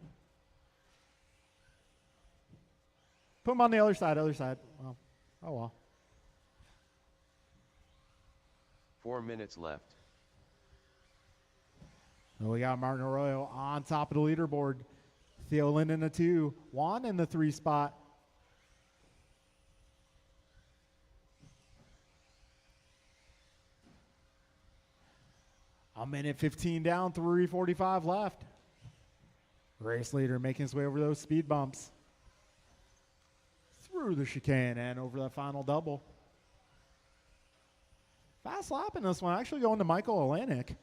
Put him on the other side, Well, oh, well. 4 minutes left. We got Martin Arroyo on top of the leaderboard. Theo Lynn in the 2. Juan in the 3 spot. A minute 15 down, 3:45 left. Race leader making his way over those speed bumps. Through the chicane and over that final double. Fast lap in this one, actually going to Michael Olenek.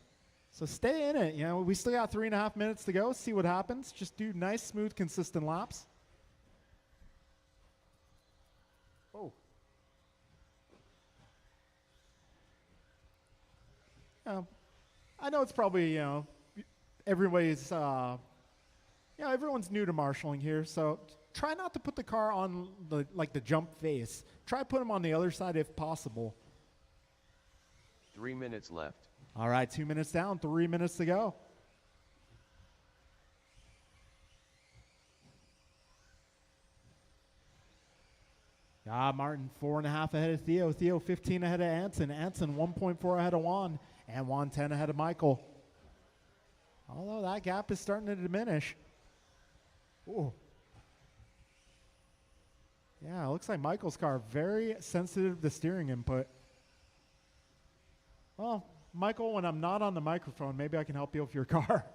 So stay in it. You know, we still got 3.5 minutes to go. See what happens. Just do nice, smooth, consistent laps. Oh. I know it's probably, everybody's, everyone's new to marshalling here. So try not to put the car on the jump face. Try to put them on the other side if possible. 3 minutes left. All right, 2 minutes down, 3 minutes to go. Martin 4.5 ahead of Theo. Theo 15 ahead of Anson. Anson 1.4 ahead of Juan. And Juan 10 ahead of Michael. Although that gap is starting to diminish. Ooh. Yeah, it looks like Michael's car very sensitive to steering input. Well, Michael, when I'm not on the microphone, maybe I can help you with your car.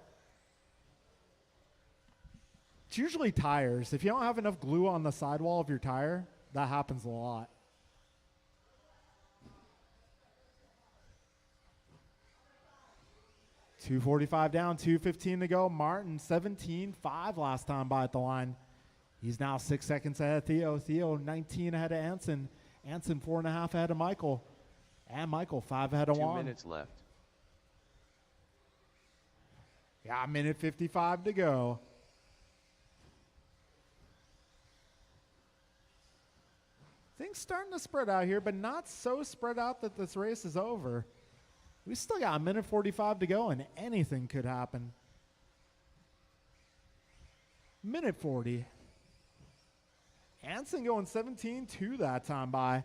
It's usually tires. If you don't have enough glue on the sidewall of your tire, that happens a lot. .245 down, 2:15 to go. Martin 17.5 last time by at the line. He's now 6 seconds ahead of Theo. Theo 19 ahead of Anson. Anson 4.5 ahead of Michael. And Michael 5 ahead of Juan. 2 minutes left. Yeah, a minute 55 to go. Things starting to spread out here, but not so spread out that this race is over. We still got a minute 45 to go, and anything could happen. Minute 40. Anson going 17-2 that time by.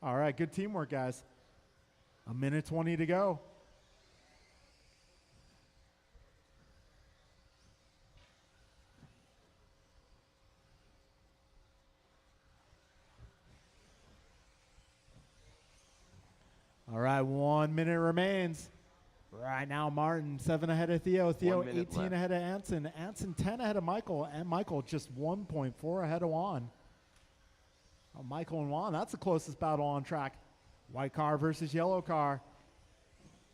All right, good teamwork, guys. A minute 20 to go. All right, 1 minute remains. Right now, Martin 7 ahead of Theo. Theo 18 left. ahead of Anson. Anson 10 ahead of Michael. And Michael just 1.4 ahead of Juan. Oh, Michael and Juan, that's the closest battle on track. White car versus yellow car.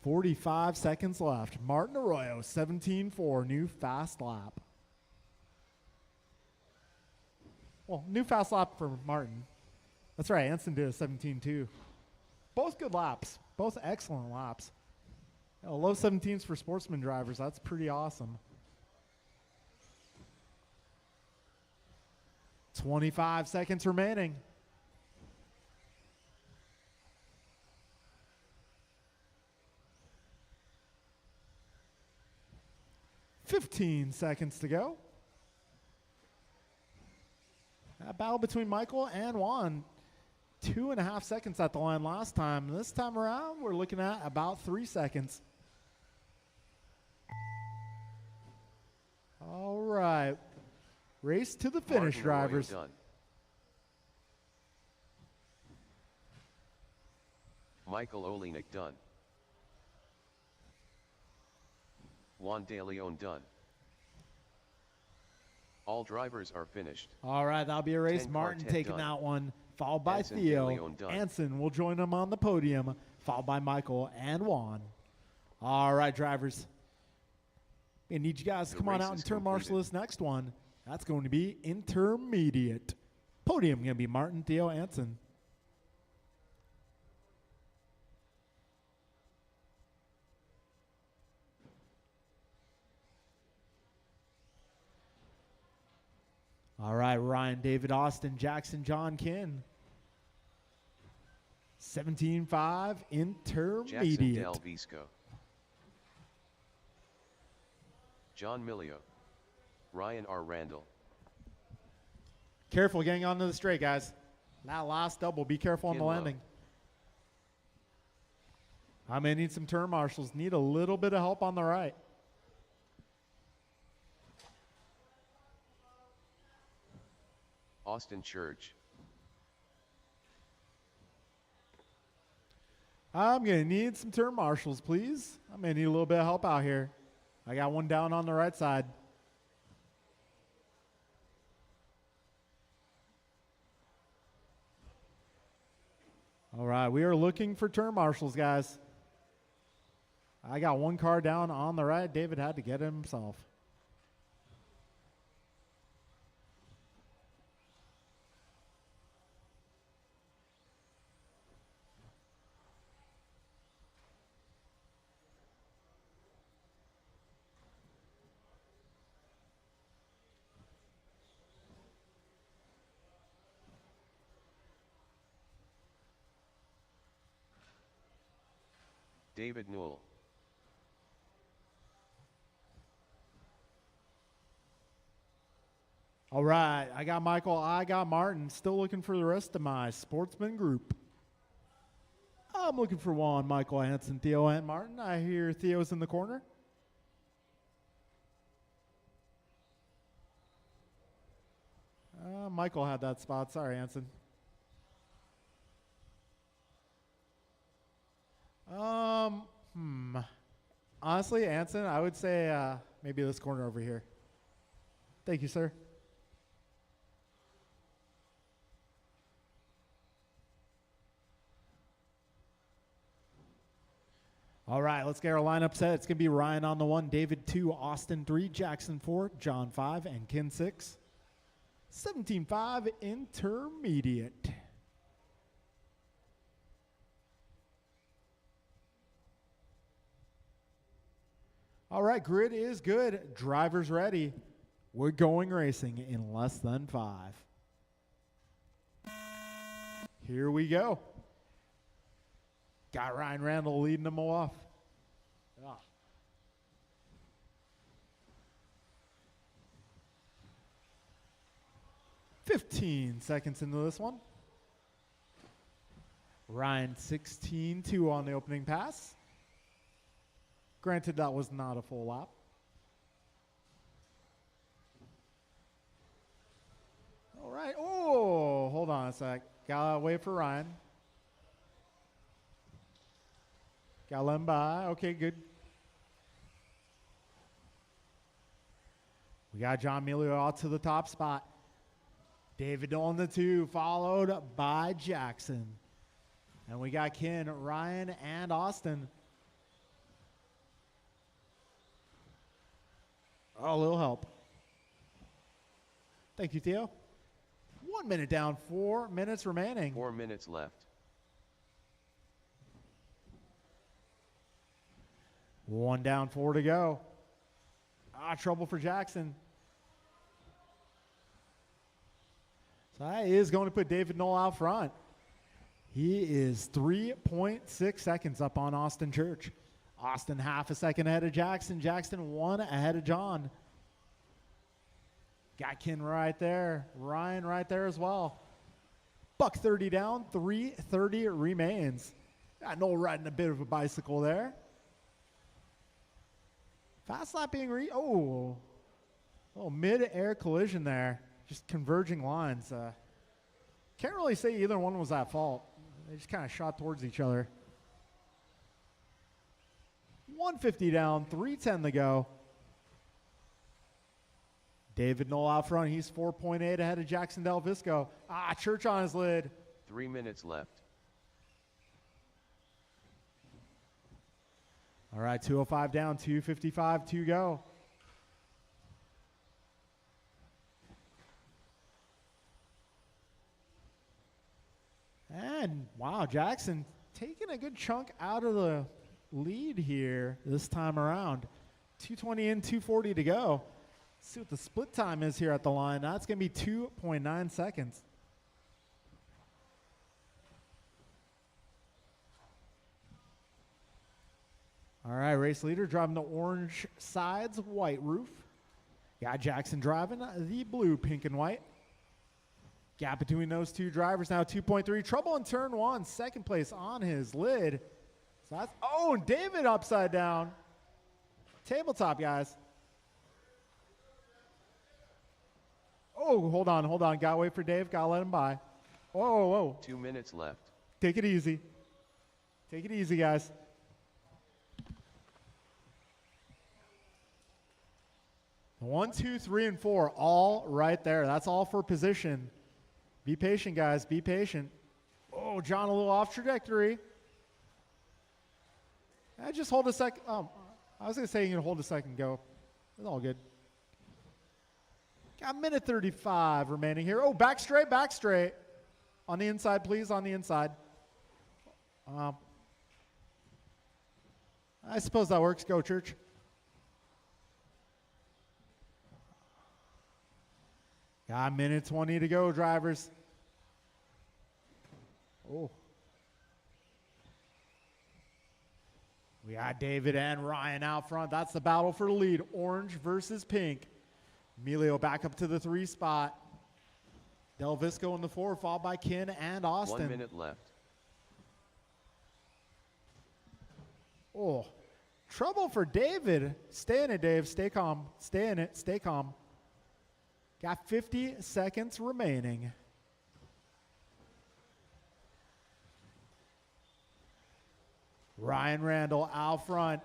45 seconds left. Martin Arroyo, 17.4, new fast lap. Well, new fast lap for Martin. That's right, Anson did a 17.2. Both good laps. Both excellent laps. Low 17s for sportsman drivers. That's pretty awesome. 25 seconds remaining. 13 seconds to go. That battle between Michael and Juan, 2.5 seconds at the line last time. This time around, we're looking at about 3 seconds. All right. Race to the finish, Martin drivers. Arroyo done. Michael Olenek done. Juan De Leon done. All drivers are finished. All right, that'll be a race. 10 Martin car, 10 taking done. that one, followed by Anson De Theo. Leon done. Anson will join him on the podium, followed by Michael and Juan. All right, drivers. I need you guys to The come on race out and is turn marshal completed. this next one. That's going to be intermediate. Podium going to be Martin, Theo, Anson. All right, Ryan, David, Austin, Jackson, John, Kin. 17-5 Jackson intermediate. Del Visco. John Milio. Ryan R. Randall. Careful getting onto the straight, guys. That last double, be careful on the Kin Lowe. landing. I may need some turn marshals. Need a little bit of help on the right. Austin Church. I'm going to need some turn marshals, please. I'm going to need a little bit of help out here. I got one down on the right side. All right, we are looking for turn marshals, guys. I got one car down on the right. David had to get it himself. David Newell. All right, I got Michael, I got Martin. Still looking for the rest of my sportsman group. I'm looking for Juan, Michael, Hanson, Theo, and Martin. I hear Theo's in the corner. Michael had that spot. Sorry, Hanson. Honestly, Anson, I would say maybe this corner over here. Thank you, sir. All right, let's get our lineup set. It's going to be Ryan on the 1, David 2, Austin 3, Jackson 4, John 5, and Ken 6. 17-5 intermediate. All right, grid is good. Drivers ready. We're going racing in less than 5. Here we go. Got Ryan Randall leading them off. Ah. "15 seconds into this one. Ryan 16-2 on the opening pass. Granted, that was not a full lap. All right. Oh, hold on a sec. Gotta wait for Ryan. Gotta let him by. Okay, good. We got John Milio out to the top spot. David on the 2, followed by Jackson. And we got Ken, Ryan, and Austin. Oh, a little help. Thank you, Theo. 1 minute down, 4 minutes remaining. 4 minutes left. 1 down, 4 to go. Trouble for Jackson. So that is going to put David Knoll out front. He is 3.6 seconds up on Austin Church. Austin half a second ahead of Jackson. Jackson 1 ahead of John. Got Ken right there. Ryan right there as well. Buck 30 down, 3:30 remains. Got Noel riding a bit of a bicycle there. Fast lap being oh, mid-air collision there. Just converging lines. Can't really say either one was at fault. They just kind of shot towards each other. 150 down, 3:10 to go. David Knoll out front. He's 4.8 ahead of Jackson Del Visco. Church on his lid. 3 minutes left. All right, 205 down, 255 to go. And, wow, Jackson taking a good chunk out of the lead here this time around. 220 in, 240 to go. Let's see what the split time is here at the line. That's going to be 2.9 seconds. All right, race leader driving the orange sides, white roof. Got Jackson driving the blue, pink and white. Gap between those two drivers now 2.3. Trouble in turn one, second place on his lid. So that's, and David upside down. Tabletop, guys. Oh, hold on. Gotta wait for Dave. Gotta let him by. Whoa. 2 minutes left. Take it easy. Take it easy, guys. One, two, three, and four, all right there. That's all for position. Be patient, guys. Be patient. Oh, John, a little off trajectory. Just hold a second. I was going to say you can hold a second. Go. It's all good. Got a minute 35 remaining here. Oh, back straight. On the inside, please, on the inside. I suppose that works. Go, Church. Got a minute 20 to go, drivers. Oh. We got David and Ryan out front. That's the battle for the lead. Orange versus pink. Emilio back up to the 3 spot. Del Visco in the 4, followed by Ken and Austin. 1 minute left. Oh, trouble for David. Stay in it, Dave. Stay calm. Stay in it. Stay calm. Got 50 seconds remaining. Ryan Randall out front.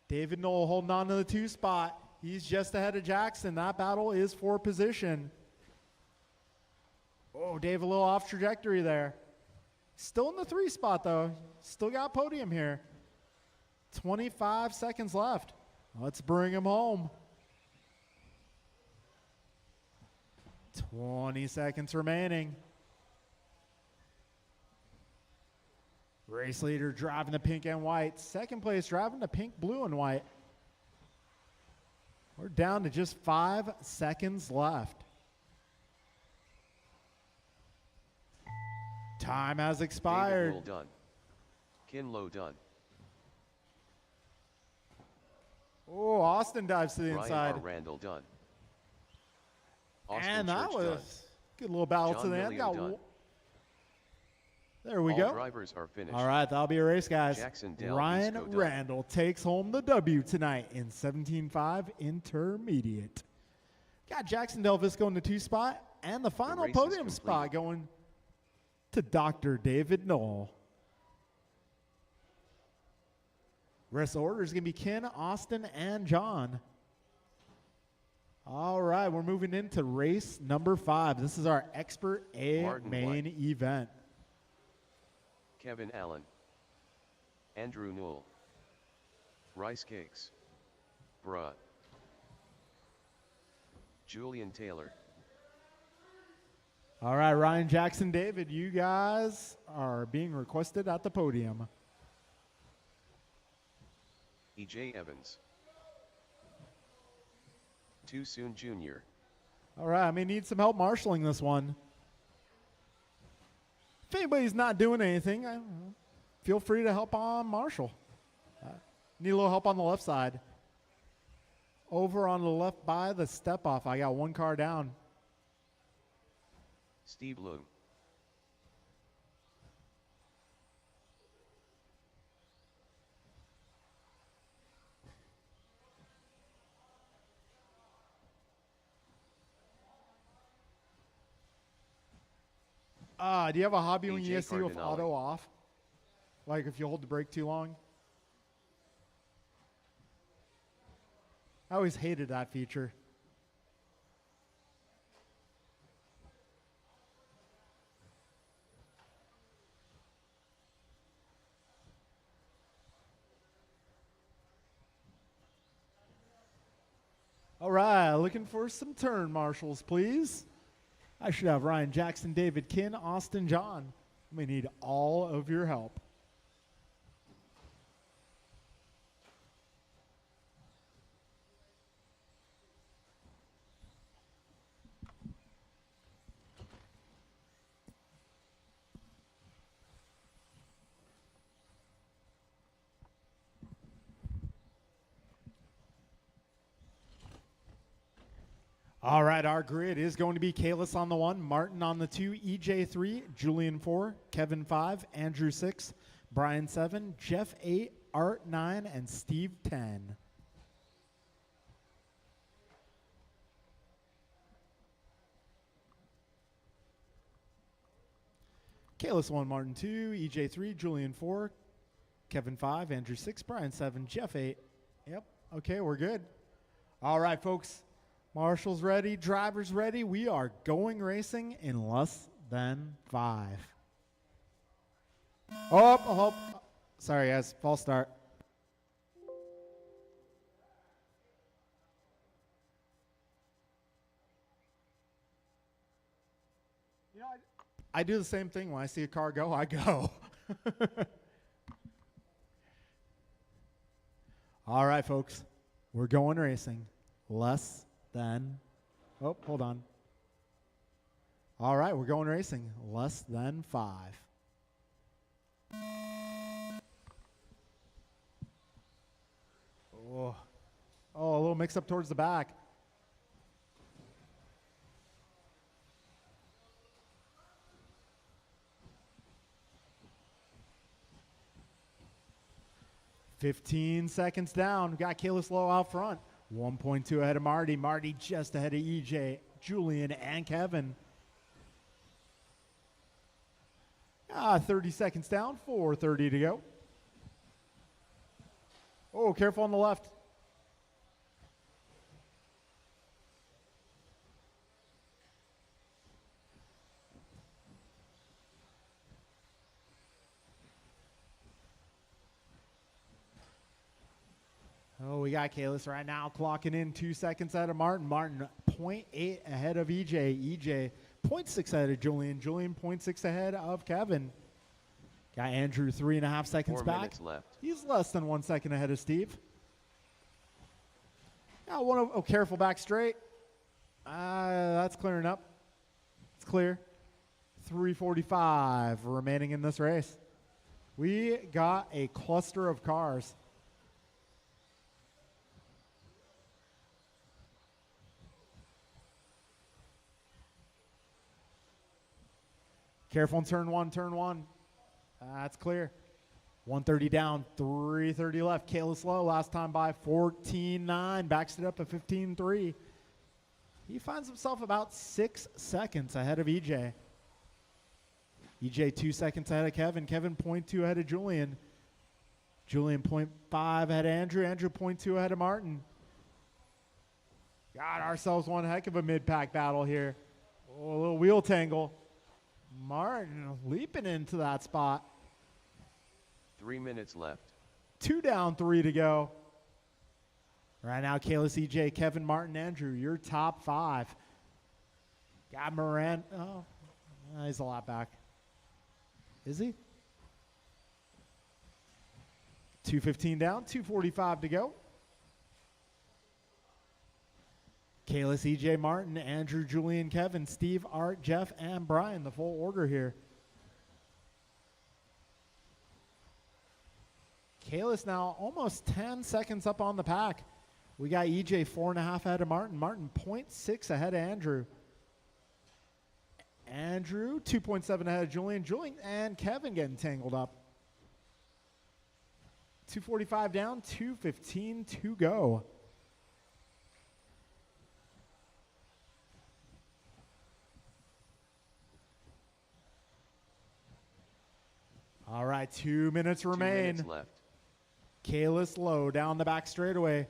David Knoll holding on to the 2 spot. He's just ahead of Jackson. That battle is for position. Oh, Dave a little off trajectory there. Still in the 3 spot, though. Still got podium here. 25 seconds left. Let's bring him home. 20 seconds remaining. Race leader driving the pink and white. Second place driving the pink, blue, and white. We're down to just 5 seconds left. Time has expired. David Knoll done. Kinlow done. Oh, Austin dives to the Ryan inside. R. Randall done. Austin And that Church was done. good little battle John to the end. Millio done. There we All go. drivers are finished. All right, that'll be a race, guys. Jackson Del Ryan Visco done. Randall takes home the W tonight in 17.5 intermediate. Got Jackson Del Visco in the 2 spot, and the final race is podium complete. spot going to Dr. David Knoll. Rest of the order is going to be Ken, Austin, and John. All right, we're moving into race number 5. This is our Expert A Martin main White. event. Kevin Allen. Andrew Newell. Rice Cakes. Bruh. Julian Taylor. All right, Ryan, Jackson, David, you guys are being requested at the podium. E.J. Evans. Too Soon Jr. All right, I may need some help marshaling this one. If anybody's not doing anything, feel free to help on Marshall. Need a little help on the left side. over on the left by the step off. I got one car down. Steve Loom. Do you have a hobby when you AJ see with Cardinale. auto off? Like if you hold the brake too long? I always hated that feature. All right, looking for some turn marshals, please. I should have Ryan Jackson, David Kinn, Austin John. We need all of your help. All right, our grid is going to be Kalis on the 1, Martin on the 2, EJ 3, Julian 4, Kevin 5, Andrew 6, Brian 7, Jeff 8, Art 9, and Steve 10. Kalis 1, Martin 2, EJ 3, Julian 4, Kevin 5, Andrew 6, Brian 7, Jeff 8. Yep, okay, we're good. All right, folks. Marshall's ready, drivers ready. We are going racing in less than 5. Oh, sorry guys, false start. You know, I do the same thing when I see a car go, I go. All right, folks, we're going racing. Less than, oh, hold on. All right, we're going racing. Less than 5. Oh, a little mix up towards the back. "15 seconds down. We got Kalis Lowe out front. 1.2 ahead of Marty. Marty just ahead of EJ, Julian, and Kevin. 30 seconds down, 4:30 to go. Oh, careful on the left. Oh, we got Kalis right now clocking in 2 seconds out of Martin. Martin 0.8 ahead of EJ. EJ 0.6 ahead of Julian. Julian 0.6 ahead of Kevin. Got Andrew 3.5 seconds 4 back. minutes left. He's less than 1 second ahead of Steve. Oh, careful back straight. That's clearing up. It's clear. 3:45 remaining in this race. We got a cluster of cars. Careful in turn one. That's clear. 130 down, 330 left. Kalis Lowe last time by 14.9. Backs it up at 15.3. He finds himself about 6 seconds ahead of EJ. EJ 2 seconds ahead of Kevin. Kevin 0.2 ahead of Julian. Julian 0.5 ahead of Andrew. Andrew 0.2 ahead of Martin. Got ourselves one heck of a mid-pack battle here. Oh, a little wheel tangle. Martin leaping into that spot. 3 minutes left. 2 down, 3 to go. Right now, Kalis, EJ, Kevin, Martin, Andrew, your top 5. Got Moran. Oh, he's a lot back. Is he? 2:15 down, 2:45 to go. Kalis, EJ, Martin, Andrew, Julian, Kevin, Steve, Art, Jeff, and Brian. The full order here. Kalis now almost 10 seconds up on the pack. We got EJ 4.5 ahead of Martin. Martin 0.6 ahead of Andrew. Andrew 2.7 ahead of Julian. Julian and Kevin getting tangled up. 2:45 down, 2:15 to go. All right, 2 minutes remain. 2 minutes left. Kalis Lowe down the back straightaway.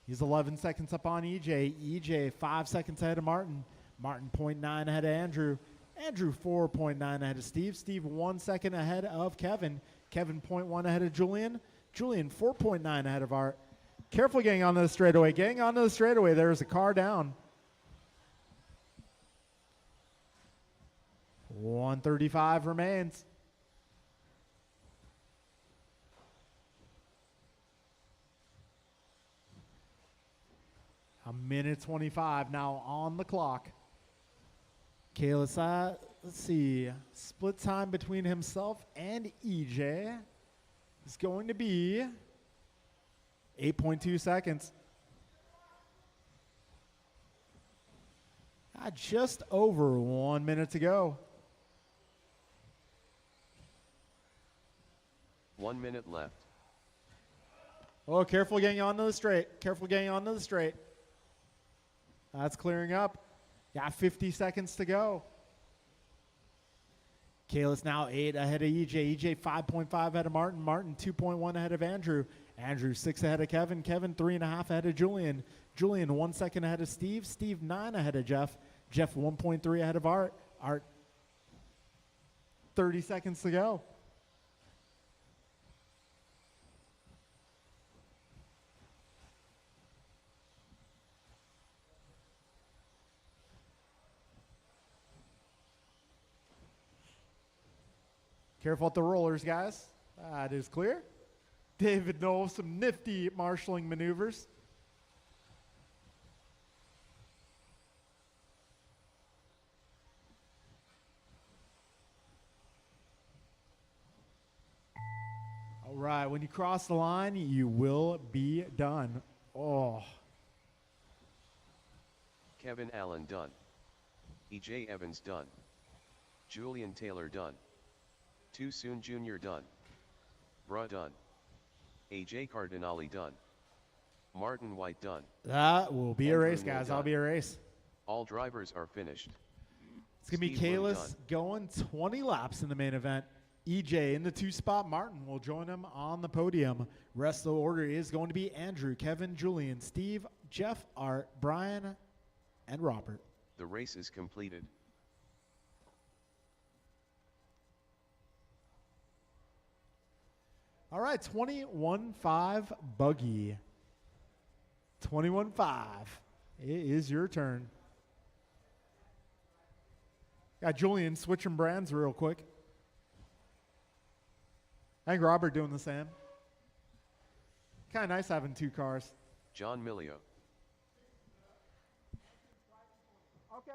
He's 11 seconds up on EJ. EJ 5 seconds ahead of Martin. Martin 0.9 ahead of Andrew. Andrew 4.9 ahead of Steve. Steve 1 second ahead of Kevin. Kevin 0.1 ahead of Julian. Julian 4.9 ahead of Art. Careful getting onto the straightaway. Getting onto the straightaway. There's a car down. 1:35 remains. A minute 25 now on the clock. Kalis, let's see. Split time between himself and EJ is going to be 8.2 seconds. Just over 1 minute to go. 1 minute left. Oh, careful getting onto the straight. Careful getting onto the straight. That's clearing up. Got 50 seconds to go. Kalis now 8 ahead of EJ. EJ 5.5 ahead of Martin. Martin 2.1 ahead of Andrew. Andrew 6 ahead of Kevin. Kevin 3.5 ahead of Julian. Julian 1 second ahead of Steve. Steve 9 ahead of Jeff. Jeff 1.3 ahead of Art. Art 30 seconds to go. Careful at the rollers, guys. That is clear. David Knoll, some nifty marshalling maneuvers. All right, when you cross the line, you will be done. Oh. Kevin Allen done. EJ Evans done. Julian Taylor done. Too Soon Jr. done. Bruh done. AJ Cardinale done. Martin White done. That will be a Andrew race, Moore guys. That'll done. be a race. All drivers are finished. It's going to be Steve Bloom Kalis done. going 20 laps in the main event. EJ in the 2 spot. Martin will join him on the podium. Rest of the order is going to be Andrew, Kevin, Julian, Steve, Jeff, Art, Brian, and Robert. The race is completed. All right, 21.5 buggy. 21.5. It is your turn. Got Julian switching brands real quick. I think Robert doing the same. Kind of nice having 2 cars. John Milio. Okay.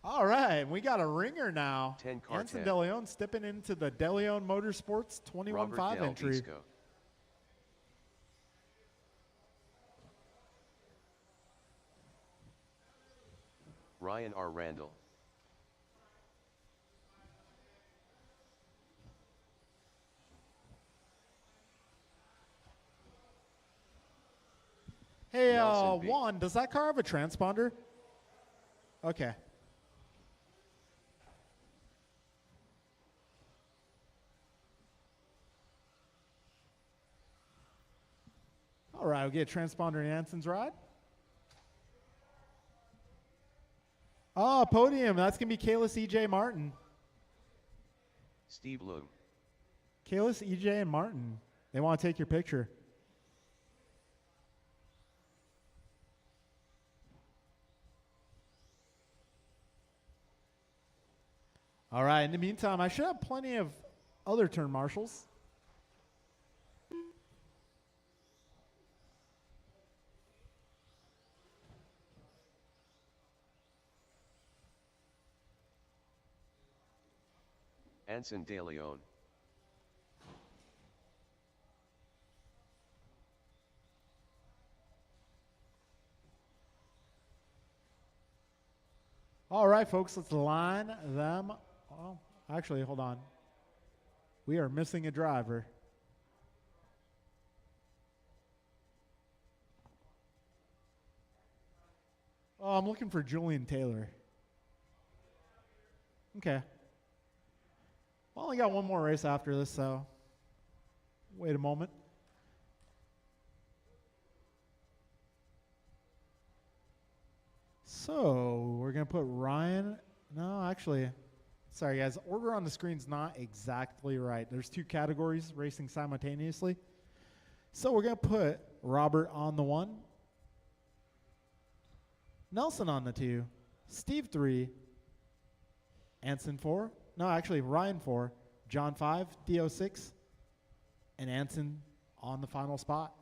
All right, we got a ringer now. 10 car Anson 10. De Leon stepping into the De Leon Motorsports 21.5 Robert Del entry. Visco. Ryan R. Randall. Hey, Nelson B. Juan, does that car have a transponder? Okay. All right, we'll get a transponder in Anson's ride. Oh, podium. That's going to be Kalis, EJ, Martin. Steve Bloom. Kalis, EJ, and Martin. They want to take your picture. All right, in the meantime, I should have plenty of other turn marshals. Anson De Leon. All right, folks, let's line them. Oh, actually, hold on. We are missing a driver. Oh, I'm looking for Julian Taylor. Okay. Well, I only got one more race after this, so wait a moment. So we're going to put Ryan. No, actually, sorry, guys. Order on the screen's not exactly right. There's two categories racing simultaneously. So we're going to put Robert on the 1, Nelson on the 2, Steve 3, Anson 4. No, actually, Ryan 4, John 5, Dio 6, and Anson on the final spot.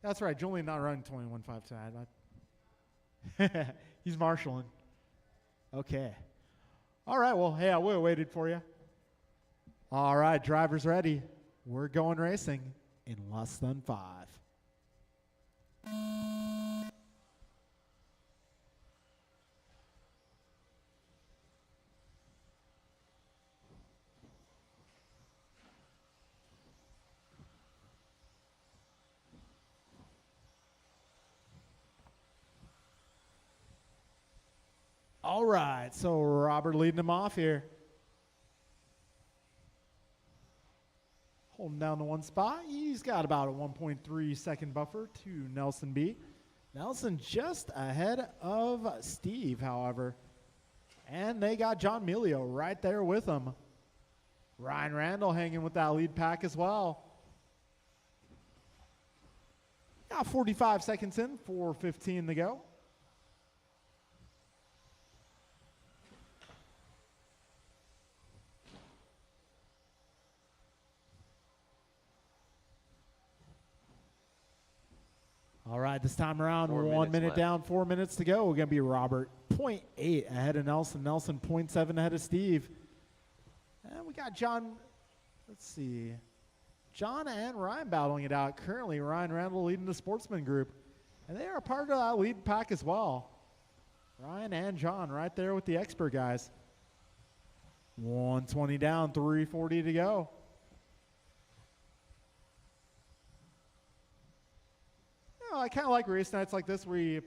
That's right. Julian not running 21.5 tonight. He's marshaling. Okay. All right. Well, hey, I would have waited for you. All right. Drivers ready. We're going racing in less than 5. All right, so Robert leading him off here. Holding down the 1 spot. He's got about a 1.3 second buffer to Nelson B. Nelson just ahead of Steve, however. And they got John Melio right there with him. Ryan Randall hanging with that lead pack as well. Got 45 seconds in, 4:15 to go. All right, this time around, 1 minute left. down, 4 minutes to go. We're going to be Robert 0.8 ahead of Nelson. Nelson 0.7 ahead of Steve. And we got John, let's see, John and Ryan battling it out. Currently, Ryan Randall leading the Sportsman group. And they are part of that lead pack as well. Ryan and John right there with the expert guys. 120 down, 3:40 to go. I kind of like race nights like this where you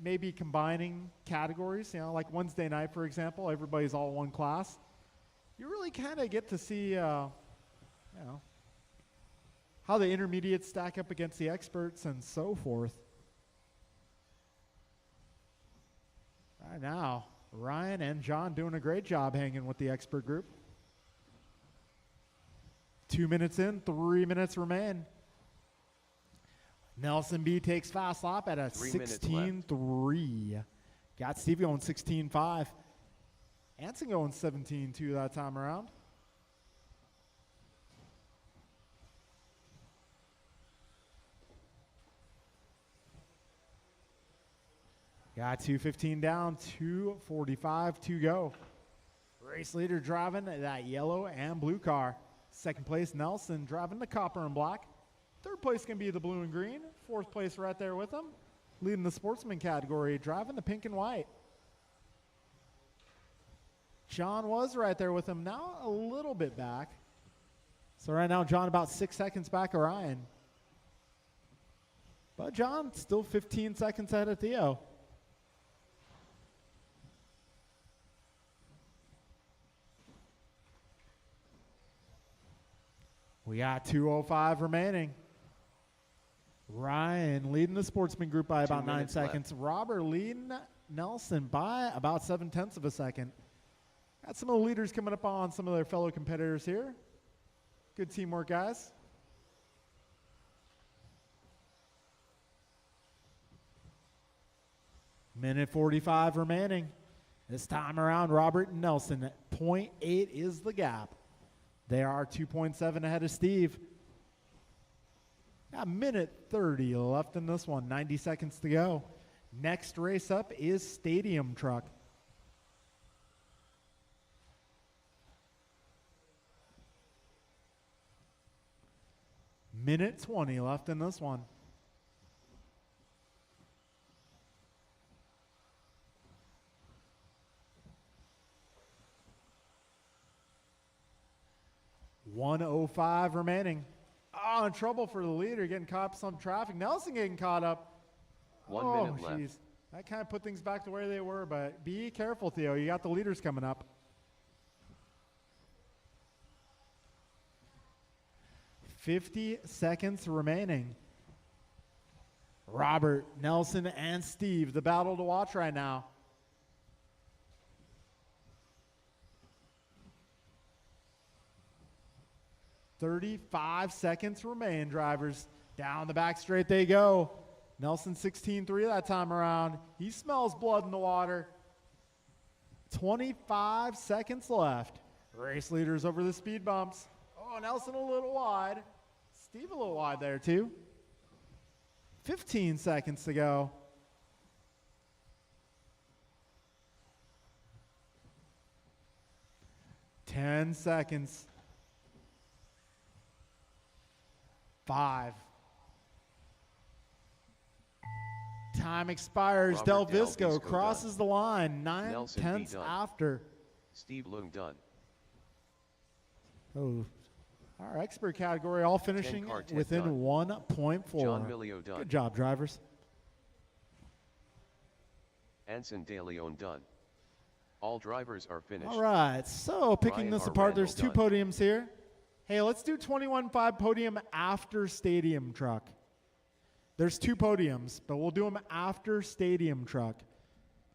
may be combining categories. You know, like Wednesday night, for example, everybody's all one class. You really kind of get to see, you know, how the intermediates stack up against the experts and so forth. Right now, Ryan and John doing a great job hanging with the expert group. 2 minutes in, 3 minutes remain. Nelson B takes fast lap at a 16.3. Got Steve going 16.5. Anson going 17.2 that time around. Got 2:15 down, 2:45 to go. Race leader driving that yellow and blue car. Second place, Nelson driving the copper and black. Third place can be the blue and green. Fourth place right there with them. Leading the sportsman category, driving the pink and white. John was right there with him. Now a little bit back. So right now, John about 6 seconds back of Ryan. But John still 15 seconds ahead of Theo. We got 2:05 remaining. Ryan leading the sportsman group by about 9 seconds. Left. Robert leading Nelson by about 0.7 of a second. Got some of the leaders coming up on some of their fellow competitors here. Good teamwork, guys. Minute 45 remaining. This time around, Robert and Nelson at 0.8 is the gap. They are 2.7 ahead of Steve. Got a minute 30 left in this one, 90 seconds to go. Next race up is Stadium Truck. Minute 20 left in this one. 1:05 remaining. Oh, in trouble for the leader, getting caught up some traffic. Nelson getting caught up. 1 minute left. Geez. That kind of put things back to where they were, but be careful, Theo. You got the leaders coming up. 50 seconds remaining. Robert, Nelson, and Steve, the battle to watch right now. "35 seconds remain, drivers. Down the back straight they go. Nelson 16.3 that time around. He smells blood in the water. 25 seconds left. Race leaders over the speed bumps. Oh, Nelson a little wide. Steve a little wide there too. 15 seconds to go. Ten seconds. 5. Time expires. Robert Del Del Visco Visco crosses the line. 9 Nelson tenths done. after. Steve Lung done. Oh, our expert category all finishing car, 10 within done. 1.4. John Milio done. Good job, drivers. Anson De Leon done. All drivers are finished. All right, so picking Ryan this R. apart, Randall there's 2 done. podiums here. Hey, let's do 21.5 podium after stadium truck. There's 2 podiums, but we'll do them after stadium truck.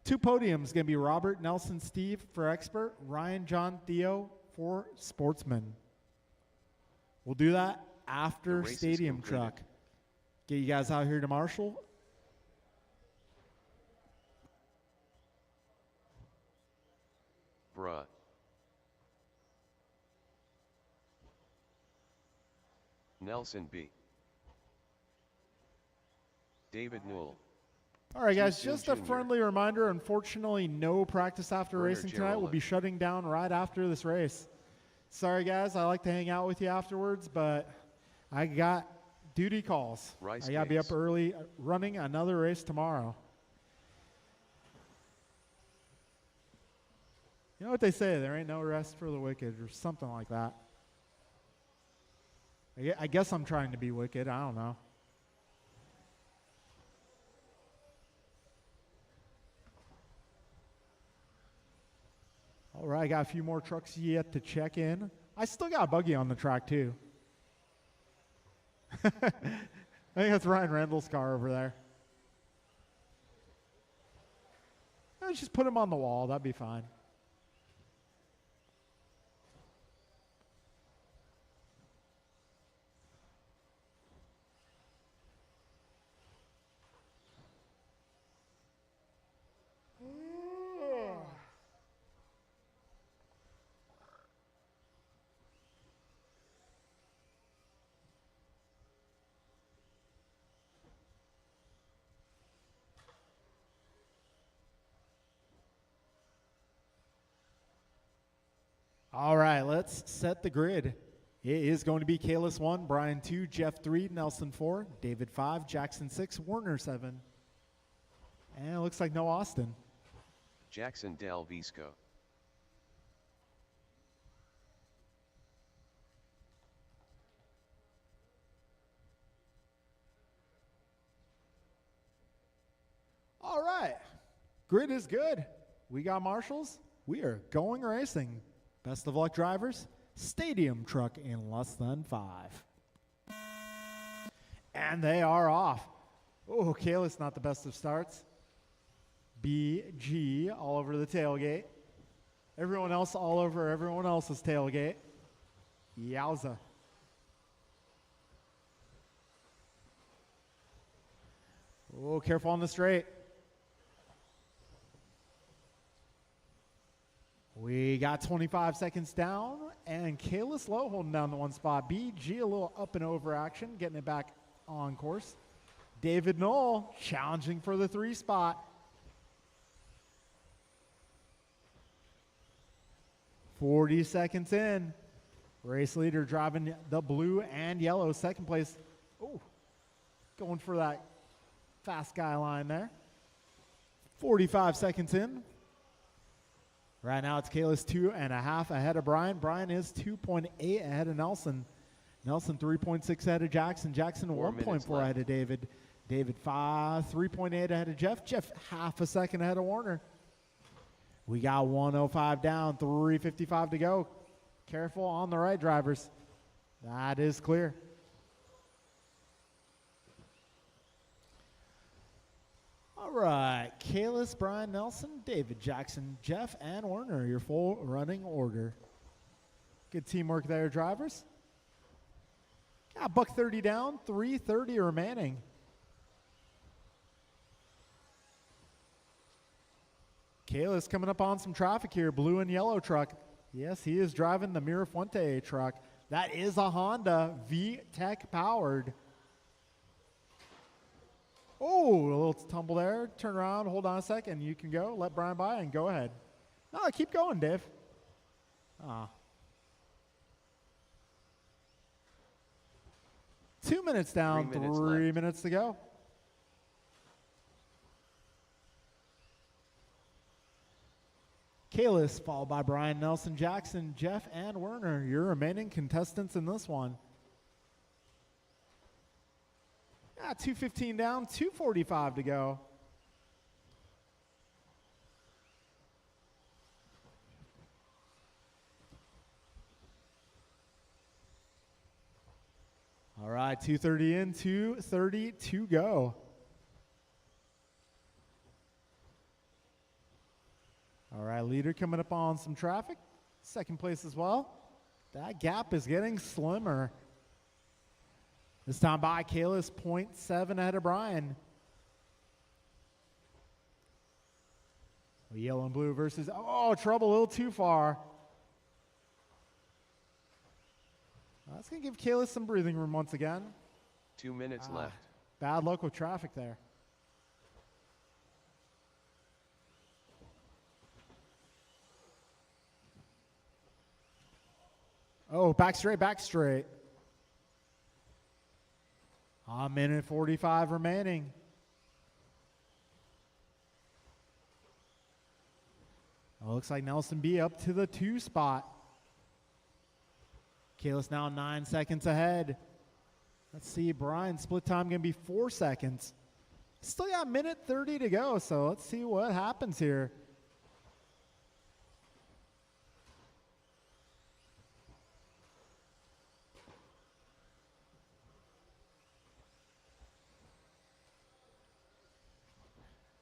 2 podiums going to be Robert, Nelson, Steve for expert, Ryan, John, Theo for sportsman. We'll do that The after race is stadium completed. truck. Get you guys out here to Marshall. Bruh. Nelson B. David Newell. All right, guys, Houston just a Jr. friendly reminder. Unfortunately, no practice after Werner racing tonight. We'll be Girola. shutting down right after this race. Sorry, guys. I like to hang out with you afterwards, but I got duty calls. Rice I got to be up Cakes. early running another race tomorrow. You know what they say? There ain't no rest for the wicked or something like that. I guess I'm trying to be wicked. I don't know. All right, I got a few more trucks yet to check in. I still got a buggy on the track, too. I think that's Ryan Randall's car over there. Let's just put him on the wall. That'd be fine. All right, let's set the grid. It is going to be Kalis 1, Brian 2, Jeff 3, Nelson 4, David 5, Jackson 6, Werner 7. And it looks like no Austin. Jackson Del Visco. All right, grid is good. We got marshals. We are going racing. Best of luck, drivers. Stadium truck in less than 5. And they are off. Oh, Kalis not the best of starts. BG all over the tailgate. Everyone else all over everyone else's tailgate. Yowza. Oh, careful on the straight. We got 25 seconds down, and Kalis Lowe holding down the 1 spot. BG a little up and over action, getting it back on course. David Knoll challenging for the 3 spot. 40 seconds in. Race leader driving the blue and yellow. Second place. Oh, going for that fast guy line there. 45 seconds in. Right now it's Kalis 2.5 ahead of Brian. Brian is 2.8 ahead of Nelson. Nelson 3.6 ahead of Jackson. Jackson 1.4 ahead of David. David 3.8 ahead of Jeff. Jeff half a second ahead of Warner. We got 105 down, 3:55 to go. Careful on the right, drivers. That is clear. All right, Kalis, Brian, Nelson, David, Jackson, Jeff, and Warner, your full running order. Good teamwork there, drivers. Got $130 down, 3:30 remaining. Kalis coming up on some traffic here, blue and yellow truck. Yes, he is driving the Mirafuente truck. That is a Honda VTEC powered. Oh, a little tumble there. Turn around, hold on a second. You can go. Let Brian by and go ahead. No, keep going, Dave. 2 minutes down, 3 minutes to go. Kalis, followed by Brian, Nelson, Jackson, Jeff, and Werner, your remaining contestants in this one. 2:15 down, 2:45 to go. All right, 2:30 in, 2:30 to go. All right, leader coming up on some traffic. Second place as well. That gap is getting slimmer. This time by Kalis, 0.7 ahead of Brian. Yellow and blue versus, trouble, a little too far. That's going to give Kalis some breathing room once again. 2 minutes left. Bad luck with traffic there. Oh, back straight, back straight. A minute 45 remaining. Looks like Nelson B up to the 2 spot. Kalis now 9 seconds ahead. Let's see, Brian, split time going to be 4 seconds. Still got a minute 30 to go, so let's see what happens here.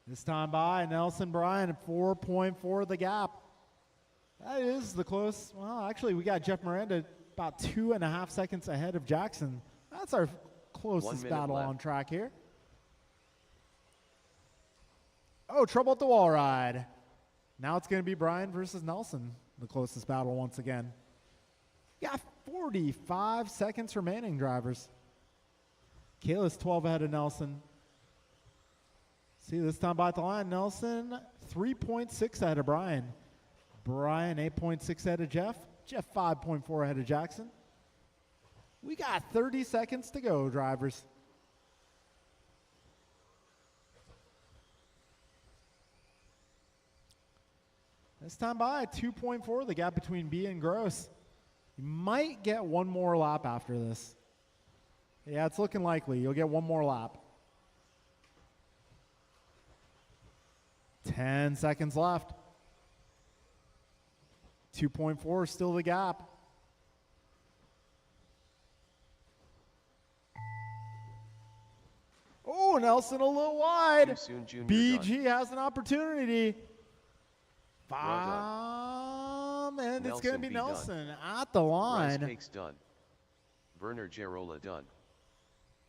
This time by Nelson Bryan, 4.4 the gap. That is the close. Well, actually, we got Jeff Miranda about 2.5 seconds ahead of Jackson. That's our closest battle on track here. Oh, trouble at the wall ride. Now it's going to be Brian versus Nelson, the closest battle once again. Got 45 seconds remaining, drivers. Kalis 12 ahead of Nelson. See, this time by the line, Nelson 3.6 ahead of Brian. Brian 8.6 ahead of Jeff. Jeff 5.4 ahead of Jackson. We got 30 seconds to go, drivers. This time by 2.4, the gap between B and Gross. You might get one more lap after this. Yeah, it's looking likely. You'll get one more lap. 10 seconds left. 2.4 still the gap. Oh, Nelson a little wide. BG has an opportunity. And it's going to be Nelson at the line. Rice Cakes done. Werner Gerola done.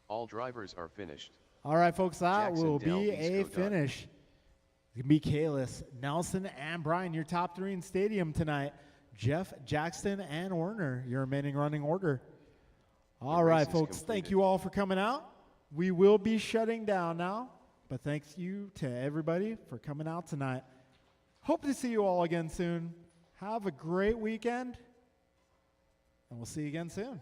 All drivers are finished. All right, folks, that Jackson, will be Del a Visco finish. done. It's going to be Kalis, Nelson, and Brian, your top 3 in stadium tonight. Jeff, Jackson, and Werner, your remaining running order. All right, folks, thank you all for coming out. We will be shutting down now, but thanks you to everybody for coming out tonight. Hope to see you all again soon. Have a great weekend, and we'll see you again soon.